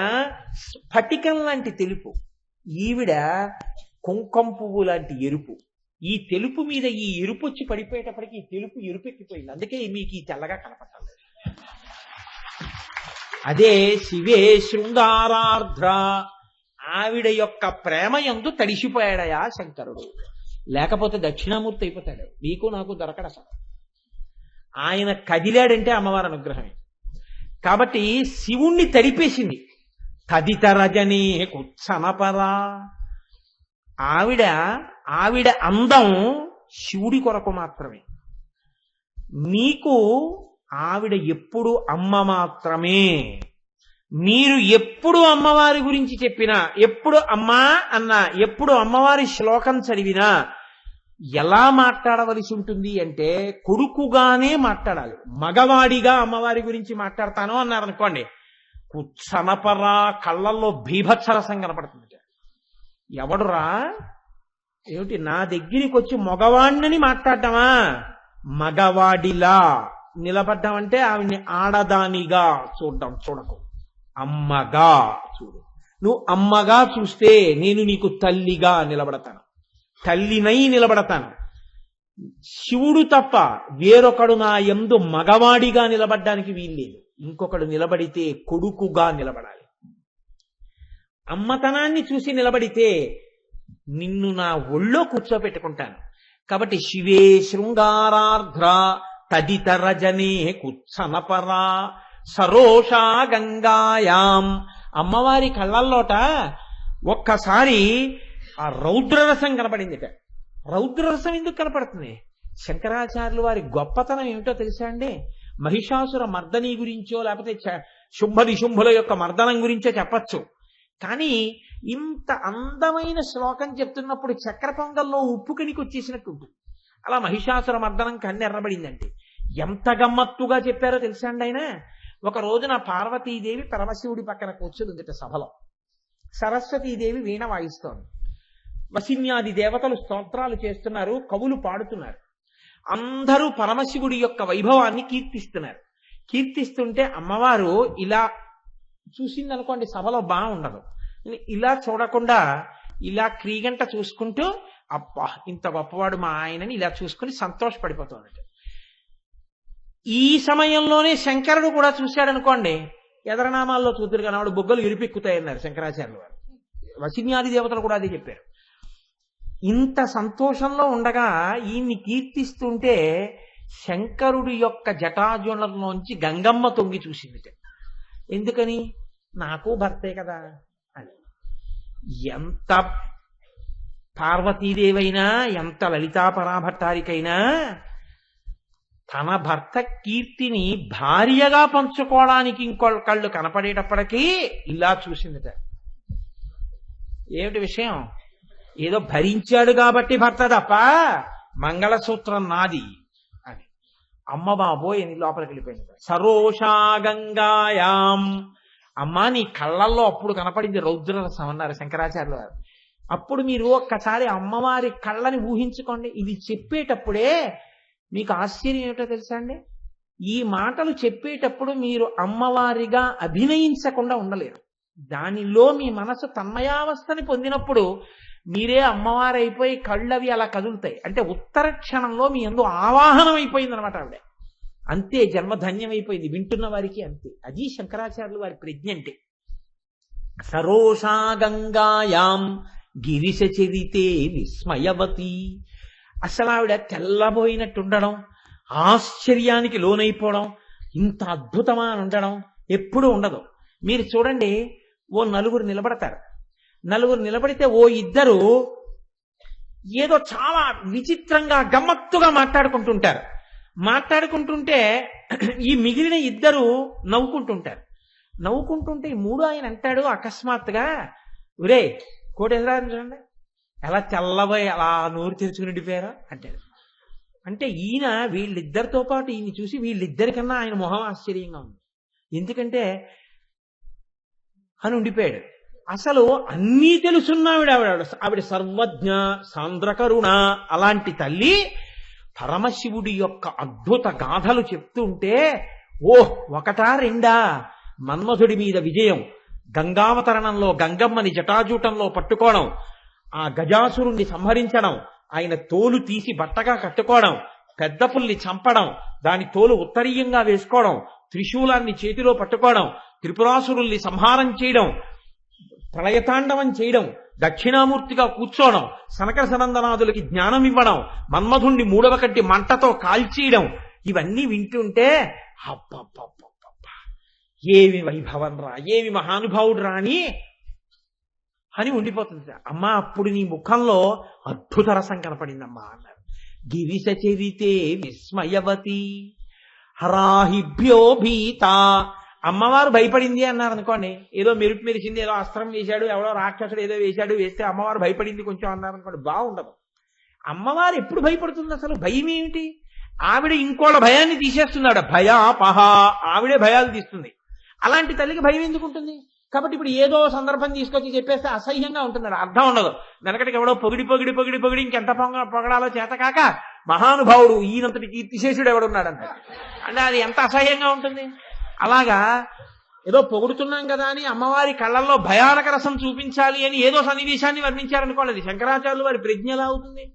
స్ఫటికం లాంటి తెలుపు, ఈవిడ కుంకం పువ్వు లాంటి ఎరుపు. ఈ తెలుపు మీద ఈ ఎరుపు వచ్చి పడిపోయేటప్పటికి ఈ తెలుపు ఎరుపెక్కిపోయింది. అందుకే మీకు ఈ తెల్లగా కనపడాలి. అదే శివే శృంగారార్ధ్ర. ఆవిడ యొక్క ప్రేమ యందు తడిసిపోయాడయా శంకరుడు. లేకపోతే దక్షిణామూర్తి అయిపోతాడు. నీకు నాకు దొరకడు అసలు. ఆయన కదిలాడంటే అమ్మవారి అనుగ్రహమే. కాబట్టి శివుణ్ణి తడిపేసింది. తదితరజనే కుత్సనపరా. ఆవిడ అందం శివుడి కొరకు మాత్రమే. మీకు ఆవిడ ఎప్పుడు అమ్మ మాత్రమే. మీరు ఎప్పుడు అమ్మవారి గురించి చెప్పినా, ఎప్పుడు అమ్మా అన్నా, ఎప్పుడు అమ్మవారి శ్లోకం చదివినా ఎలా మాట్లాడవలసి ఉంటుంది అంటే కొడుకుగానే మాట్లాడాలి. మగవాడిగా అమ్మవారి గురించి మాట్లాడతాను అన్నారనుకోండి, కుత్సనపరా, కళ్ళల్లో బీభత్సరసం కనపడుతుంది. ఎవడురా ఏమిటి నా దగ్గరికి వచ్చి మగవాణ్ణని మాట్లాడటమా? మగవాడిలా నిలబడ్డామంటే ఆవిడ్ని ఆడదానిగా చూడకు, అమ్మగా చూడు. నువ్వు అమ్మగా చూస్తే నేను నీకు తల్లిగా నిలబడతాను, తల్లినై నిలబడతాను. శివుడు తప్ప వేరొకడు నా యందు మగవాడిగా నిలబడ్డానికి వీల్లేదు. ఇంకొకడు నిలబడితే కొడుకుగా నిలబడాలి. అమ్మతనాన్ని చూసి నిలబడితే నిన్ను నా ఒళ్ళో కూర్చోపెట్టుకుంటాను. కాబట్టి శివే శృంగారార్ధ్ర తదితరజనే కుత్సనపరా సరోషా గంగాయాం. అమ్మవారి కళ్ళల్లోట ఒక్కసారి ఆ రౌద్రరసం కనపడిందిట. రౌద్రరసం ఎందుకు కనపడుతుంది? శంకరాచార్యులు వారి గొప్పతనం ఏమిటో తెలుసా అండి? మహిషాసుర మర్దనీ గురించో లేకపోతే శుంభనిశుంభుల యొక్క మర్దనం గురించో చెప్పచ్చు. కానీ ఇంత అందమైన శ్లోకం చెప్తున్నప్పుడు చక్ర పొంగల్లో ఉప్పు కణికి వచ్చేసినట్టు ఉంటుంది. అలా మహిషాసుర మర్దనం కన్ను ఎర్రబడిందంటే ఎంత గమ్మత్తుగా చెప్పారో తెలుసా అండి ఆయన. ఒక రోజున పార్వతీదేవి పరమశివుడి పక్కన కూర్చుందిట సభలో. సరస్వతీదేవి వీణ వాయిస్తోంది. వసిన్యాది దేవతలు స్తోత్రాలు చేస్తున్నారు, కవులు పాడుతున్నారు. అందరూ పరమశివుడి యొక్క వైభవాన్ని కీర్తిస్తున్నారు. కీర్తిస్తుంటే అమ్మవారు ఇలా చూసిందనుకోండి, సభలో బాగుండదు. ఇలా చూడకుండా ఇలా క్రీగంట చూసుకుంటూ, అబ్బా ఇంత గొప్పవాడు మా ఆయనని ఇలా చూసుకుని సంతోషపడిపోతుంది. ఈ సమయంలోనే శంకరుడు కూడా చూశాడనుకోండి, ఎదరనామాల్లో చూతురు కనవాడు బొగ్గలు ఇరిపెక్కుతాయన్నారు శంకరాచార్యులు వారు. వసిన్యాది దేవతలు కూడా అదే చెప్పారు. ఇంత సంతోషంలో ఉండగా ఈయన్ని కీర్తిస్తుంటే శంకరుడి యొక్క జటాజులంలోంచి గంగమ్మ తొంగి చూసింది. ఎందుకని? నాకు భర్తే కదా అని. ఎంత పార్వతీదేవైనా, ఎంత లలితాపరాభట్టారికైనా తన భర్త కీర్తిని భార్యగా పంచుకోవడానికి ఇంకొకళ్ళు కనపడేటప్పటికీ ఇలా చూసిందిట. ఏమిటి విషయం? ఏదో భరించాడు కాబట్టి భర్త తప్ప మంగళసూత్రం నాది అని. అమ్మ బాబోయ్ అని లోపలికి వెళ్ళిపోయింది. సరోషా గంగాయాం, అమ్మా నీ కళ్ళల్లో అప్పుడు కనపడింది రౌద్రరసం అన్నారు శంకరాచార్యులు వారు. అప్పుడు మీరు ఒక్కసారి అమ్మవారి కళ్ళని ఊహించుకోండి. ఇది చెప్పేటప్పుడే మీకు ఆశ్చర్యం ఏమిటో తెలుసా అండి? ఈ మాటలు చెప్పేటప్పుడు మీరు అమ్మవారిగా అభినయించకుండా ఉండలేరు. దానిలో మీ మనసు తన్మయావస్థని పొందినప్పుడు మీరే అమ్మవారైపోయి కళ్ళవి అలా కదులుతాయి. అంటే ఉత్తర క్షణంలో మీ యందు ఆవాహనం అయిపోయింది అనమాట ఆవిడ. అంతే, జన్మధన్యమైపోయింది వింటున్న వారికి. అంతే, అది శంకరాచార్యులు వారి ప్రజ్ఞ అంటే. సరోషా గంగాయాం గిరిశ చరితే విస్మయవతి. అసలు ఆవిడ తెల్లబోయినట్టుండడం, ఆశ్చర్యానికి లోనైపోవడం, ఇంత అద్భుతమా అని ఉండడం ఎప్పుడూ ఉండదు. మీరు చూడండి, ఓ నలుగురు నిలబడతారు. నలుగురు నిలబడితే ఓ ఇద్దరు ఏదో చాలా విచిత్రంగా గమ్మత్తుగా మాట్లాడుకుంటుంటారు. మాట్లాడుకుంటుంటే ఈ మిగిలిన ఇద్దరు నవ్వుకుంటుంటారు. నవ్వుకుంటుంటే ఈ మూడు ఆయన అంటాడు అకస్మాత్తుగా, ఒరే కోటేశ్వరాన్ని చూడండి ఎలా తెల్లబోయి అలా నోరు తెరుచుకుని ఉండిపోయారో అంటాడు. అంటే ఈయన వీళ్ళిద్దరితో పాటు ఈయన చూసి వీళ్ళిద్దరికన్నా ఆయన మొహం ఆశ్చర్యంగా ఉంది. ఎందుకంటే అని ఉండిపోయాడు. అసలు అన్నీ తెలుసున్నావిడ. ఆవిడ సర్వజ్ఞ, సాంద్రకరుణ. అలాంటి తల్లి పరమశివుడి యొక్క అద్భుత గాథలు చెప్తుంటే, ఓహ్ ఒకటా రెండా? మన్మధుడి మీద విజయం, గంగావతరణంలో గంగమ్మని జటాజూటంలో పట్టుకోవడం, ఆ గజాసురుణ్ణి సంహరించడం, ఆయన తోలు తీసి బట్టగా కట్టుకోవడం, పెద్ద పుల్ని చంపడం, దాని తోలు ఉత్తరీయంగా వేసుకోవడం, త్రిశూలాన్ని చేతిలో పట్టుకోవడం, త్రిపురాసురుల్ని సంహారం చేయడం, ప్రళయతాండవం చేయడం, దక్షిణామూర్తిగా కూర్చోవడం, సనకర సనందనాదులకి జ్ఞానం ఇవ్వడం, మన్మధుణ్ణి మూడవ కట్టి మంటతో కాల్చేయడం, ఇవన్నీ వింటుంటే అబ్బబ్బబ్బబ్బ ఏమి వైభవం రా, ఏమి మహానుభావుడు రాని అని ఉండిపోతుంది. అమ్మా అప్పుడు నీ ముఖంలో అద్భుత రసం కనపడిందమ్మా అన్నారు. గిరిశ చరితే విస్మయవతి హరాహిభ్యో భీత. అమ్మవారు భయపడింది అన్నారు అనుకోండి, ఏదో మెరుపు మెరిచింది, ఏదో అస్త్రం వేశాడు, ఎవడో రాక్షసుడు ఏదో వేశాడు, వేస్తే అమ్మవారు భయపడింది కొంచెం అన్నారు అనుకోండి, బాగుండదు. అమ్మవారు ఎప్పుడు భయపడుతుంది? అసలు భయం ఏమిటి? ఆవిడ ఇంకోళ్ళ భయాన్ని తీసేస్తున్నాడు. భయాపహ, ఆవిడే భయాలు తీస్తుంది. అలాంటి తల్లికి భయం ఎందుకు ఉంటుంది? కాబట్టి ఇప్పుడు ఏదో సందర్భం తీసుకొచ్చి చెప్పేస్తే అసహ్యంగా ఉంటున్నాడు, అర్థం ఉండదు. వెనకటికి ఎవడో పొగిడి పొగిడి పొగిడి పొగిడి ఇంకెంత పొగడాలో చేత కాక మహానుభావుడు ఈయనంతటి కీర్తిశేషుడు ఎవడున్నాడంట అంటే అది ఎంత అసహ్యంగా ఉంటుంది. అలాగా ఏదో పొగుడుతున్నాం కదా అని అమ్మవారి కళ్ళల్లో భయానక రసం చూపించాలి అని ఏదో సన్నివేశాన్ని వర్ణించారనుకోండి, శంకరాచార్యులు వారి ప్రజ్ఞ ఎలా అవుతుంది?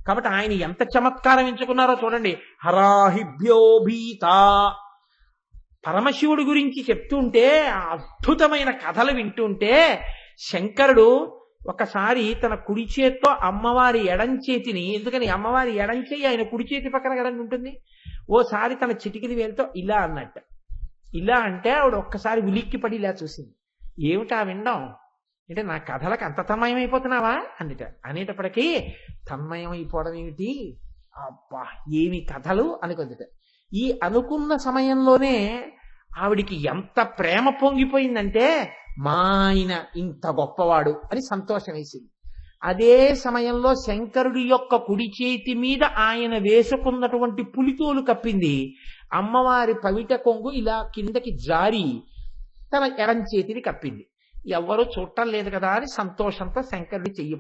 కాబట్టి ఆయన ఎంత చమత్కారం ఎంచుకున్నారో చూడండి. హరాహిభ్యో భీత. పరమశివుడి గురించి చెప్తుంటే, అద్భుతమైన కథలు వింటుంటే, శంకరుడు ఒకసారి తన కుడి చేత్తో అమ్మవారి ఎడం చేతిని, ఎందుకని అమ్మవారి ఎడం చేయి ఆయన కుడి చేతి పక్కన కదండి ఉంటుంది, ఓసారి తన చిటికిని వేలుతో ఇలా అన్నట్ట. ఇలా అంటే ఆవిడ ఒక్కసారి ఉలిక్కి పడి ఇలా చూసింది. ఏమిటా వినడం అంటే, నా కథలకు అంత తన్మయం అయిపోతున్నావా అన్నిట. అనేటప్పటికీ తన్మయం అయిపోవడం ఏమిటి, అబ్బా ఏమి కథలు అనుకుందిట. ఈ అనుకున్న సమయంలోనే ఆవిడికి ఎంత ప్రేమ పొంగిపోయిందంటే, మా ఆయన ఇంత గొప్పవాడు అని సంతోషం వేసింది. అదే సమయంలో శంకరుడి యొక్క కుడి చేతి మీద ఆయన వేసుకున్నటువంటి పులితోలు కప్పింది. అమ్మవారి పవిట కొంగు ఇలా కిందకి జారి తన ఎడం చేతిని కప్పింది. ఎవ్వరూ చూడటం లేదు కదా అని సంతోషంతో శంకరుడి చెయ్యి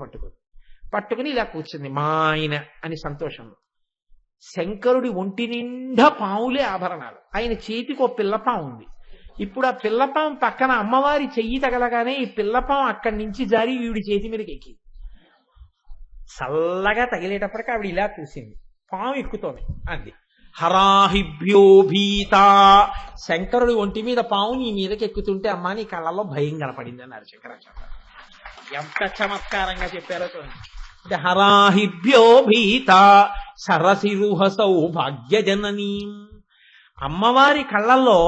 పట్టుకుని ఇలా కూర్చుంది మా ఆయన అని సంతోషంలో. శంకరుడి ఒంటి నిండా పావులే ఆభరణాలు, ఆయన చేతికి ఓ పిల్లపాం ఉంది. ఇప్పుడు ఆ పిల్లపాం పక్కన అమ్మవారి చెయ్యి తగలగానే ఈ పిల్లపాం అక్కడి నుంచి జారి ఈవిడి చేతి మీదకి ఎక్కింది. చల్లగా తగిలేటప్పటికి ఆవిడ ఇలా చూసింది, పాము ఎక్కుతోంది అంది. హరాహిభ్యో భీత, శంకరుడి ఒంటి మీద పాము నీ మీదకి ఎక్కుతుంటే అమ్మా నీ కళ్ళల్లో భయం కనపడింది అన్నారు శంకరాచార్య. ఎంత చమత్కారంగా చెప్పారో చూడండి. హరాహిభ్యో భీత సరసిరుహ సౌభాగ్యజననీ, అమ్మవారి కళ్ళల్లో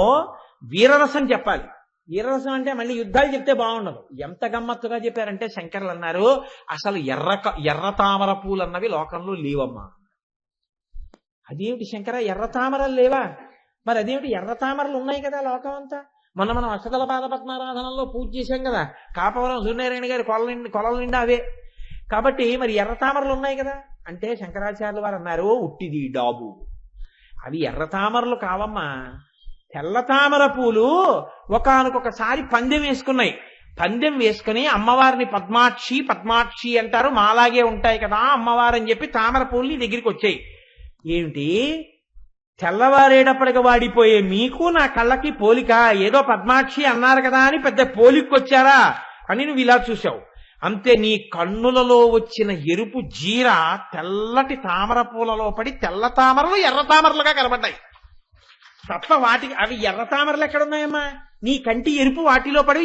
వీరరసం చెప్పాలి. వీరరసం అంటే మళ్ళీ యుద్ధాలు చెప్తే బాగుండదు. ఎంత గమ్మత్తుగా చెప్పారంటే శంకరులు అన్నారు, అసలు ఎర్ర తామర పూలు అన్నవి లోకంలో లేవమ్మా. అదేమిటి శంకర, ఎర్ర తామరలు లేవా? మరి అదేమిటి, ఎర్ర తామరలు ఉన్నాయి కదా లోకం అంతా. మనం అష్టదళ పాద పద్మారాధనలో పూజ చేశాం కదా, కాపవరం సూర్యనారాయణ గారి కొలల నిండా అవే. కాబట్టి మరి ఎర్ర తామరలు ఉన్నాయి కదా అంటే శంకరాచార్యులు వారు అన్నారు, ఉట్టిది డాబు, అవి ఎర్ర తామరలు కావమ్మా. తెల్ల తామర పూలు ఒకానొకసారి పందెం వేసుకున్నాయి. పందెం వేసుకుని అమ్మవారిని పద్మాక్షి పద్మాక్షి అంటారు, మాలాగే ఉంటాయి కదా అమ్మవారు అని చెప్పి తామర పూలు దగ్గరికి వచ్చాయి. ఏమిటి, తెల్లవారేటప్పటికి వాడిపోయే మీకు నా కళ్ళకి పోలిక, ఏదో పద్మాక్షి అన్నారు కదా అని పెద్ద పోలికొచ్చారా అని నువ్వు ఇలా చూసావు అంతే. నీ కన్నులలో వచ్చిన ఎరుపు జీర తెల్లటి తామర పూలలో పడి తెల్ల తామరలు ఎర్ర తామరలుగా కనబడ్డాయి తప్ప వాటికి అవి ఎర్ర తామరలు ఎక్కడున్నాయమ్మా? నీ కంటి ఎరుపు వాటిలో పడి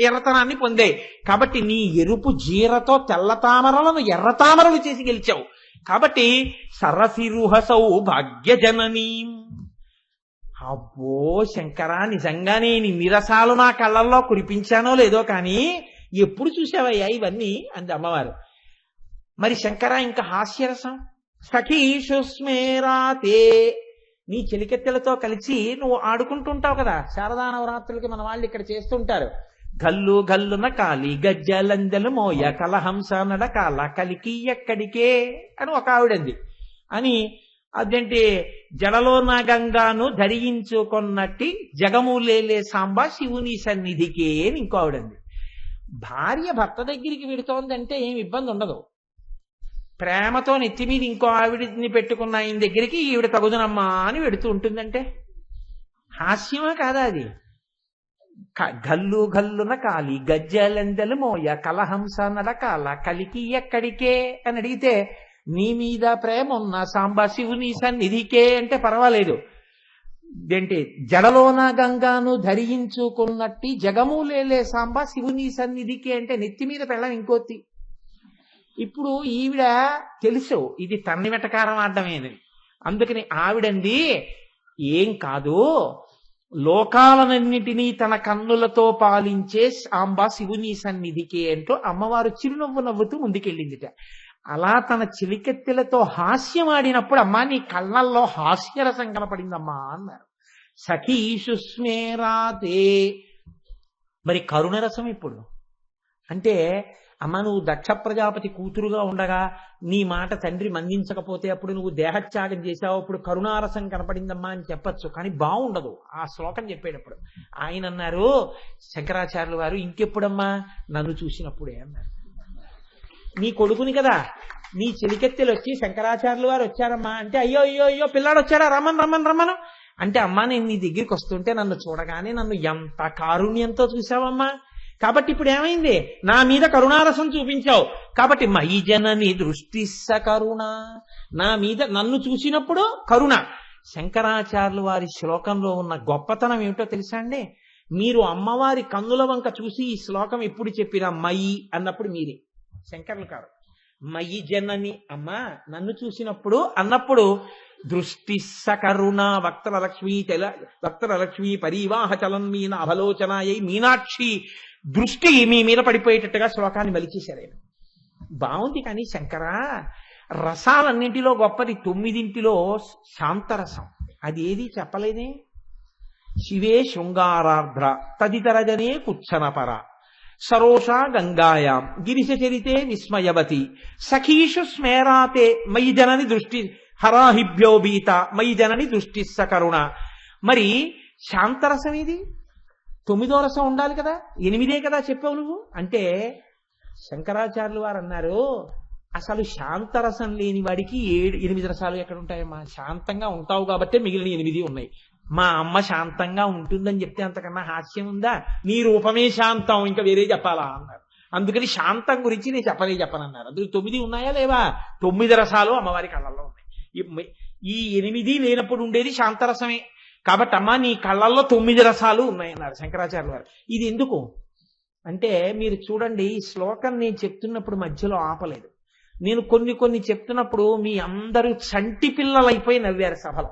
ఎర్రతనాన్ని పొందాయి. కాబట్టి నీ ఎరుపు జీరతో తెల్ల తామరలను ఎర్ర తామరలు చేసి గెలిచావు. కాబట్టి సరసిరుహసౌ భాగ్యజననీ. అబ్బో శంకరా, నిజంగానే నీ నిరసాలు నా కళ్ళల్లో కురిపించానో లేదో కానీ ఎప్పుడు చూసావయ్యా ఇవన్నీ అంది అమ్మవారు. మరి శంకరా ఇంకా హాస్యరసం. సఖీషుస్మేరాతే, నీ చెలికెత్తెలతో కలిసి నువ్వు ఆడుకుంటుంటావు కదా, శారదా నవరాత్రులకి మన వాళ్ళు ఇక్కడ చేస్తుంటారు. గల్లు గల్లున కాలి గజ్జలంజలు మోయ కలహంస నడకాల కలికి ఎక్కడికే అని ఒక ఆవిడంది. అని అదేంటి, జడలో నా గంగాను ధరించుకొన్నట్టి జగములేలే సాంబా శివుని సన్నిధికే అని ఇంకో ఆవిడంది. భార్య భర్త దగ్గరికి వెడుతోందంటే ఏమి ఇబ్బంది ఉండదు. ప్రేమతో నెత్తి మీద ఇంకో ఆవిడిని పెట్టుకున్న ఆయన దగ్గరికి ఈవిడ తగుదనమ్మా అని వెడుతూ ఉంటుందంటే హాస్యమా కాదా అది? గల్లు గల్లున కాలి గజ్జలందలు మోయ కలహంస నడకాల కలికి ఎక్కడికే అని అడిగితే నీ మీద ప్రేమ ఉన్న సాంబా శివుని సన్నిధికే అంటే పర్వాలేదు. ఏంటి, జడలోన గంగాను ధరించుకున్నట్టి జగములేలే సాంబా శివుని సన్నిధికే అంటే నెత్తి మీద పెళ్ళం ఇంకోతి. ఇప్పుడు ఈవిడ తెలుసు ఇది తన్ని వెటకారం ఆడమేనని, అందుకని ఆవిడంది ఏం కాదు, లోకాలనన్నిటినీ తన కన్నులతో పాలించే సాంబా శివుని సన్నిధికే అంటూ అమ్మవారు చిరునవ్వు నవ్వుతూ ముందుకెళ్ళిందిట. అలా తన చిలికెత్తెలతో హాస్యం ఆడినప్పుడు అమ్మా నీ కళ్ళల్లో హాస్యరసం కనపడిందమ్మా అన్నారు. సఖీషుస్మేరాతే. మరి కరుణరసం ఇప్పుడు అంటే, అమ్మ నువ్వు దక్ష ప్రజాపతి కూతురుగా ఉండగా నీ మాట తండ్రి మందించకపోతే అప్పుడు నువ్వు దేహత్యాగం చేశావు, అప్పుడు కరుణారసం కనపడిందమ్మా అని చెప్పచ్చు. కానీ బాగుండదు ఆ శ్లోకం చెప్పేటప్పుడు. ఆయన అన్నారు శంకరాచార్యులు వారు, ఇంకెప్పుడమ్మా, నన్ను చూసినప్పుడే అన్నారు. నీ కొడుకుని కదా, నీ చెలికెత్తెలు వచ్చి శంకరాచార్యులు వారు వచ్చారమ్మా అంటే అయ్యో అయ్యో అయ్యో పిల్లాడు వచ్చాడా, రమ్మను అంటే అమ్మా నేను నీ దగ్గరికి వస్తుంటే నన్ను చూడగానే నన్ను ఎంత కారుణ్యంతో చూసావమ్మా. కాబట్టి ఇప్పుడు ఏమైంది, నా మీద కరుణారసం చూపించావు. కాబట్టి మయి జనని దృష్టి కరుణ, నా మీద నన్ను చూసినప్పుడు కరుణ. శంకరాచార్యులు వారి శ్లోకంలో ఉన్న గొప్పతనం ఏమిటో తెలుసా అండి? మీరు అమ్మవారి కన్నుల వంక చూసి ఈ శ్లోకం ఎప్పుడు చెప్పినా మయి అన్నప్పుడు మీరే శంకరులు కాదు. మయి జనని అమ్మా నన్ను చూసినప్పుడు అన్నప్పుడు దృష్టి సకరుణ వక్తరలక్ష్మి పరివాహ చలన్మీన అవలోచనాయై మీనాక్షి దృష్టి మీ మీద పడిపోయేటట్టుగా శ్లోకాన్ని మలిచేశారు ఆయన. బాగుంది. కానీ శంకర రసాలన్నింటిలో గొప్పది 9 శాంతరసం, అది ఏది చెప్పలేదే. శివే శృంగారార్ధ్ర తదితరజనే కుచ్చనపర సరోషా గంగాయాం గిరిశచరితే విస్మయవతి సఖీషు స్మేరాతే మయి జనని దృష్టి హరాహిభ్యో భీత మయి జనని దృష్టి సకరుణ. మరి శాంతరసం ఇది. 9వ రసం ఉండాలి కదా, 8 కదా చెప్పావు నువ్వు అంటే శంకరాచార్యులు వారు అన్నారు, అసలు శాంతరసం లేని వాడికి 8 రసాలు ఎక్కడ ఉంటాయమ్మా? శాంతంగా ఉంటావు కాబట్టే మిగిలిన 8 ఉన్నాయి. మా అమ్మ శాంతంగా ఉంటుందని చెప్తే అంతకన్నా హాస్యం ఉందా? నీ రూపమే శాంతం, ఇంకా వేరే చెప్పాలా అన్నారు. అందుకని శాంతం గురించి నేను చెప్పనన్నారు. అందులో 9 ఉన్నాయా లేవా? 9 రసాలు అమ్మవారి కళ్ళల్లో ఉన్నాయి. ఈ 8 లేనప్పుడు ఉండేది శాంతరసమే. కాబట్టి అమ్మ నీ కళ్ళల్లో 9 రసాలు ఉన్నాయన్నారు శంకరాచార్యులు వారు. ఇది ఎందుకు అంటే మీరు చూడండి, ఈ శ్లోకం నేను చెప్తున్నప్పుడు మధ్యలో ఆపలేదు. నేను కొన్ని చెప్తున్నప్పుడు మీ అందరూ చంటి పిల్లలైపోయి నవ్వారు సభలో.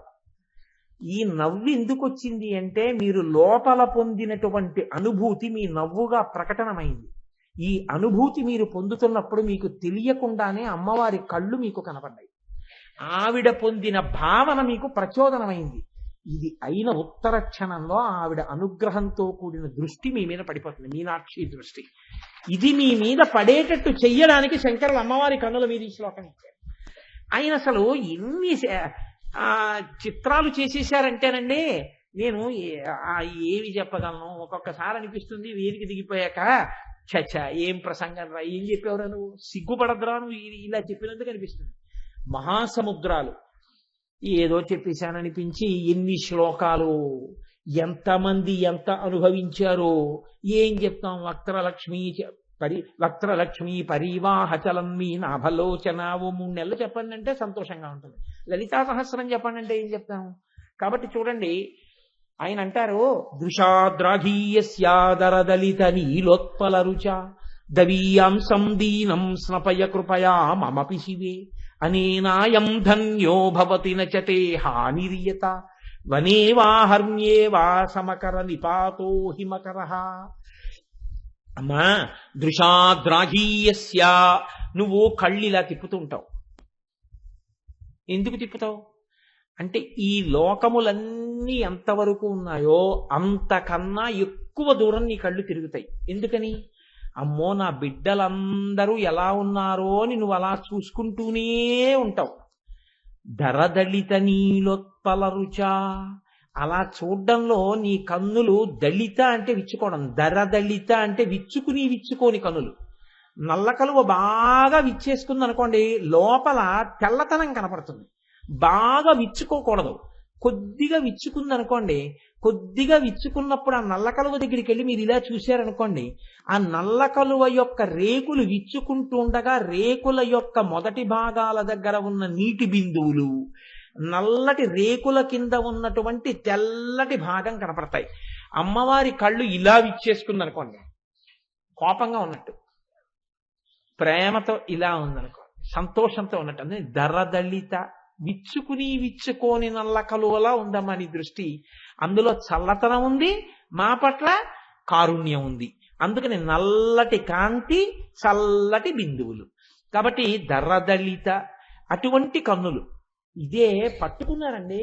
ఈ నవ్వు ఎందుకు వచ్చింది అంటే మీరు లోపల పొందినటువంటి అనుభూతి మీ నవ్వుగా ప్రకటనమైంది. ఈ అనుభూతి మీరు పొందుతున్నప్పుడు మీకు తెలియకుండానే అమ్మవారి కళ్ళు మీకు కనపడ్డాయి. ఆవిడ పొందిన భావన మీకు ప్రచోదనమైంది. ఇది అయిన ఉత్తర క్షణంలో ఆవిడ అనుగ్రహంతో కూడిన దృష్టి మీ మీద పడిపోతుంది, మీనాక్షి దృష్టి. ఇది మీ మీద పడేటట్టు చెయ్యడానికి శంకరులు అమ్మవారి కన్నుల మీద ఈ శ్లోకం ఇచ్చారు. ఆయన అసలు ఎన్ని చిత్రాలు చేసేసారంటేనండి, నేను ఏమి చెప్పగలను. ఒక్కొక్కసారి అనిపిస్తుంది వేదిక దిగిపోయాక, చచ్చా ఏం ప్రసంగం రా, ఏం చెప్పేవరా నువ్వు, సిగ్గుపడద్దురా నువ్వు ఇలా చెప్పినందుకు అనిపిస్తుంది. మహాసముద్రాలు ఏదో చెప్పేశాననిపించి ఎన్ని శ్లోకాలు, ఎంతమంది ఎంత అనుభవించారో ఏం చెప్తాం. వక్త్రలక్ష్మి పరివాహచలం మీ నాభలోచనావు 3 నెలలు చెప్పండి అంటే సంతోషంగా ఉంటుంది. లలితా సహస్రం చెప్పండి అంటే ఏం చెప్తాం. కాబట్టి చూడండి, ఆయన అంటారు, దృశాద్రాఘీయస్యాదరదలిత నీలోత్పల రుచ దవీయాంసం దీనం స్నపయ కృపయా మమపి శివే అనేనాయం ధన్యో భవతి నచతే హానిరియత వనే వాహర్మ్యే వా సమకర నిపాతో హిమకరః. అమ్మా దృశాద్రాఘీయస్య, నువ్వు కళ్ళిలా తిప్పుతూ ఉంటావు. ఎందుకు తిప్పుతావు అంటే ఈ లోకములన్నీ ఎంతవరకు ఉన్నాయో అంతకన్నా ఎక్కువ దూరం నీ కళ్ళు తిరుగుతాయి. ఎందుకని? అమ్మో నా బిడ్డలందరూ ఎలా ఉన్నారో అని నువ్వు అలా చూసుకుంటూనే ఉంటావు. దరదళిత నీలోత్పల రుచ, అలా చూడ్డంలో నీ కన్నులు, దళిత అంటే విచ్చుకోవడం, దరదళిత అంటే విచ్చుకోని కన్నులు. నల్ల కలువ బాగా విచ్చేసుకుంది అనుకోండి, లోపల తెల్లతనం కనపడుతుంది. బాగా విచ్చుకోకూడదు, కొద్దిగా విచ్చుకుంది అనుకోండి. కొద్దిగా విచ్చుకున్నప్పుడు ఆ నల్ల కలువ దగ్గరికి వెళ్ళి మీరు ఇలా చూశారనుకోండి, ఆ నల్ల కలువ యొక్క రేకులు విచ్చుకుంటూ ఉండగా రేకుల యొక్క మొదటి భాగాల దగ్గర ఉన్న నీటి బిందువులు నల్లటి రేకుల కింద ఉన్నటువంటి తెల్లటి భాగం కనపడతాయి. అమ్మవారి కళ్ళు ఇలా విచ్చేసుకుంది అనుకోండి, కోపంగా ఉన్నట్టు, ప్రేమతో ఇలా ఉందనుకో, సంతోషంతో ఉన్నట్టు. అంటే దరదళిత, విచ్చుకోని నల్ల కలువలా ఉందమ్మా నీ దృష్టి. అందులో చల్లతనం ఉంది, మా పట్ల కారుణ్యం ఉంది. అందుకని నల్లటి కాంతి, చల్లటి బిందువులు. కాబట్టి దరదళిత, అటువంటి కన్నులు. ఇదే పట్టుకున్నారండి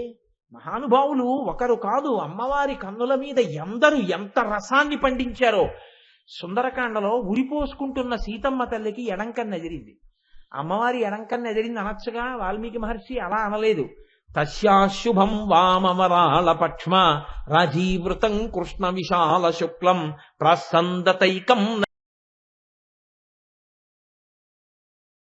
మహానుభావులు, ఒకరు కాదు. అమ్మవారి కన్నుల మీద ఎందరూ ఎంత రసాన్ని పండించారో. సుందరకాండలో ఉరిపోసుకుంటున్న సీతమ్మ తల్లికి ఎడంకన్ను ఎదిరింది. అమ్మవారి ఎడంకన్ను ఎదిరింది అనొచ్చుగా, వాల్మీకి మహర్షి అలా అనలేదు. తస్యాశుభం వామవరాళ పక్ష్మ రాజీవృతం కృష్ణ విశాల శుక్లం ప్రసందతైకం